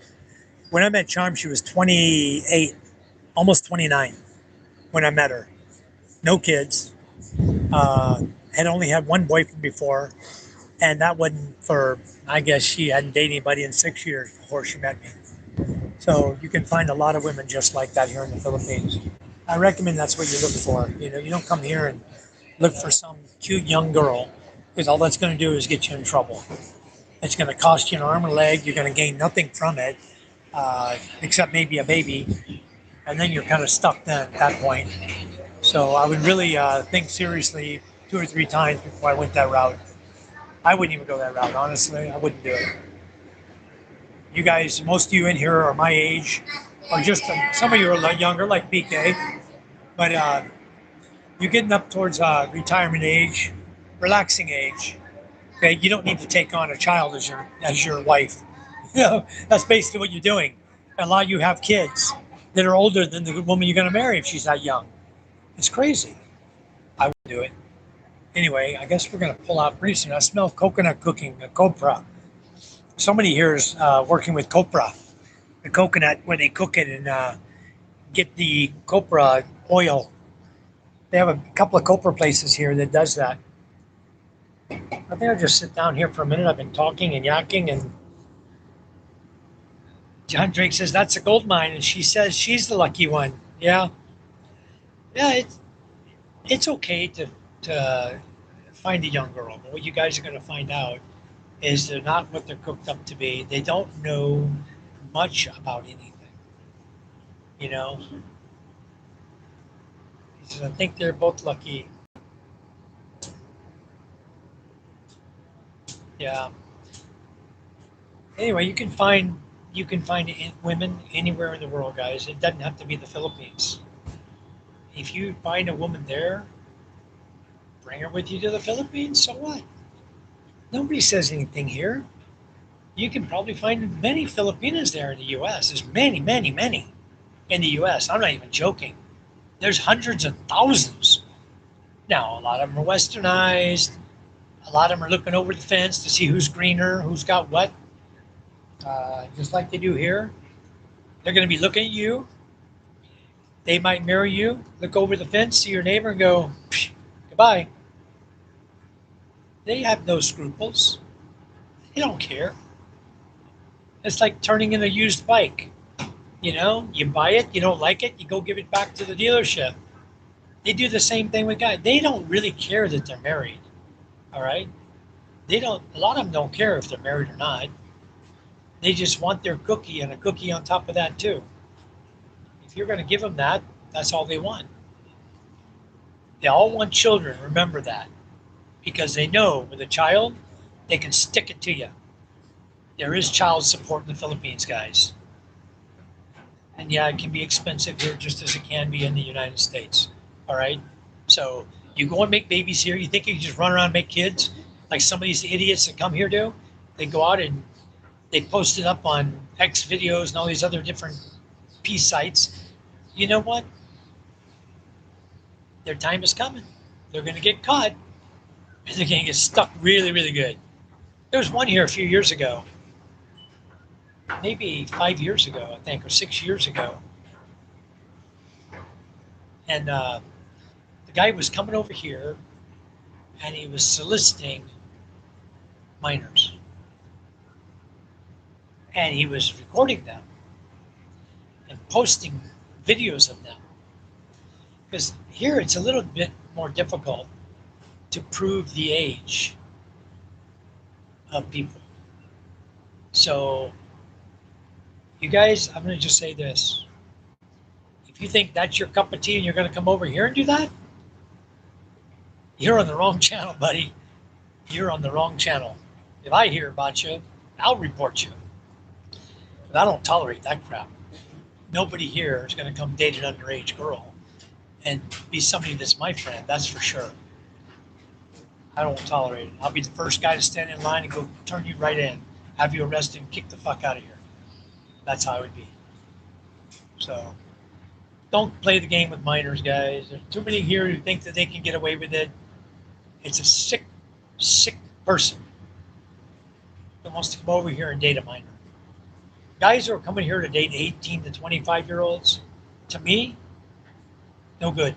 Speaker 1: When I met Charm, she was 28, almost 29 when I met her. No kids. Had only had one boyfriend before, and that wasn't for, I guess she hadn't dated anybody in 6 years before she met me. So you can find a lot of women just like that here in the Philippines. I recommend that's what you look for. You know, you don't come here and look for some cute young girl, because all that's going to do is get you in trouble. It's going to cost you an arm and a leg. You're going to gain nothing from it, except maybe a baby. And then you're kind of stuck then at that point. So I would really think seriously 2 or 3 times before I went that route. I wouldn't even go that route, honestly. I wouldn't do it. You guys, most of you in here are my age, or just some of you are a lot younger, like BK. But you're getting up towards retirement age, relaxing age. Okay, you don't need to take on a child as your wife. You know, that's basically what you're doing. A lot of you have kids that are older than the woman you're going to marry if she's that young. It's crazy. I would do it. Anyway, I guess we're going to pull out pretty soon. I smell coconut cooking, copra. Somebody here is working with copra, the coconut, where they cook it and get the copra oil. They have a couple of copra places here that does that. I think I'll just sit down here for a minute. I've been talking and yakking, and John Drake says that's a gold mine, and she says she's the lucky one. Yeah, it's okay to find a young girl, but what you guys are going to find out is they're not what they're cooked up to be. They don't know much about anything. You know? He says, I think they're both lucky. Yeah. Anyway, you can find women anywhere in the world, guys. It doesn't have to be the Philippines. If you find a woman there, bring her with you to the Philippines, so what? Nobody says anything here. You can probably find many Filipinas there in the U.S. There's many, many, many in the U.S. I'm not even joking. There's hundreds of thousands. Now, a lot of them are westernized. A lot of them are looking over the fence to see who's greener, who's got what. Just like they do here. They're going to be looking at you. They might marry you, look over the fence, see your neighbor, and go, goodbye. They have no scruples. They don't care. It's like turning in a used bike. You know, you buy it, you don't like it, you go give it back to the dealership. They do the same thing with guys. They don't really care that they're married. All right? A lot of them don't care if they're married or not. They just want their cookie and a cookie on top of that too. If you're going to give them that, that's all they want. They all want children, remember that. Because they know with a child, they can stick it to you. There is child support in the Philippines, guys. And yeah, it can be expensive here just as it can be in the United States. All right? So you go and make babies here. You think you can just run around and make kids? like some of these idiots that come here do. They go out and they post it up on X videos and all these other different peace sites. You know what? Their time is coming. They're going to get caught, and they're going to get stuck really, really good. There was one here a few years ago, maybe 5 years ago, I think, or 6 years ago. And the guy was coming over here, and he was soliciting minors. And he was recording them and posting videos of them. Because here it's a little bit more difficult to prove the age of people. So, you guys, I'm going to just say this. If you think that's your cup of tea and you're going to come over here and do that, you're on the wrong channel, buddy. You're on the wrong channel. If I hear about you, I'll report you. But I don't tolerate that crap. Nobody here is going to come date an underage girl and be somebody that's my friend, that's for sure. I don't tolerate it. I'll be the first guy to stand in line and go turn you right in, have you arrested and kick the fuck out of here. That's how it would be. So, don't play the game with minors, guys. There's too many here who think that they can get away with it. It's a sick, sick person that wants to come over here and date a minor. Guys who are coming here to date 18 to 25-year-olds, to me, no good.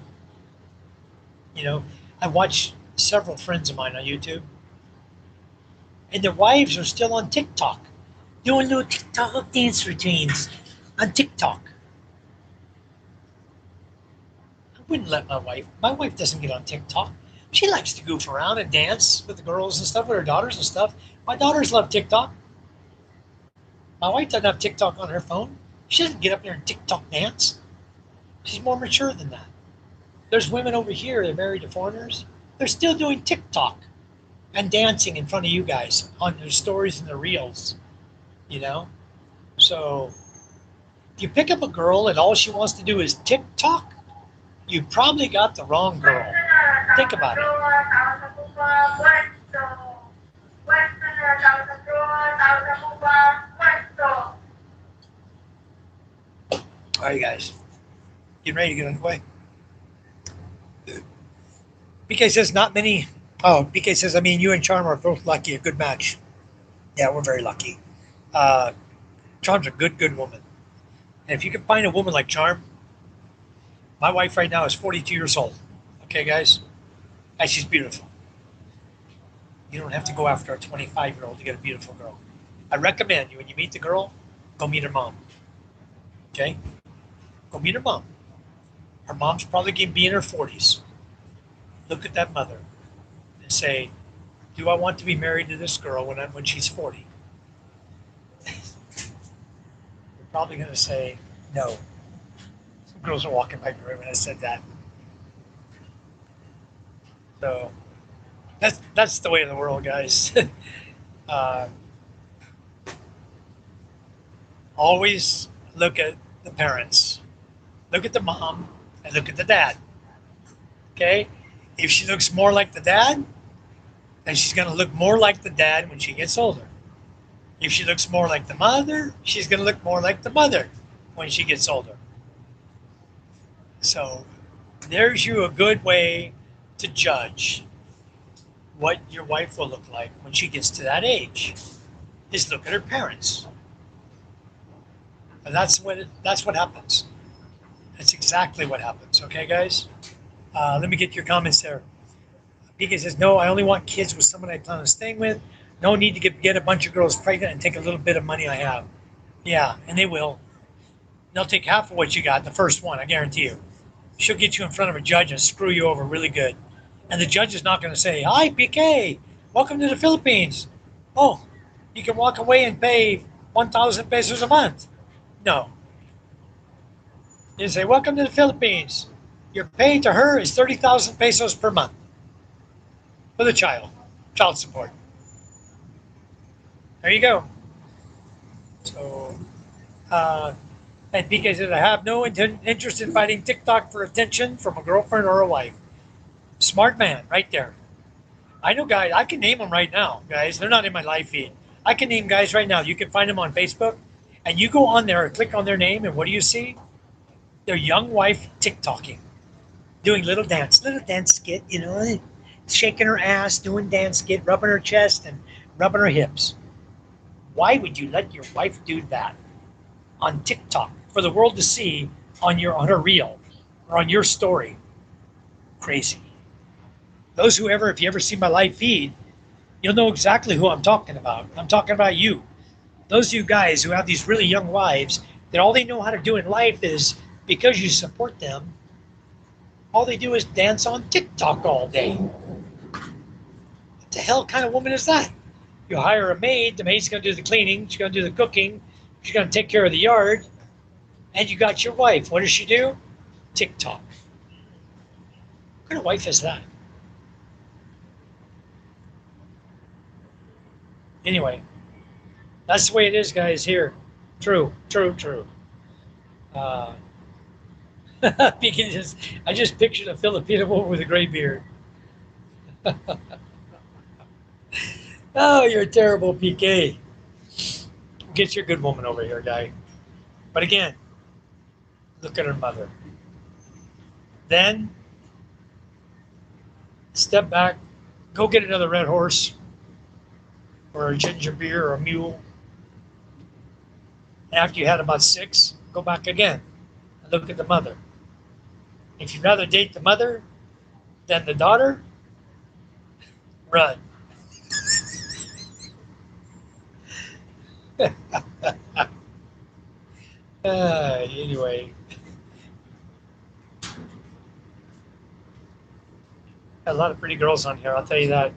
Speaker 1: You know, I watch several friends of mine on YouTube, and their wives are still on TikTok, doing little TikTok dance routines on TikTok. I wouldn't let my wife doesn't get on TikTok. She likes to goof around and dance with the girls and stuff, with her daughters and stuff. My daughters love TikTok. My wife doesn't have TikTok on her phone. She doesn't get up there and TikTok dance. She's more mature than that. There's women over here, they're married to foreigners. They're still doing TikTok and dancing in front of you guys on their stories and their reels, you know? So if you pick up a girl and all she wants to do is TikTok, you probably got the wrong girl. Think about it. All right, guys. Getting ready to get underway. BK says not many. Oh, BK says, I mean, you and Charm are both lucky. A good match. Yeah, we're very lucky. Charm's a good woman. And if you can find a woman like Charm, my wife right now is 42 years old. Okay, guys? And she's beautiful. You don't have to go after a 25-year-old to get a beautiful girl. I recommend you, when you meet the girl, go meet her mom. Okay? Go meet her mom. Her mom's probably going to be in her 40s. Look at that mother and say, do I want to be married to this girl when she's 40? You're probably going to say no. Some girls are walking by me when I said that. So that's the way of the world, guys. Always look at the parents. Look at the mom and look at the dad. Okay? If she looks more like the dad, then she's going to look more like the dad when she gets older. If she looks more like the mother, she's going to look more like the mother when she gets older. So there's you a good way to judge what your wife will look like when she gets to that age, is look at her parents. And that's what happens. That's exactly what happens. Okay, guys? Let me get your comments there. BK says, no, I only want kids with someone I plan on staying with. No need to get a bunch of girls pregnant and take a little bit of money I have. Yeah, and they will. They'll take half of what you got, the first one, I guarantee you. She'll get you in front of a judge and screw you over really good. And the judge is not going to say, hi, BK, welcome to the Philippines. Oh, you can walk away and pay 1,000 pesos a month. No. You say, welcome to the Philippines. Your pay to her is 30,000 pesos per month for the child support. There you go. So, and BK said, I have no interest in finding TikTok for attention from a girlfriend or a wife. Smart man, right there. I know guys, I can name them right now, guys. They're not in my live feed. I can name guys right now. You can find them on Facebook, and you go on there, click on their name, and what do you see? Their young wife TikToking, doing little dance skit, you know, shaking her ass, doing dance skit, rubbing her chest and rubbing her hips. Why would you let your wife do that on TikTok for the world to see on her reel or on your story? Crazy. Those if you ever see my live feed, you'll know exactly who I'm talking about. I'm talking about you. Those of you guys who have these really young wives that all they know how to do in life is, because you support them, all they do is dance on TikTok all day. What the hell kind of woman is that? You hire a maid, the maid's going to do the cleaning, she's going to do the cooking, she's going to take care of the yard, and you got your wife. What does she do? TikTok. What kind of wife is that? Anyway, that's the way it is, guys, here. True. Because I just pictured a Filipino woman with a gray beard. Oh, you're terrible, PK. Get your good woman over here, guy. But again, look at her mother. Then, step back, go get another red horse, or a ginger beer, or a mule. After you had about 6, go back again and look at the mother. If you'd rather date the mother than the daughter, run. Anyway, a lot of pretty girls on here. I'll tell you that.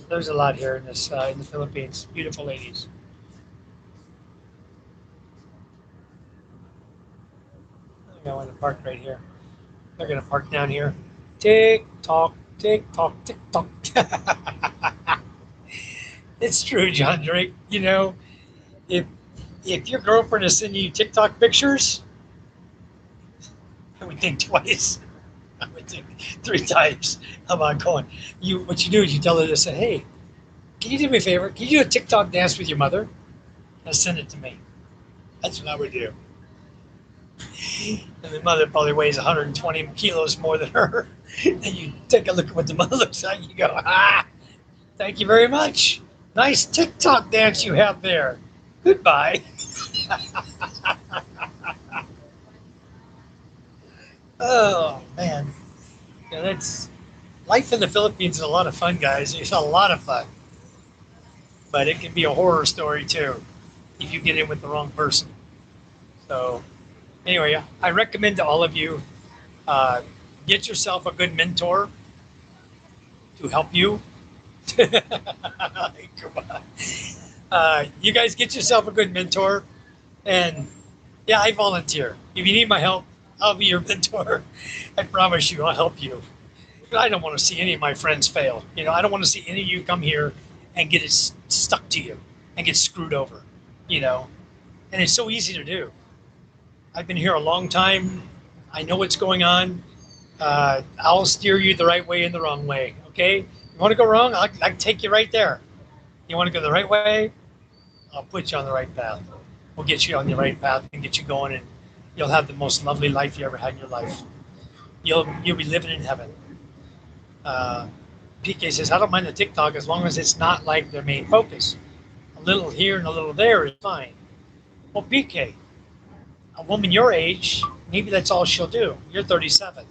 Speaker 1: There's a lot here in this in the Philippines. Beautiful ladies. I want to park right here. They're gonna park down here. Tick tock, tick tock, tick tock. It's true, John Drake. You know, if your girlfriend is sending you TikTok pictures, I would think twice. I would think 3 times about going. What you do is you tell her to say, "Hey, can you do me a favor? Can you do a TikTok dance with your mother? And send it to me." That's what I would do. And the mother probably weighs 120 kilos more than her. And you take a look at what the mother looks like. You go, thank you very much. Nice TikTok dance you have there. Goodbye. Oh, man. Yeah, that's life in the Philippines is a lot of fun, guys. It's a lot of fun. But it can be a horror story, too, if you get in with the wrong person. So, anyway, I recommend to all of you, get yourself a good mentor to help you. Come on. You guys get yourself a good mentor. And, yeah, I volunteer. If you need my help, I'll be your mentor. I promise you, I'll help you. But I don't want to see any of my friends fail. You know, I don't want to see any of you come here and get it stuck to you and get screwed over, you know. And it's so easy to do. I've been here a long time. I know what's going on. I'll steer you the right way and the wrong way, okay? You want to go wrong? I can take you right there. You want to go the right way? I'll put you on the right path. We'll get you on the right path and get you going, and you'll have the most lovely life you ever had in your life. You'll be living in heaven. PK says, I don't mind the TikTok as long as it's not like their main focus. A little here and a little there is fine. Well, PK, a woman your age, maybe that's all she'll do. You're 37.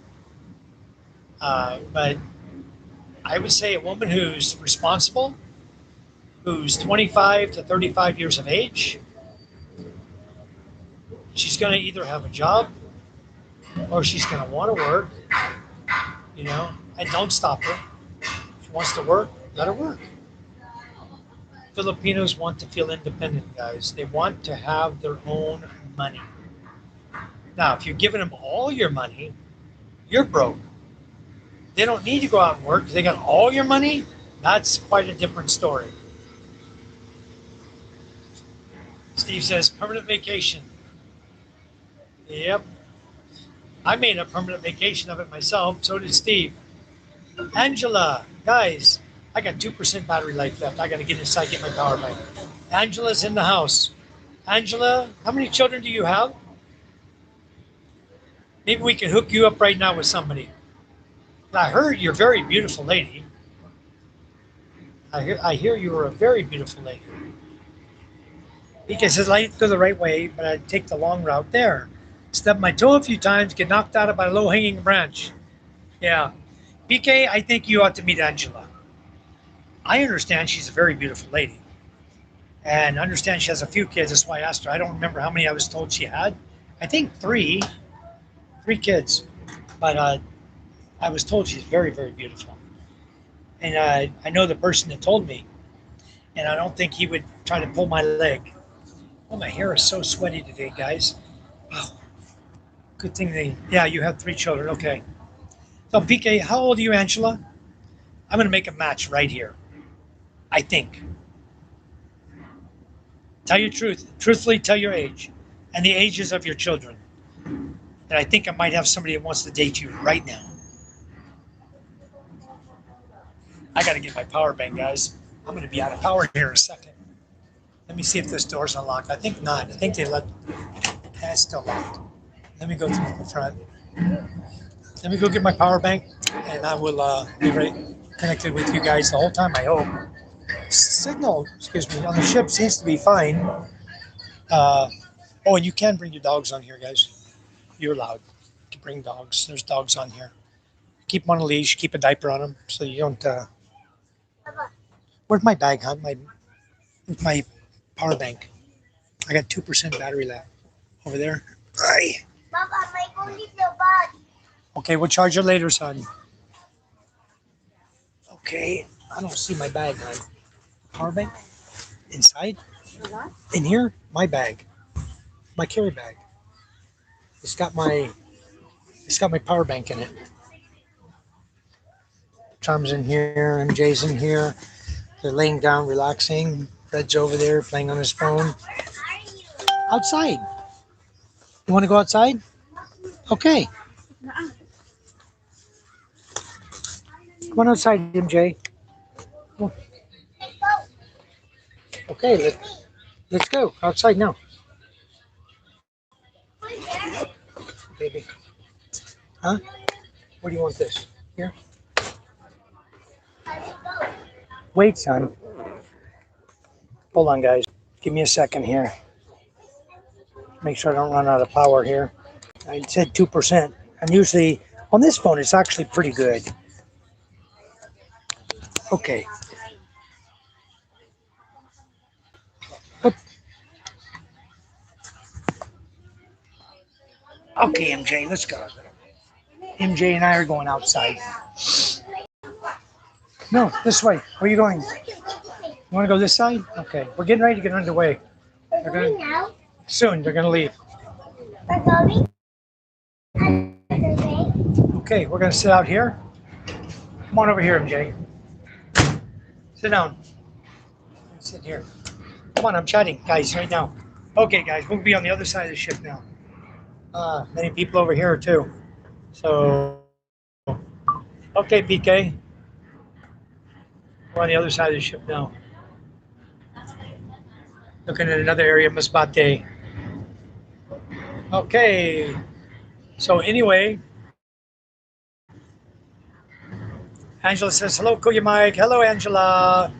Speaker 1: But I would say a woman who's responsible, who's 25 to 35 years of age, she's going to either have a job or she's going to want to work, you know, and don't stop her. If she wants to work, let her work. Filipinos want to feel independent, guys. They want to have their own money. Now, if you're giving them all your money, you're broke. They don't need to go out and work. They got all your money. That's quite a different story. Steve says, permanent vacation. Yep. I made a permanent vacation of it myself. So did Steve. Angela, guys, I got 2% battery life left. I got to get inside, get my power bank. Angela's in the house. Angela, how many children do you have? Maybe we can hook you up right now with somebody. I heard you're a very beautiful lady. I hear you are a very beautiful lady. Because says I need to go the right way, but I take the long route there. Stub my toe a few times, get knocked out by a low-hanging branch. Yeah. PK, I think you ought to meet Angela. I understand she's a very beautiful lady. And I understand she has a few kids. That's why I asked her. I don't remember how many I was told she had. I think three kids. But I was told she's very, very beautiful. And I know the person that told me. And I don't think he would try to pull my leg. Oh, my hair is so sweaty today, guys. Oh, good thing yeah, you have 3 children. Okay. So, PK, how old are you, Angela? I'm going to make a match right here. I think. Tell your truth. Truthfully, tell your age and the ages of your children. And I think I might have somebody that wants to date you right now. I got to get my power bank, guys. I'm going to be out of power here in a second. Let me see if this door's unlocked. I think not. I think they let. It's still locked. Let me go through the front. Let me go get my power bank, and I will be right connected with you guys the whole time, I hope. Signal, excuse me, on the ship seems to be fine. Oh, and you can bring your dogs on here, guys. You're allowed to bring dogs. There's dogs on here. Keep them on a leash. Keep a diaper on them so you don't. Where's my bag, hon? My power bank. I got 2% battery left. Over there. Aye.
Speaker 3: Papa, my phone is the bag.
Speaker 1: Okay, we'll charge it later, son. Okay, I don't see my bag, hon. Power bank? Inside? In here? My bag. My carry bag. It's got my power bank in it. Tom's in here, MJ's in here. They're laying down, relaxing. Fred's over there playing on his phone. Outside. You want to go outside? Okay. Come on outside, MJ. Come on. Okay, let's go outside now. Baby. Huh? What do you want this? Here? Wait, son. Hold on, guys. Give me a second here. Make sure I don't run out of power here. I said 2%. And usually on this phone, it's actually pretty good. Okay. Oop. Okay, MJ, let's go. MJ and I are going outside. No, this way. Where are you going? You want to go this side? Okay. We're getting ready to get underway.
Speaker 3: We're going now.
Speaker 1: Soon, they're going to leave.
Speaker 3: We're going. Underway.
Speaker 1: Okay, we're going to sit out here. Come on over here, MJ. Sit down. Sit here. Come on, I'm chatting, guys, right now. Okay, guys, we'll be on the other side of the ship now. Many people over here, too. So, okay, PK. We're on the other side of the ship now. Looking at another area, Masbate. Okay. So anyway, Angela says, hello, Kuya Mike. Hello, Angela.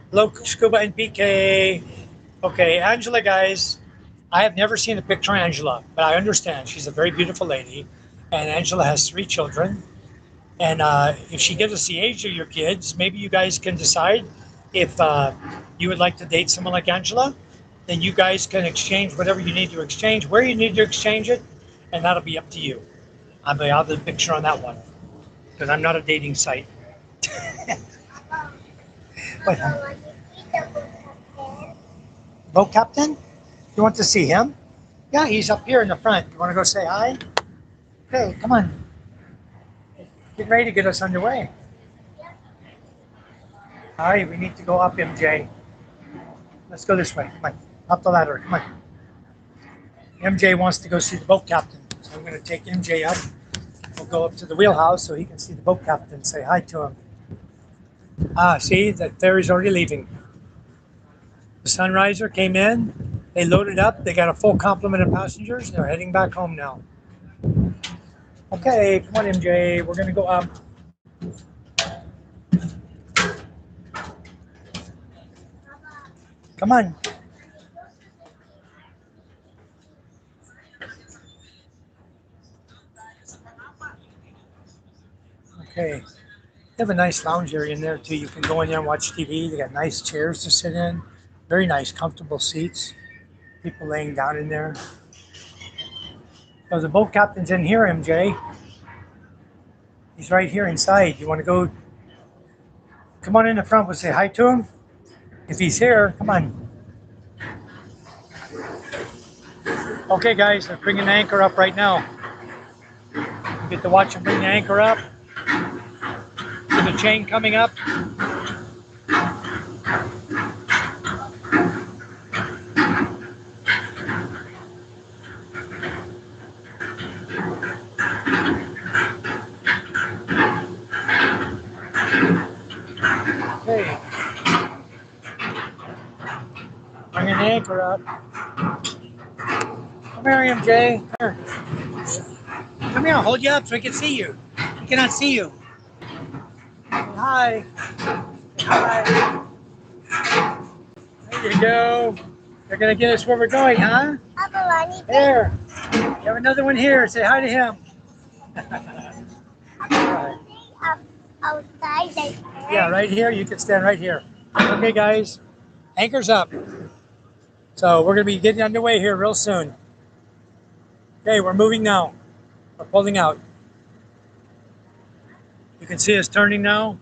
Speaker 1: Hello, Scuba and PK. Okay, Angela, guys. I have never seen a picture of Angela, but I understand she's a very beautiful lady. And Angela has 3 children. And if she gives us the age of your kids, maybe you guys can decide if you would like to date someone like Angela. Then you guys can exchange whatever you need to exchange, where you need to exchange it, and that'll be up to you. I'll be out of the picture on that one because I'm not a dating site. What? Boat captain? You want to see him? Yeah, he's up here in the front. You want to go say hi? Okay, come on. Get ready to get us underway. All right, we need to go up, MJ. Let's go this way. Come on, up the ladder. Come on. MJ wants to go see the boat captain, so I'm going to take MJ up. We'll go up to the wheelhouse so he can see the boat captain, say hi to him. Ah, see, the ferry's already leaving. The Sunriser came in, they loaded up, they got a full complement of passengers, they're heading back home now. Okay, come on MJ, we're gonna go up. Come on. Okay. They have a nice lounge area in there too. You can go in there and watch TV. They got nice chairs to sit in. Very nice, comfortable seats. People laying down in there. So the boat captain's in here, MJ. He's right here inside. You want to go? Come on in the front. We'll say hi to him. If he's here, come on. Okay, guys, they're bringing the anchor up right now. You get to watch them bring the anchor up. See the chain coming up. Okay. Bringing the anchor up. Come here, MJ. Here. Come here, I'll hold you up so I can see you. I cannot see you. Hi. Hi. There you go. They're going to get us where we're going, huh? There. You have another one here. Say hi to him.
Speaker 3: Outside.
Speaker 1: Yeah, right here. You can stand right here. Okay, guys. Anchor's up. So we're going to be getting underway here real soon. Okay, we're moving now. We're pulling out. You can see us turning now.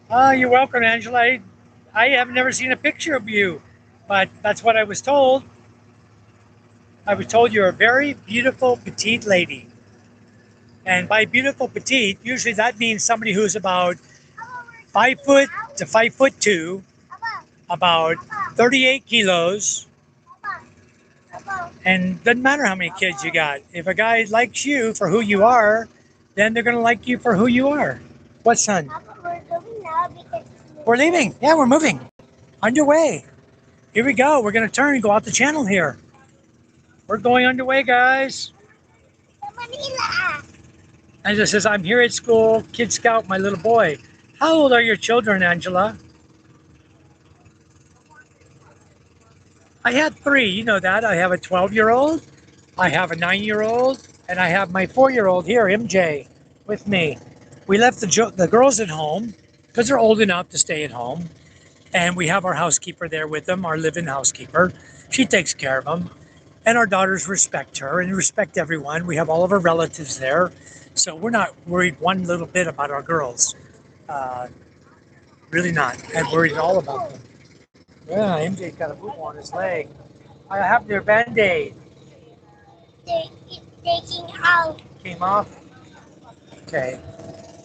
Speaker 1: Oh, you're welcome, Angela. I have never seen a picture of you, but that's what I was told. I was told you're a very beautiful petite lady. And by beautiful petite, usually that means somebody who's about 5 foot to 5'2", about 38 kilos, and doesn't matter how many kids you got. If a guy likes you for who you are, then they're going to like you for who you are. What, son? We're leaving. Yeah, we're moving. Underway. Here we go. We're going to turn and go out the channel here. We're going underway, guys. Angela says, I'm here at school, Kid Scout, my little boy. How old are your children, Angela? I had 3, you know that. I have a 12-year-old, I have a 9-year-old, and I have my 4-year-old here, MJ, with me. We left the girls at home because they're old enough to stay at home. And we have our housekeeper there with them, our live-in housekeeper. She takes care of them. And our daughters respect her and respect everyone. We have all of our relatives there. So we're not worried one little bit about our girls. Really not. I'm worried all about them. Yeah, MJ's got a boot on his leg. I have their Band-Aid.
Speaker 3: Taking out.
Speaker 1: Came off? Okay.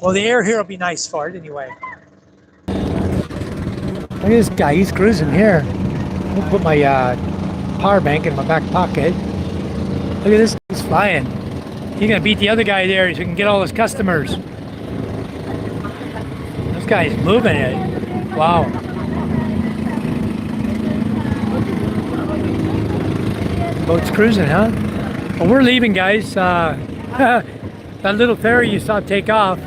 Speaker 1: Well, the air here will be nice for it anyway. Look at this guy. He's cruising here. I'll put my power bank in my back pocket. Look at this. He's flying. He's going to beat the other guy there so he can get all his customers. This guy's moving it. Wow. Boat's cruising, huh? Well, we're leaving, guys. That little ferry you saw take off,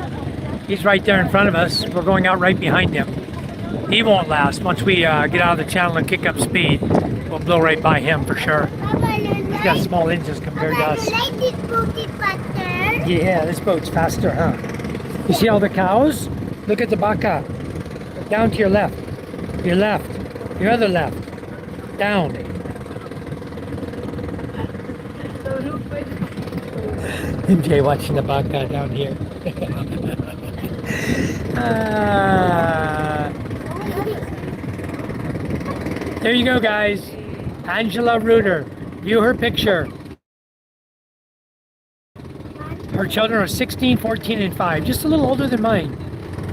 Speaker 1: he's right there in front of us. We're going out right behind him. He won't last. Once we get out of the channel and kick up speed, we'll blow right by him for sure. He's got small engines compared to us.
Speaker 3: This boat is faster.
Speaker 1: Yeah, this boat's faster, huh? You see all the cows? Look at the baka. Down to your left. Your left. Your other left. Down. MJ watching the baka down here. There you go, guys. Angela Reuter. View her picture. Her children are 16, 14, and 5. Just a little older than mine.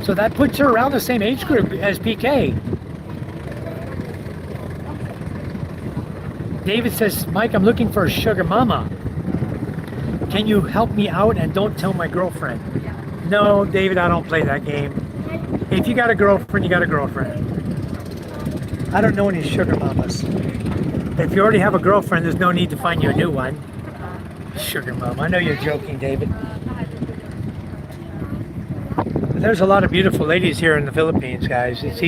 Speaker 1: So that puts her around the same age group as PK. David says, Mike, I'm looking for a sugar mama. Can you help me out and don't tell my girlfriend? No, David, I don't play that game. If you got a girlfriend, you got a girlfriend. I don't know any sugar mamas. If you already have a girlfriend, there's no need to find you a new one. Sugar mama. I know you're joking, David. There's a lot of beautiful ladies here in the Philippines, guys. It's